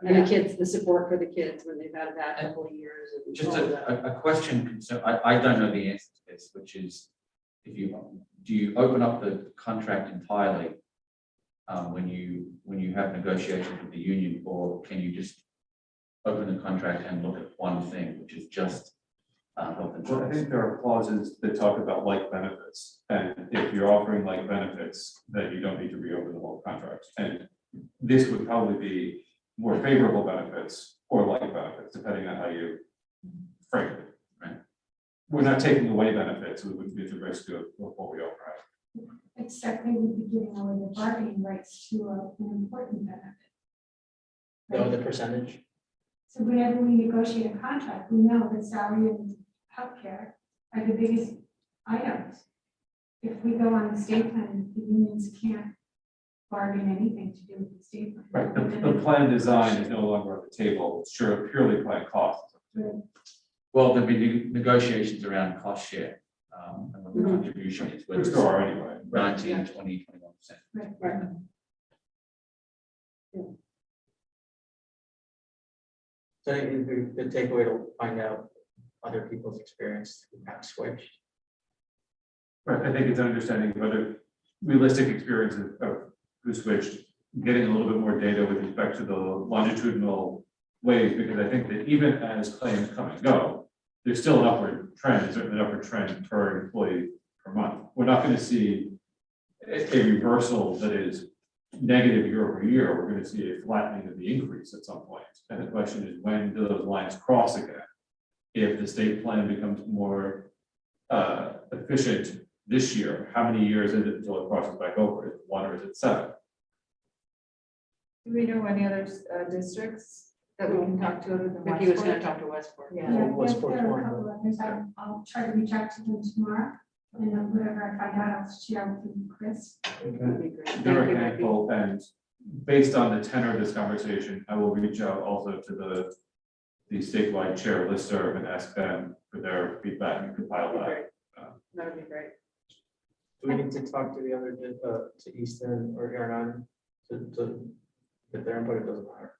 And the kids, the support for the kids when they've had a bad couple of years. And Just all of that. a question concern, I don't know the answer to this, which is, do you open up the contract entirely when you have negotiations with the union, or can you just open the contract and look at one thing, which is just health Well, I insurance? think there are clauses that talk about like benefits, and if you're offering like benefits, then you don't need to reopen the whole contract. And this would probably be more favorable benefits or like benefits, depending on how you frame it. Right? We're not taking away benefits, we would be at the risk of what we offer. Except they would be giving away the bargaining rights to an important benefit. Know the percentage. So whenever we negotiate a contract, we know that salary and healthcare are the biggest items. If we go on the state plan, the unions can't bargain anything to do with the state plan. Right, the plan design is no longer on the table, it's purely plan costs. Well, there'll be negotiations around cost share, and what the contribution is, whether Which it's there are anyway. 19, 20, 21%. Right. So I think the takeaway to find out other people's experience, who have switched. Right, I think it's an understanding of other realistic experiences of who switched, getting a little bit more data with respect to the longitudinal ways, because I think that even as claims come and go, there's still an upward trend, certainly an upward trend per employee per month. We're not going to see a reversal that is negative year over year. We're going to see a flattening of the increase at some point. And the question is, when do those lines cross again? If the state plan becomes more efficient this year, how many years is it until it crosses back over? Is it 1 or is it 7? Do we know any other districts that we can talk to other than Vicki was gonna Westport? talk to Westport. Yeah. Yeah, Westport's there are one. a couple of others. I'll try to reach out to them tomorrow. And then whatever I find out, I'll share with Chris. That'd be great. Thank There are you, a Vicki. handful, and based on the tenor of this conversation, I will reach out also to the statewide chair listserv and ask them for their feedback and compile that. That would be great. Do we need to talk to the other, to Easton or Aaron to get their input? It doesn't matter.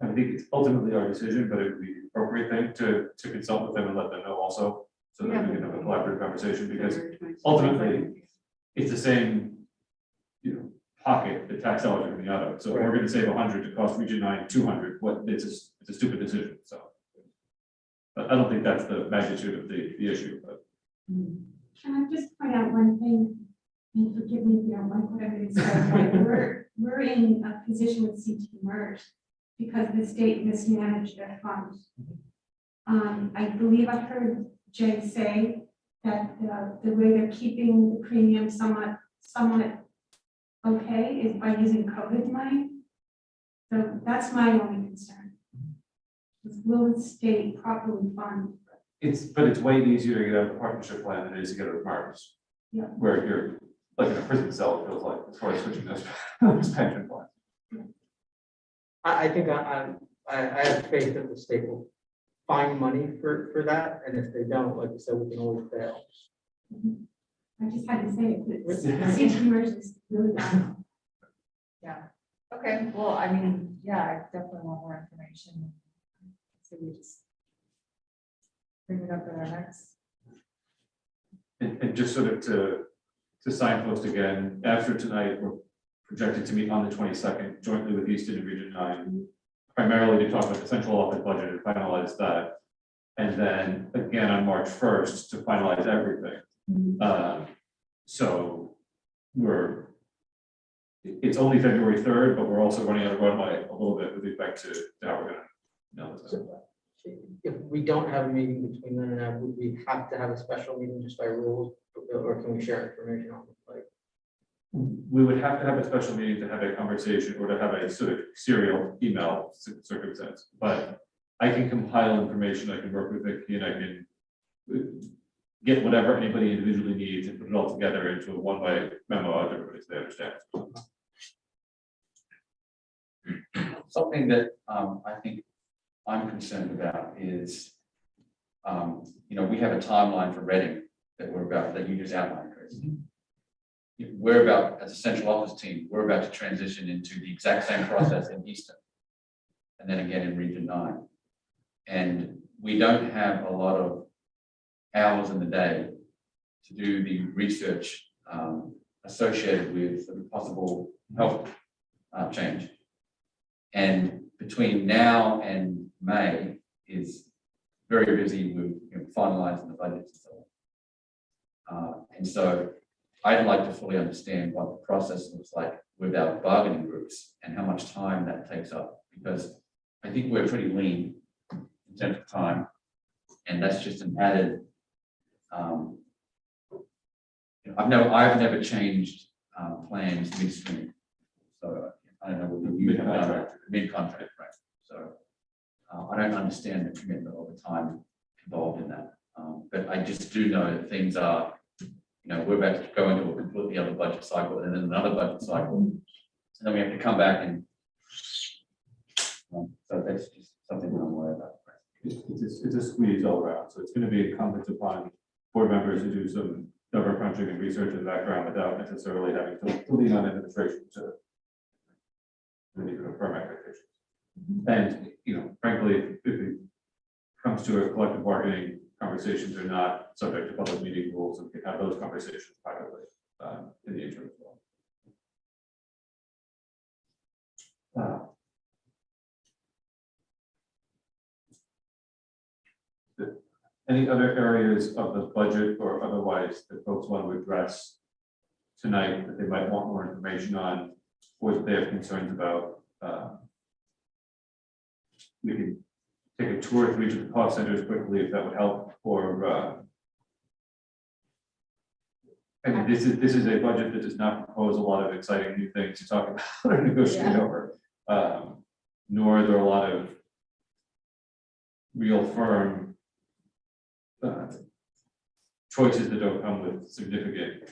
I think it's ultimately our decision, but it would be the appropriate thing to consult with them and let them know also, so that we can have a collaborative conversation, because February 26th. ultimately, it's the same, pocket that tax dollars are coming out of. So if we're gonna save 100 to cost Region 9 200, it's a stupid decision, so. But I don't think that's the magnitude of the issue, but. Can I just point out one thing, and forgive me if you don't like what I'm going to say, but we're in a position with CT MERS because the state mismanaged their funds. I believe I heard Jay say that the way they're keeping the premium somewhat okay is by using COVID money. So that's my only concern. Is will the state properly fund? But it's way easier to get out of the partnership plan than it is to get out of MERS. Yeah. Where you're like in a prison cell, it feels like, as far as switching those those pension plans. I think I have faith that the state will find money for that, and if they don't, like I said, we can always fail. I just had to say it, it's, yours is really bad. Yeah, okay, well, I mean, yeah, I definitely want more information. So we just bring it up at our next. And just sort of to signpost again, after tonight, we're projected to meet on the 22nd jointly with Easton and Region 9, primarily to talk about the central office budget and finalize that. And then again on March 1st to finalize everything. So it's only February 3rd, but we're also running out of runway a little bit with respect to how we're gonna know this. If we don't have a meeting between then and now, would we have to have a special meeting just by rules, or can we share information on it? Like, We would have to have a special meeting to have a conversation or to have a sort of serial email circumstance, but I can compile information, I can work with Vicky, and I can get whatever anybody individually needs and put it all together into a one-way memo out to everybody so they understand. Something that I think I'm concerned about is, we have a timeline for Reading that you just outlined, Chris. We're about, as a central office team, we're about to transition into the exact same process in Easton. And then again in Region 9. And we don't have a lot of hours in the day to do the research associated with the possible health change. And between now and May is very busy with finalizing the budgets and so on. And so I'd like to fully understand what the process looks like with our bargaining groups and how much time that takes up, because I think we're pretty lean in terms of time, and that's just an added. I've never changed plans midstream, so I don't know what you have done mid-contract, right? So I don't understand the commitment or the time involved in that, but I just do know that things are. We're about to go into a completely other budget cycle and then another budget cycle. And then we have to come back and, so that's just something that I'm worried about. It's a squeeze all around. So it's going to be incumbent upon board members to do some number crunching and research in the background without necessarily having to lean on administration to really confirm expectations. And, frankly, if it comes to a collective bargaining, conversations are not subject to public meeting rules, and we can have those conversations privately in the interim as well. Any other areas of the budget or otherwise that folks want to address tonight that they might want more information on, or that they have concerns about? We can take a tour through each of the cost centers quickly if that would help, or and this is a budget that does not propose a lot of exciting new things to talk about or negotiate over, nor are there a lot of real firm choices that don't come with significant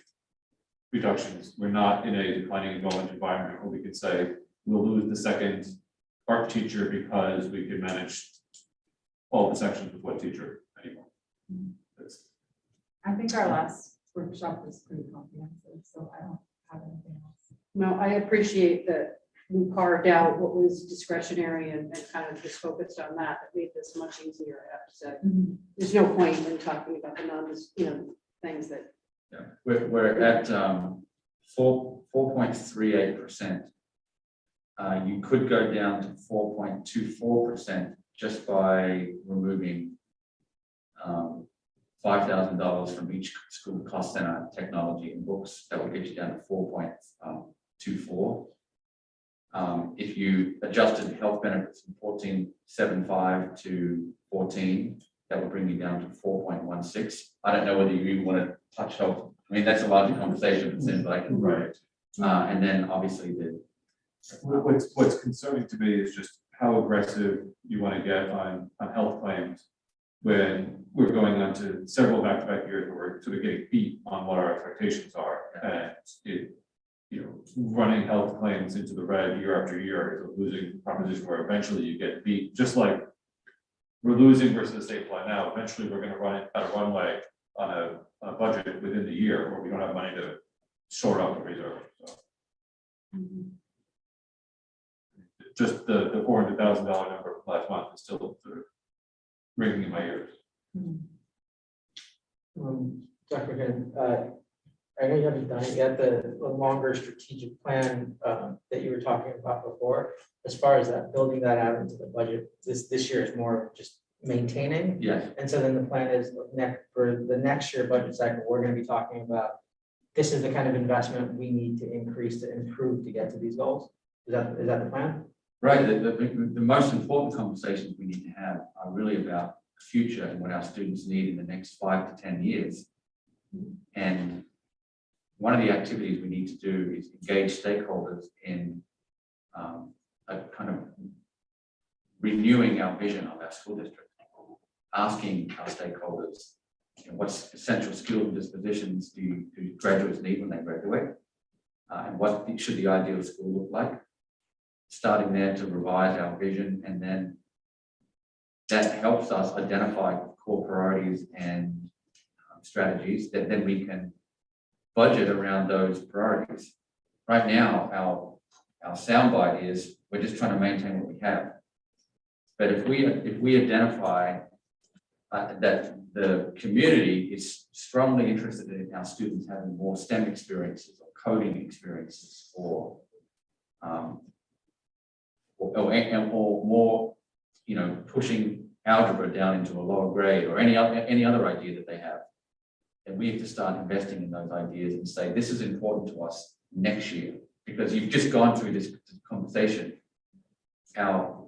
reductions. We're not in a declining enrollment environment where we could say we'll lose the second art teacher because we can manage all the sections with one teacher anymore. I think our last workshop was pretty comprehensive, so I don't have anything else. No, I appreciate that we carved out what was discretionary and kind of just focused on that. It made this much easier, I have to say. There's no point in talking about the things that. Yeah, we're at 4.38%. You could go down to 4.24% just by removing $5,000 from each school cost center, technology and books. That would get you down to 4.24. If you adjusted health benefits from 14.75 to 14, that would bring you down to 4.16. I don't know whether you even want to touch health. I mean, that's a larger conversation, it seems like. Right. And then obviously What's concerning to me is just how aggressive you want to get on health claims when we're going on to several back-to-back years where we're sort of getting beat on what our expectations are. And running health claims into the red year after year is a losing proposition where eventually you get beat, just like we're losing versus the state plan now. Eventually, we're going to run it at a runway on a budget within the year where we don't have money to shore up the reserve. So just the $400,000 number from last month is still sort of ringing in my ears. Dr. Finn, I know you haven't done it yet, the longer strategic plan that you were talking about before, as far as that, building that out into the budget, this year is more just maintaining. Yes, And so then the plan is for the next year budget cycle, we're gonna be talking about, this is the kind of investment we need to increase to improve to get to these goals. Is that the plan? right. The most important conversations we need to have are really about the future and what our students need in the next 5 to 10 years. And one of the activities we need to do is engage stakeholders in a kind of renewing our vision of our school district, asking our stakeholders, what essential skills and dispositions do graduates need when they graduate, and what should the ideal school look like. Starting there to revise our vision, and then that helps us identify core priorities and strategies that then we can budget around those priorities. Right now, our soundbite is we're just trying to maintain what we have. But if we identify that the community is strongly interested in our students having more STEM experiences or coding experiences or more, pushing algebra down into a lower grade or any other idea that they have, then we have to start investing in those ideas and say, this is important to us next year, because you've just gone through this conversation. Our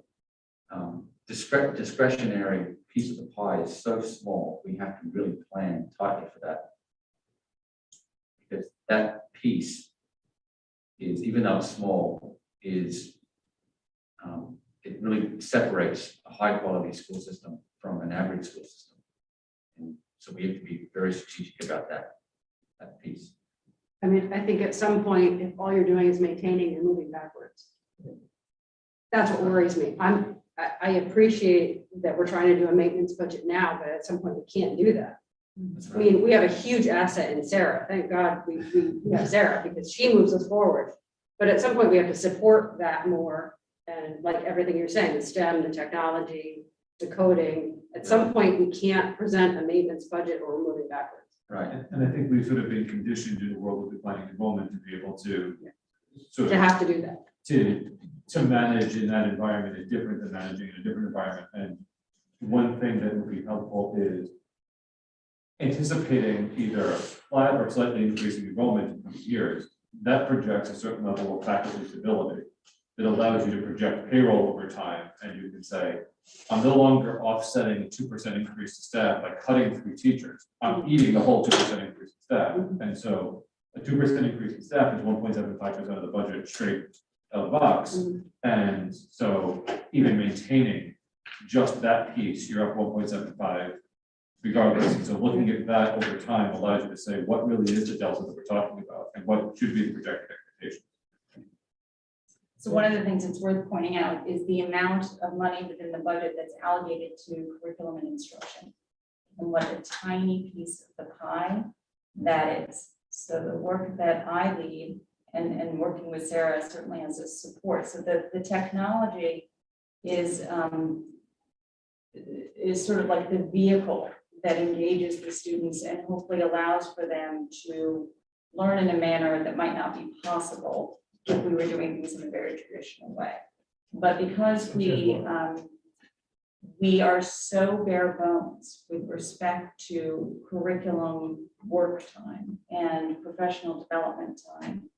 discretionary piece of the pie is so small, we have to really plan tightly for that. Because that piece is, even though it's small, it really separates a high quality school system from an average school system. And so we have to be very strategic about that piece. I mean, I think at some point, if all you're doing is maintaining and moving backwards, that's what worries me. I appreciate that we're trying to do a maintenance budget now, but at some point we can't do that. That's I right. mean, we have a huge asset in Sarah. Thank God we have Sarah because she moves us forward. But at some point we have to support that more. And like everything you're saying, the STEM, the technology, the coding, at some point we can't present a maintenance budget or we're moving backwards. Right. And I think we've sort of been conditioned in the world of declining enrollment to be able to sort To of have to do that. to manage in that environment is different than managing in a different environment. And one thing that would be helpful is anticipating either a flat or slightly increasing enrollment in coming years. That projects a certain level of faculty stability that allows you to project payroll over time. And you can say, I'm no longer offsetting a 2% increase to staff by cutting 3 teachers. I'm eating the whole 2% increase in staff. And so a 2% increase in staff is 1.75% of the budget straight out of the box. And so even maintaining just that piece, you're up 1.75 regardless. And so looking at that over time allows you to say what really is the delta that we're talking about and what should be the projected expectation. So one of the things that's worth pointing out is the amount of money within the budget that's allocated to curriculum and instruction, and what a tiny piece of the pie that is. So the work that I lead and working with Sarah certainly as a support. So the technology is sort of like the vehicle that engages the students and hopefully allows for them to learn in a manner that might not be possible if we were doing things in a very traditional way. But because we are so bare bones with respect to curriculum work time and professional development time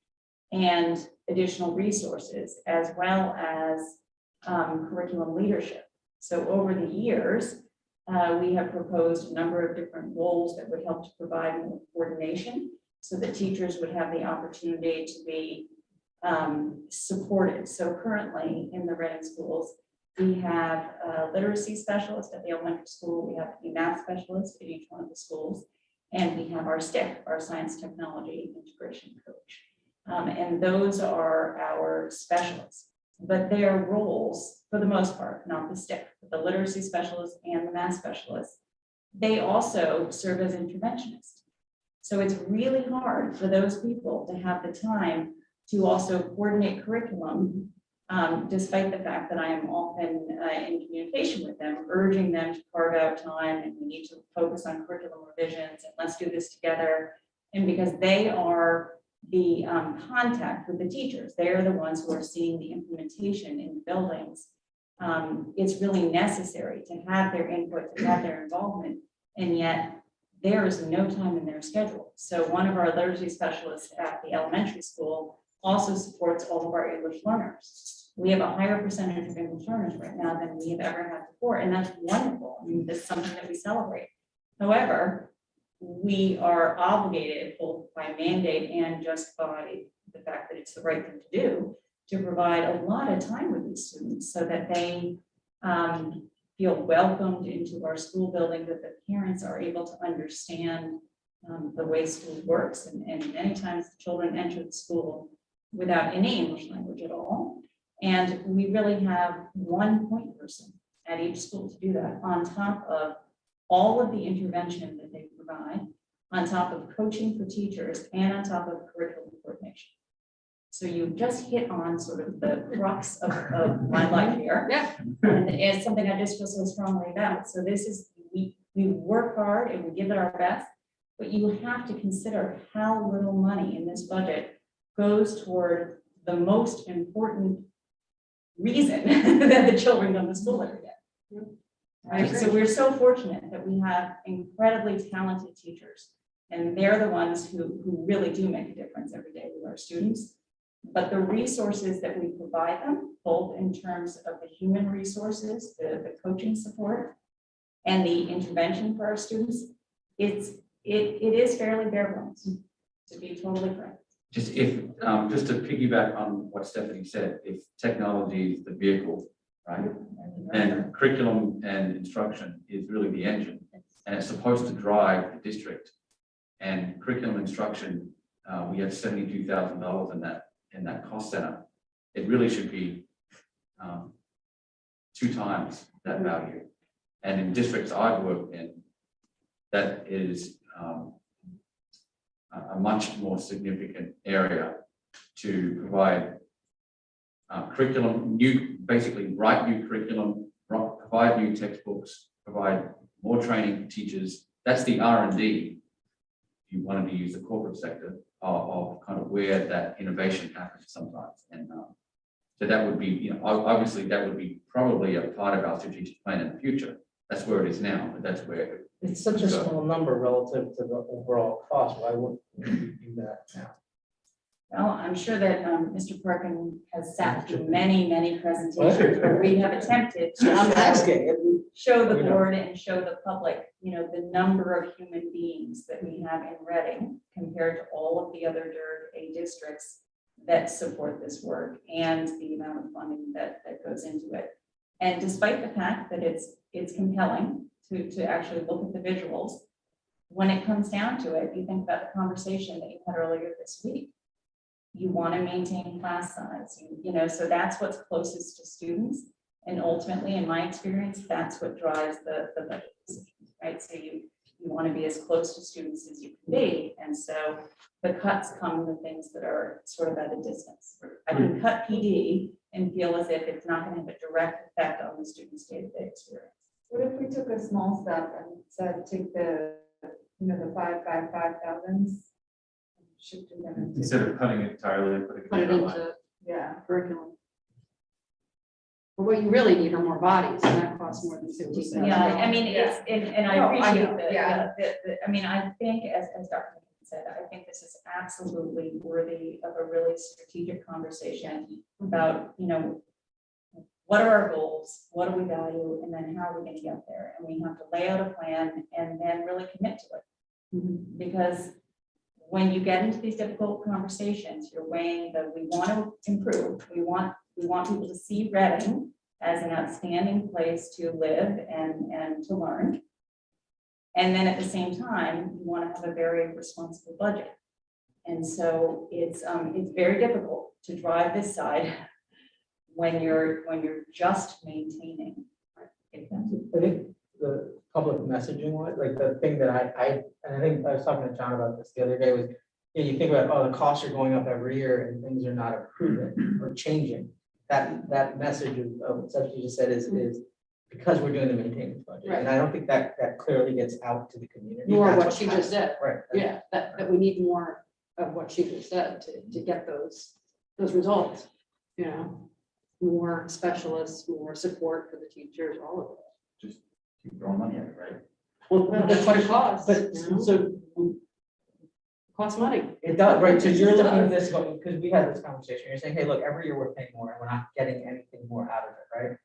and additional resources, as well as curriculum leadership. So over the years, we have proposed a number of different roles that would help to provide more coordination so that teachers would have the opportunity to be supported. So currently in the Reading schools, we have a literacy specialist at the elementary school, we have a math specialist at each one of the schools, and we have our STIC, our science technology integration coach. And those are our specialists. But their roles, for the most part, not the STIC, but the literacy specialists and the math specialists, they also serve as interventionists. So it's really hard for those people to have the time to also coordinate curriculum, despite the fact that I am often in communication with them, urging them to carve out time, and we need to focus on curriculum revisions, and let's do this together. And because they are the contact with the teachers, they're the ones who are seeing the implementation in the buildings. It's really necessary to have their input, to have their involvement, and yet there is no time in their schedule. So one of our literacy specialists at the elementary school also supports all of our English learners. We have a higher percentage of English learners right now than we have ever had before, and that's wonderful. I mean, this is something that we celebrate. However, we are obligated both by mandate and just by the fact that it's the right thing to do, to provide a lot of time with these students so that they feel welcomed into our school building, that the parents are able to understand the way school works. And many times the children enter the school without any English language at all. And we really have one point person at each school to do that, on top of all of the intervention that they provide, on top of coaching for teachers, and on top of curriculum coordination. So you just hit on sort of the crux of my life here. Yeah. And it's something I just feel so strongly about. So this is, we work hard and we give it our best, but you have to consider how little money in this budget goes toward the most important reason that the children come to school every day. Right? So we're so fortunate that we have incredibly talented teachers, and they're the ones who really do make a difference every day with our students. But the resources that we provide them, both in terms of the human resources, the coaching support, and the intervention for our students, it is fairly bare bones, to be totally frank. Just to piggyback on what Stephanie said, if technology is the vehicle, right? And curriculum and instruction is really the engine, and it's supposed to drive the district. And curriculum instruction, we have $72,000 in that cost center. It really should be 2 times that value. And in districts I've worked in, that is a much more significant area to provide curriculum, basically write new curriculum, provide new textbooks, provide more training for teachers. That's the R&D, if you wanted to use the corporate sector, of kind of where that innovation happens sometimes. And so that would be, obviously that would be probably a part of our strategic plan in the future. That's where it is now, but that's where. It's such a small number relative to the overall cost. Why wouldn't we do that now? Well, I'm sure that Mr. Perkin has sat through many, many presentations where we have attempted I'm to asking. show the board and show the public, the number of human beings that we have in Reading compared to all of the other DERG A districts that support this work, and the amount of funding that goes into it. And despite the fact that it's compelling to actually look at the visuals, when it comes down to it, you think about the conversation that you had earlier this week. You want to maintain class size, so that's what's closest to students. And ultimately, in my experience, that's what drives the budget decisions, right? So you want to be as close to students as you can be. And so the cuts come in the things that are sort of at a distance. I can cut PD and feel as if it's not going to have a direct effect on the student's day-to-day experience. What if we took a small step and said, take the 5,000s, shifted them into, Instead of cutting it entirely, putting Put it in line. into yeah. curriculum. But what you really need are more bodies, and that costs more than $15,000. Yeah, I mean, it's, and I No, I appreciate know, the, yeah. I mean, I think as Dr. McKinnon said, I think this is absolutely worthy of a really strategic conversation about, what are our goals? What do we value? And then how are we going to get there? And we have to lay out a plan and then really commit to it. Because when you get into these difficult conversations, you're weighing that we want to improve. We want people to see Reading as an outstanding place to live and to learn. And then at the same time, you want to have a very responsible budget. And so it's very difficult to drive this side when you're just maintaining. I think the public messaging one, like the thing that and I think I was talking to John about this the other day was, you think about, oh, the costs are going up every year and things are not improving or changing. That message of what you just said is because we're doing the maintenance budget. And I don't think that clearly gets out to the community. Nor That's what she just said. Right. Yeah, that we need more of what she just said to get those results, you know, more specialists, more support for the teachers, all of it. Just keep throwing money at it, right? Well, that's what it costs, But you know? so Costs money. it does, right? So It you're just looking at does. this, because we had this conversation, you're saying, hey, look, every year we're paying more and we're not getting anything more out of it, right?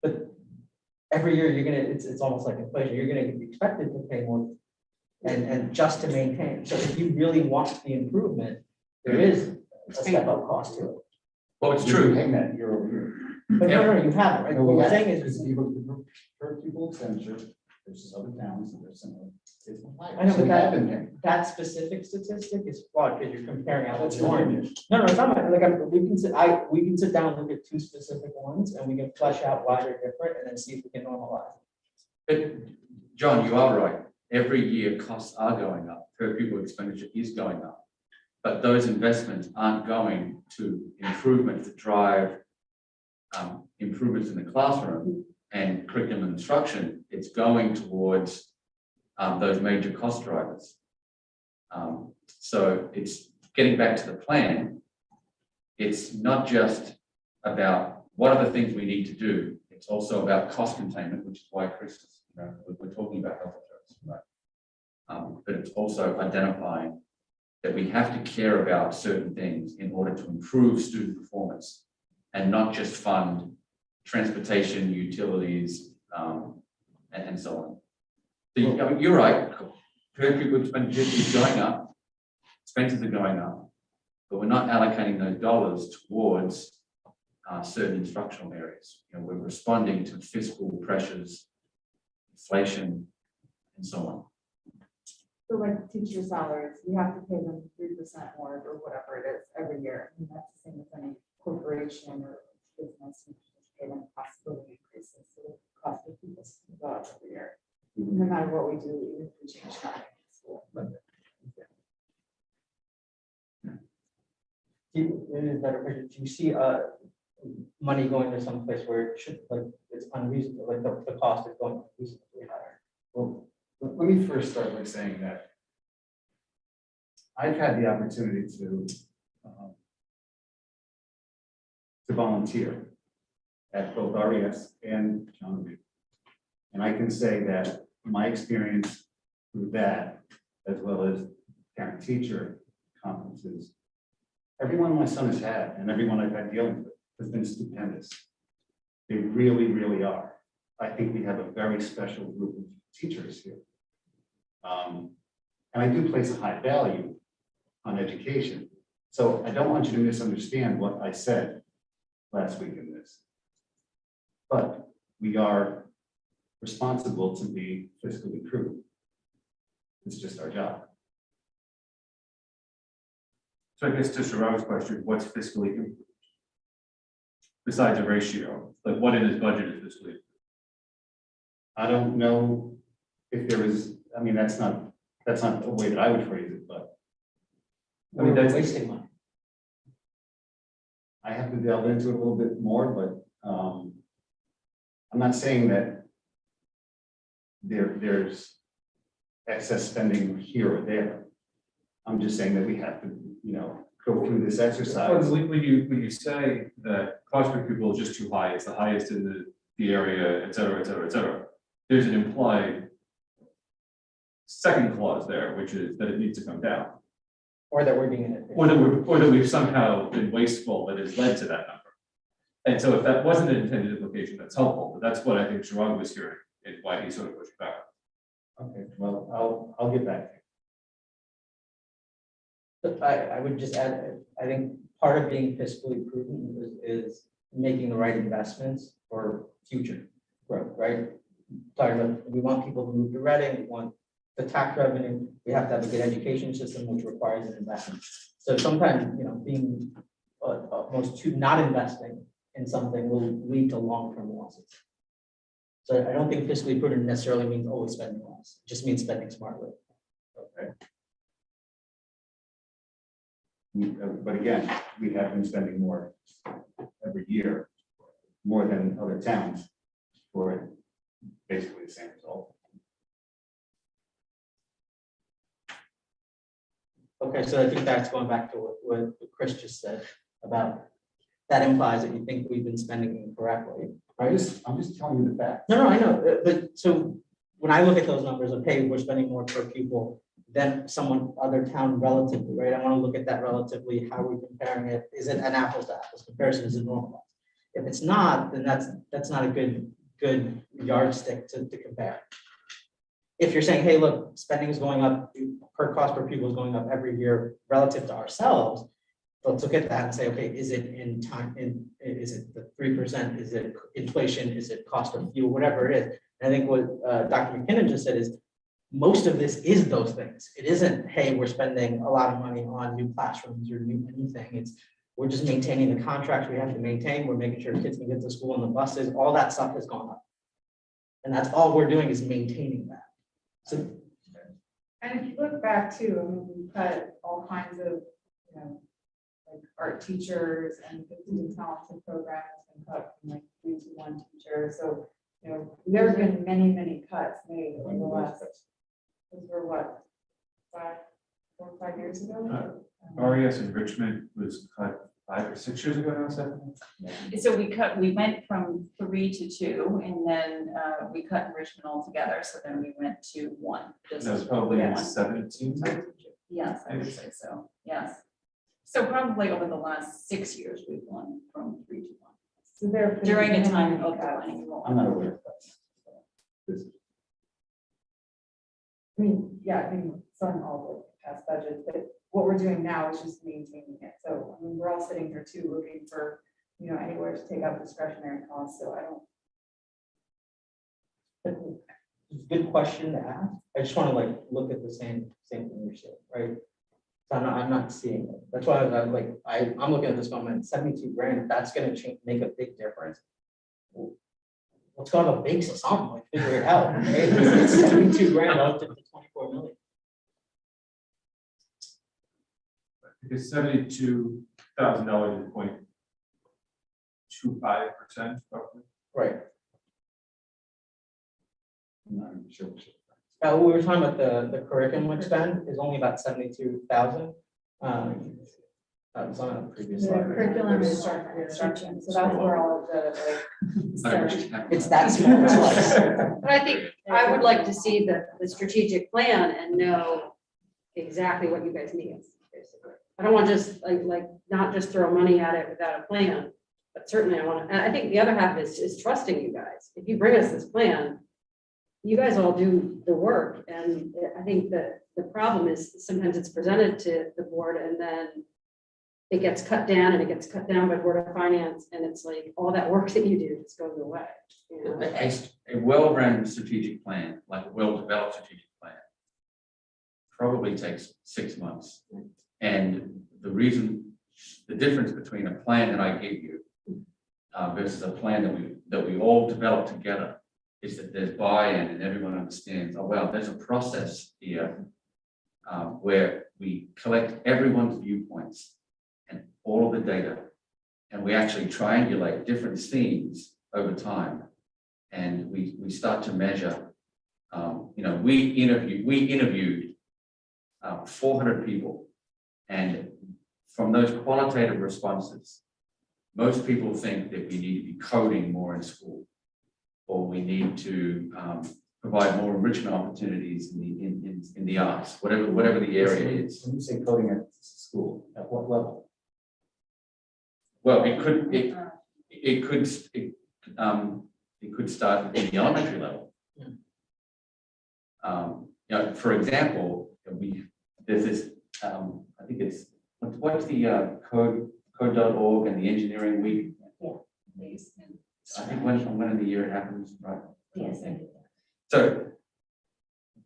But every year it's almost like inflation, you're gonna be expected to pay more and just to maintain. So if you really want the improvement, there is a step up cost to it. Well, it's You're true. paying that year over year. But no, you haven't, right? What you're saying is, If you look at the per pupil expenditure versus other towns that are similar, it's higher. I know, So but we have been paying. that specific statistic is flawed because you're comparing apples That's to fine. oranges. No, it's not, like, we can sit down and look at two specific ones and we can flesh out why they're different and then see if we can normalize. But John, you are right. Every year costs are going up, per pupil expenditure is going up. But those investments aren't going to improvements that drive improvements in the classroom and curriculum instruction. It's going towards those major cost drivers. So it's getting back to the plan. It's not just about what are the things we need to do. It's also about cost containment, which is why Chris is, we're talking about health insurance, right? But it's also identifying that we have to care about certain things in order to improve student performance and not just fund transportation, utilities, and so on. So I mean, you're right, per pupil expenditure is going up, expenses are going up, but we're not allocating those dollars towards certain instructional areas. You know, we're responding to fiscal pressures, inflation, and so on. So like teacher salaries, we have to pay them 3% more or whatever it is every year. I mean, that's the same with any corporation or business, you just pay them cost of living increases, so the cost of people go up every year. No matter what we do, even if we change funding in school. Do you see money going to some place where it should, like, it's unreasonable, like the cost is going unreasonably higher? Well, let me first start by saying that I've had the opportunity to volunteer at both RES and John Reed. And I can say that my experience with that, as well as parent-teacher conferences, everyone my son has had and everyone I've had dealing with has been stupendous. They really, really are. I think we have a very special group of teachers here. And I do place a high value on education. So I don't want you to misunderstand what I said last week in this. But we are responsible to be fiscally prudent. It's just our job. So I guess to Sharada's question, what's fiscally improved? Besides a ratio, like what in his budget is fiscally? I don't know if there is, I mean, that's not the way that I would phrase it, but I mean, that's wasting money. I have to delve into it a little bit more, but I'm not saying that there's excess spending here or there. I'm just saying that we have to, go through this exercise. When you say that cost per pupil is just too high, it's the highest in the area, et cetera, et cetera, et cetera. There's an implied second clause there, which is that it needs to come down. Or that we're being inefficient. Or that we've somehow been wasteful that has led to that number. And so if that wasn't an intended implication, that's helpful, but that's what I think Sharada was hearing, and why he sort of pushed back. Okay, well, I'll get back to you. But I would just add, I think part of being fiscally prudent is making the right investments for future growth, right? Talking about, we want people to move to Reading, we want the tax revenue, we have to have a good education system, which requires an investment. So sometimes, being opposed to not investing in something will lead to long-term losses. So I don't think fiscally prudent necessarily means always spending less, it just means spending smartly. Okay. But again, we have been spending more every year, more than other towns for basically the same result. Okay, so I think that's going back to what Chris just said about, that implies that you think we've been spending incorrectly, right? I'm just telling you the facts. No, I know, but so when I look at those numbers of, hey, we're spending more per pupil than some other town relatively, right? I want to look at that relatively, how are we comparing it? Is it an apples to apples comparison? Is it normalized? If it's not, then that's not a good yardstick to compare. If you're saying, hey, look, spending is going up, per cost per pupil is going up every year relative to ourselves, let's look at that and say, okay, is it in time, is it the 3%, is it inflation, is it cost of fuel, whatever it is. And I think what Dr. McKinnon just said is, most of this is those things. It isn't, hey, we're spending a lot of money on new classrooms or new anything. It's, we're just maintaining the contracts we have to maintain. We're making sure kids can get to school on the buses. All that stuff has gone up. And that's all we're doing is maintaining that. So, And if you look back too, I mean, we cut all kinds of, like art teachers and the talented program has been cut from like 3 to 1 teacher. So, there have been many cuts made over the last, those were what, 4 or 5 years ago? RES enrichment was cut 5 or 6 years ago now, 7? So we went from 3 to 2, and then we cut enrichment altogether, so then we went to 1. That was probably in one. 17. Yes, I would say so, yes. So probably over the last 6 years, we've gone from 3 to 1. So there During a time of cuts. declining I'm enrollment. not aware of that. I mean, yeah, I mean, some all the past budgets, but what we're doing now is just maintaining it. So, I mean, we're all sitting here too, looking for, anywhere to take out discretionary costs, so I don't. it's a good question to ask. I just want to look at the same thing you're saying, right? So I'm not seeing it. That's why I'm looking at this going, 72 grand, if that's going to make a big difference. Let's go have a base or something, figure it out. Right? It's 72 grand relative to 24 million. It's $72,000 is 0.25% roughly. Right. I'm not even sure. We were talking about the curriculum expend is only about 72,000. That was on a previous The slide. curriculum is instruction, so that's where all of the, It's that small. It's like- But I think I would like to see the strategic plan and know exactly what you guys need, basically. I don't want to just not just throw money at it without a plan, but certainly I want to, and I think the other half is trusting you guys. If you bring us this plan, you guys all do the work. And I think that the problem is sometimes it's presented to the board and then it gets cut down and it gets cut down by Board of Finance. And it's like all that work that you do just goes away. A well-run strategic plan, like a well-developed strategic plan, probably takes 6 months. And the difference between a plan that I give you versus a plan that we all develop together is that there's buy-in and everyone understands, oh, well, there's a process here where we collect everyone's viewpoints and all of the data, and we actually triangulate different themes over time. And we start to measure, we interviewed 400 people, and from those qualitative responses, most people think that we need to be coding more in school, or we need to provide more enrichment opportunities in the arts, whatever the area is. When you say coding at school, at what level? Well, it could start in the elementary level. For example, there's this. I think it's what's the code.org and the engineering week. I think when in the year it happens, right? Yes. So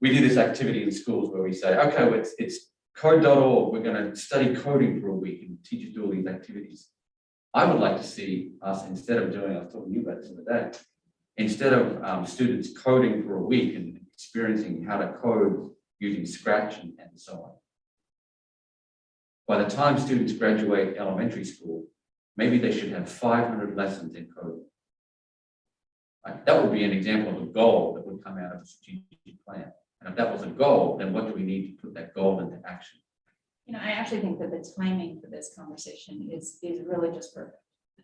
we do this activity in schools where we say, okay, well, it's code.org, we're gonna study coding for a week and teachers do all these activities. I would like to see us, instead of doing, I was talking to you about this the other day, instead of students coding for a week and experiencing how to code using Scratch and so on. By the time students graduate elementary school, maybe they should have 500 lessons in coding. Right? That would be an example of a goal that would come out of a strategic plan. And if that was a goal, then what do we need to put that goal into action? You know, I actually think that the timing for this conversation is really just perfect.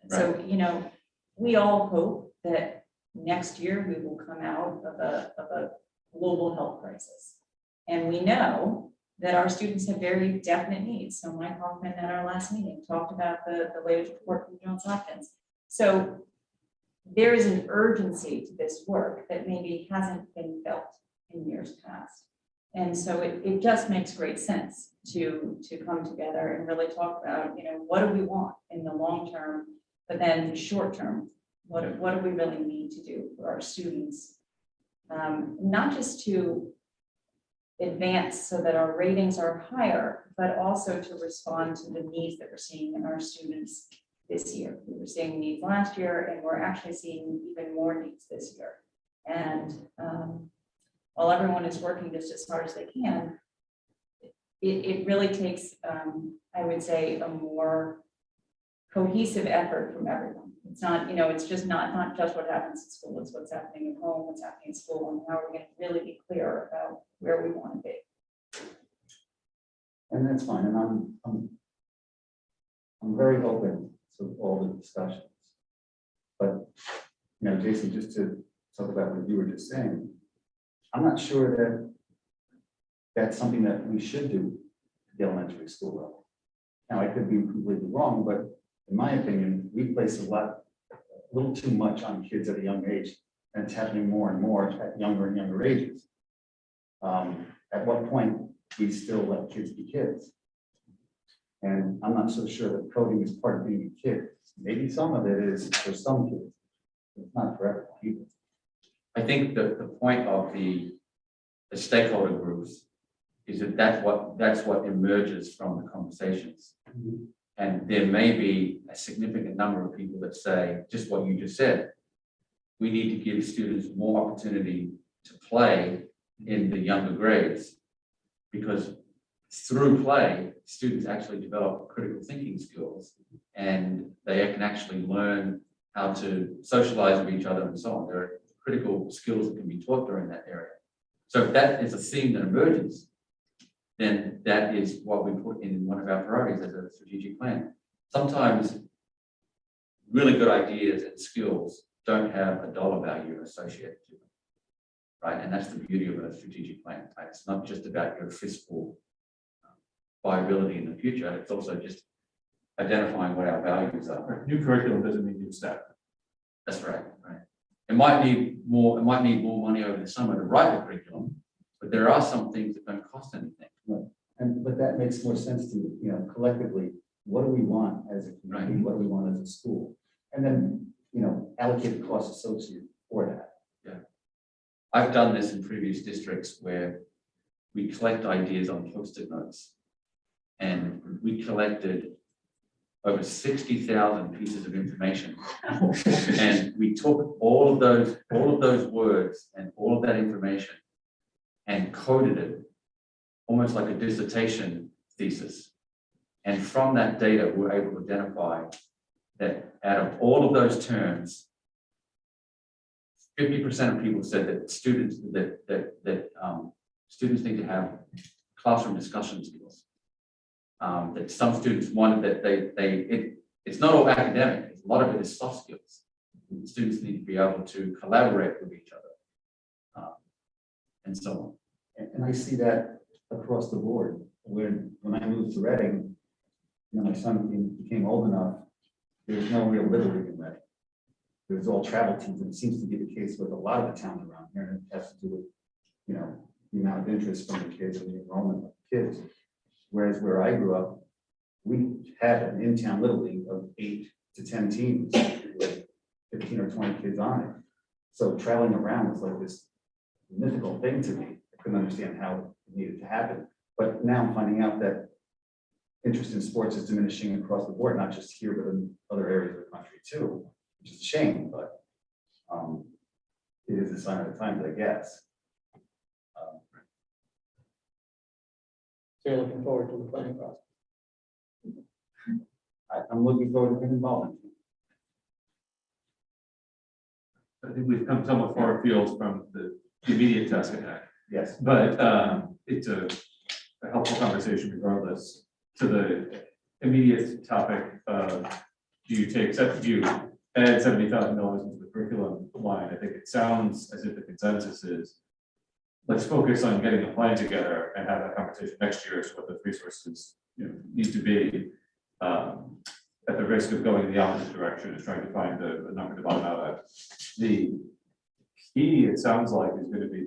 So, you know, we all hope that next year we will come out of a global health crisis. And we know that our students have very definite needs. So Mike Hoffman at our last meeting talked about the latest report from Johns Hopkins. So there is an urgency to this work that maybe hasn't been felt in years past. And so it just makes great sense to come together and really talk about, you know, what do we want in the long term, but then short term, what do we really need to do for our students? Not just to advance so that our ratings are higher, but also to respond to the needs that we're seeing in our students this year. We were seeing needs last year, and we're actually seeing even more needs this year. And while everyone is working just as hard as they can, it really takes, I would say, a more cohesive effort from everyone. It's not, you know, it's just not just what happens at school, it's what's happening at home, what's happening in school, and how we're going to really be clear about where we want to be. And that's fine, and I'm very open to all the discussions. But, you know, Jason, just to talk about what you were just saying, I'm not sure that that's something that we should do at the elementary school level. Now, I could be completely wrong, but in my opinion, we place a little too much on kids at a young age, and it's happening more and more at younger and younger ages. At what point we still let kids be kids? And I'm not so sure that coding is part of being a kid. Maybe some of it is for some kids, but it's not for everyone either. I think that the point of the stakeholder groups is that that's what emerges from the conversations. And there may be a significant number of people that say just what you just said. We need to give students more opportunity to play in the younger grades, because through play, students actually develop critical thinking skills, and they can actually learn how to socialize with each other and so on. There are critical skills that can be taught during that area. So if that is a theme that emerges, then that is what we put in one of our priorities as a strategic plan. Sometimes really good ideas and skills don't have a dollar value associated to them, right? And that's the beauty of a strategic plan, right? It's not just about your fiscal viability in the future, it's also just identifying what our values are. New curriculum doesn't mean new staff. That's right, right. It might need more money over the summer to write the curriculum, but there are some things that don't cost anything. But that makes more sense to, you know, collectively, what do we want as a community? Right. What do we want as a school? And then, you know, allocate the costs associated for that. Yeah. I've done this in previous districts where we collect ideas on Post-it notes. And we collected over 60,000 pieces of information. And we took all of those words and all of that information and coded it almost like a dissertation thesis. And from that data, we're able to identify that out of all of those terms, 50% of people said that students students need to have classroom discussion skills. That some students wanted that it's not all academic, a lot of it is soft skills. Students need to be able to collaborate with each other, and so on. And I see that across the board. When I moved to Reading, you know, my son became old enough, there was no real Little League in Reading. It was all travel teams, and it seems to be the case with a lot of the towns around here, and it has to do with, you know, the amount of interest from the kids and the enrollment of the kids. Whereas where I grew up, we had an in-town Little League of 8 to 10 teams, with 15 or 20 kids on it. So traveling around was like this mythical thing to me. I couldn't understand how it needed to happen. But now I'm finding out that interest in sports is diminishing across the board, not just here, but in other areas of the country too, which is a shame, but it is a sign of the times, I guess. So you're looking forward to the planning process. I'm looking forward to being involved. I think we've come somewhat far afield from the immediate task at hand, Yes. but it's a helpful conversation regardless. To the immediate topic of, do you add $70,000 into the curriculum line? I think it sounds as if the consensus is, let's focus on getting a plan together and have that conversation next year as to what the resources need to be. At the risk of going in the opposite direction, is trying to find a number to bottom out at. The key, it sounds like, is going to be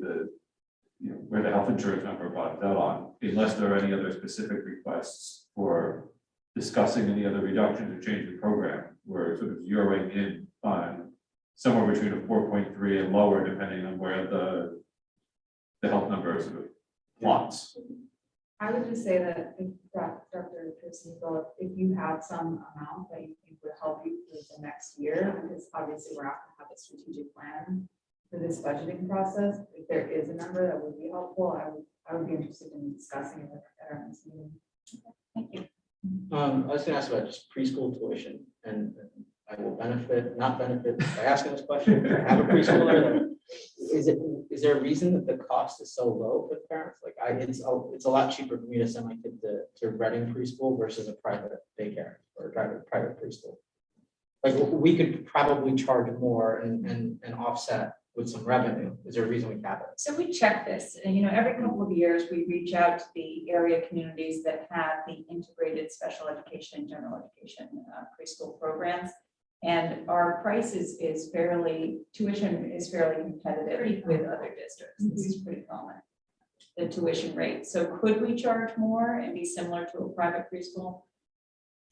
where the health insurance number bottoms out on, unless there are any other specific requests for discussing any other reductions or change in program. We're sort of zeroing in on somewhere between a 4.3 and lower, depending on where the health number sort of plots. I would just say that if Dr. Christie, if you have some amount that you think would help you through the next year, because obviously we're not gonna have a strategic plan for this budgeting process, if there is a number that would be helpful, I would be interested in discussing it at our next meeting. Thank you. I was gonna ask about just preschool tuition, and I will not benefit by asking this question. I have a preschooler. Is there a reason that the cost is so low for the parents? Like it's a lot cheaper for me to send my kid to Reading preschool versus a private daycare or a private preschool. Like we could probably charge more and offset with some revenue. Is there a reason we have it? So we check this, and every couple of years, we reach out to the area communities that have the integrated special education and general education preschool programs. And our price tuition is fairly competitive with other districts. This is pretty common, the tuition rate. So could we charge more and be similar to a private preschool?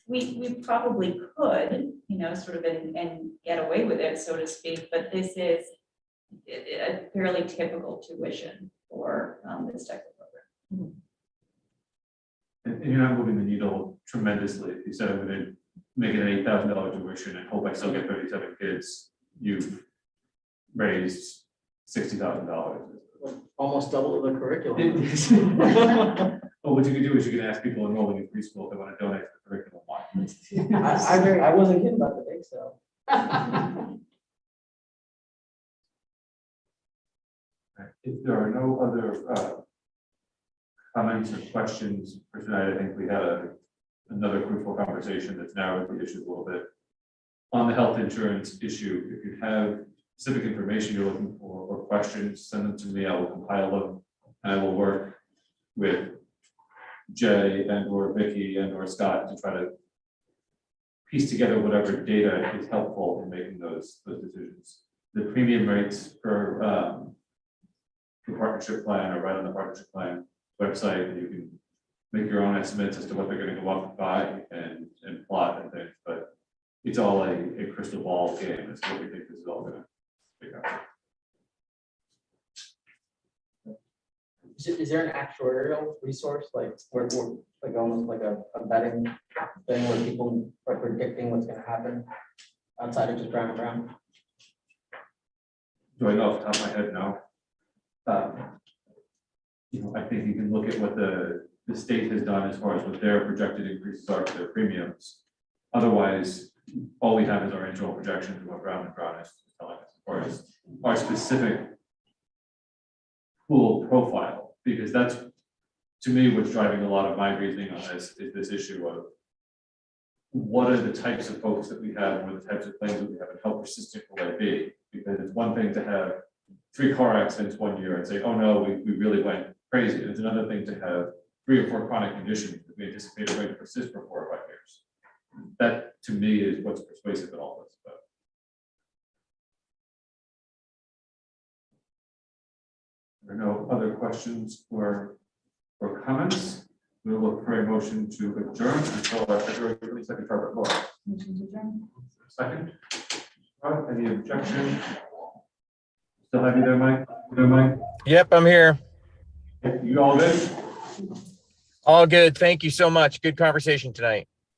We probably could, sort of and get away with it, so to speak, but this is a fairly typical tuition for this type of program. And you're not moving the needle tremendously. If you said I'm going to make it an $8,000 tuition and hope I still get 37 kids, you've raised $60,000. Almost double the curriculum. Well, what you can do is you can ask people enrolling in preschool if they want to donate to the curriculum line. I wasn't kidding about the big stuff. If there are no other comments or questions for tonight, I think we had another fruitful conversation that's narrowed the issue a little bit. On the health insurance issue, if you have specific information you're looking for or questions, send them to me. I will compile them and I will work with Jay or Vicky or Scott to try to piece together whatever data is helpful in making those decisions. The premium rates for partnership plan are right on the partnership plan website. You can make your own estimates as to what they're going to go up by and plot and things, but it's all a crystal ball game as to what we think this is all going to pick up. Is there an actuarial resource like like almost like a betting thing where people are predicting what's going to happen outside of just Brown and Brown? Do I know off the top of my head? No. I think you can look at what the state has done as far as what their projected increases are for their premiums. Otherwise, all we have is our internal projections of what Brown and Brown is telling us as far as our specific pool profile, because that's, to me, what's driving a lot of my reasoning on this is this issue of what are the types of folks that we have, what are the types of claims that we have, and how persistent will they be? Because it's one thing to have 3 car accidents one year and say, oh no, we really went crazy. And it's another thing to have 3 or 4 chronic conditions that we anticipate are going to persist for 4 or 5 years. That, to me, is what's persuasive in all this. But there are no other questions or comments. We'll look for a motion to adjourn until our February 22nd private board. Second. Any objection? Still have you there, Mike? Yep, I'm here. You all good? All good. Thank you so much. Good conversation tonight.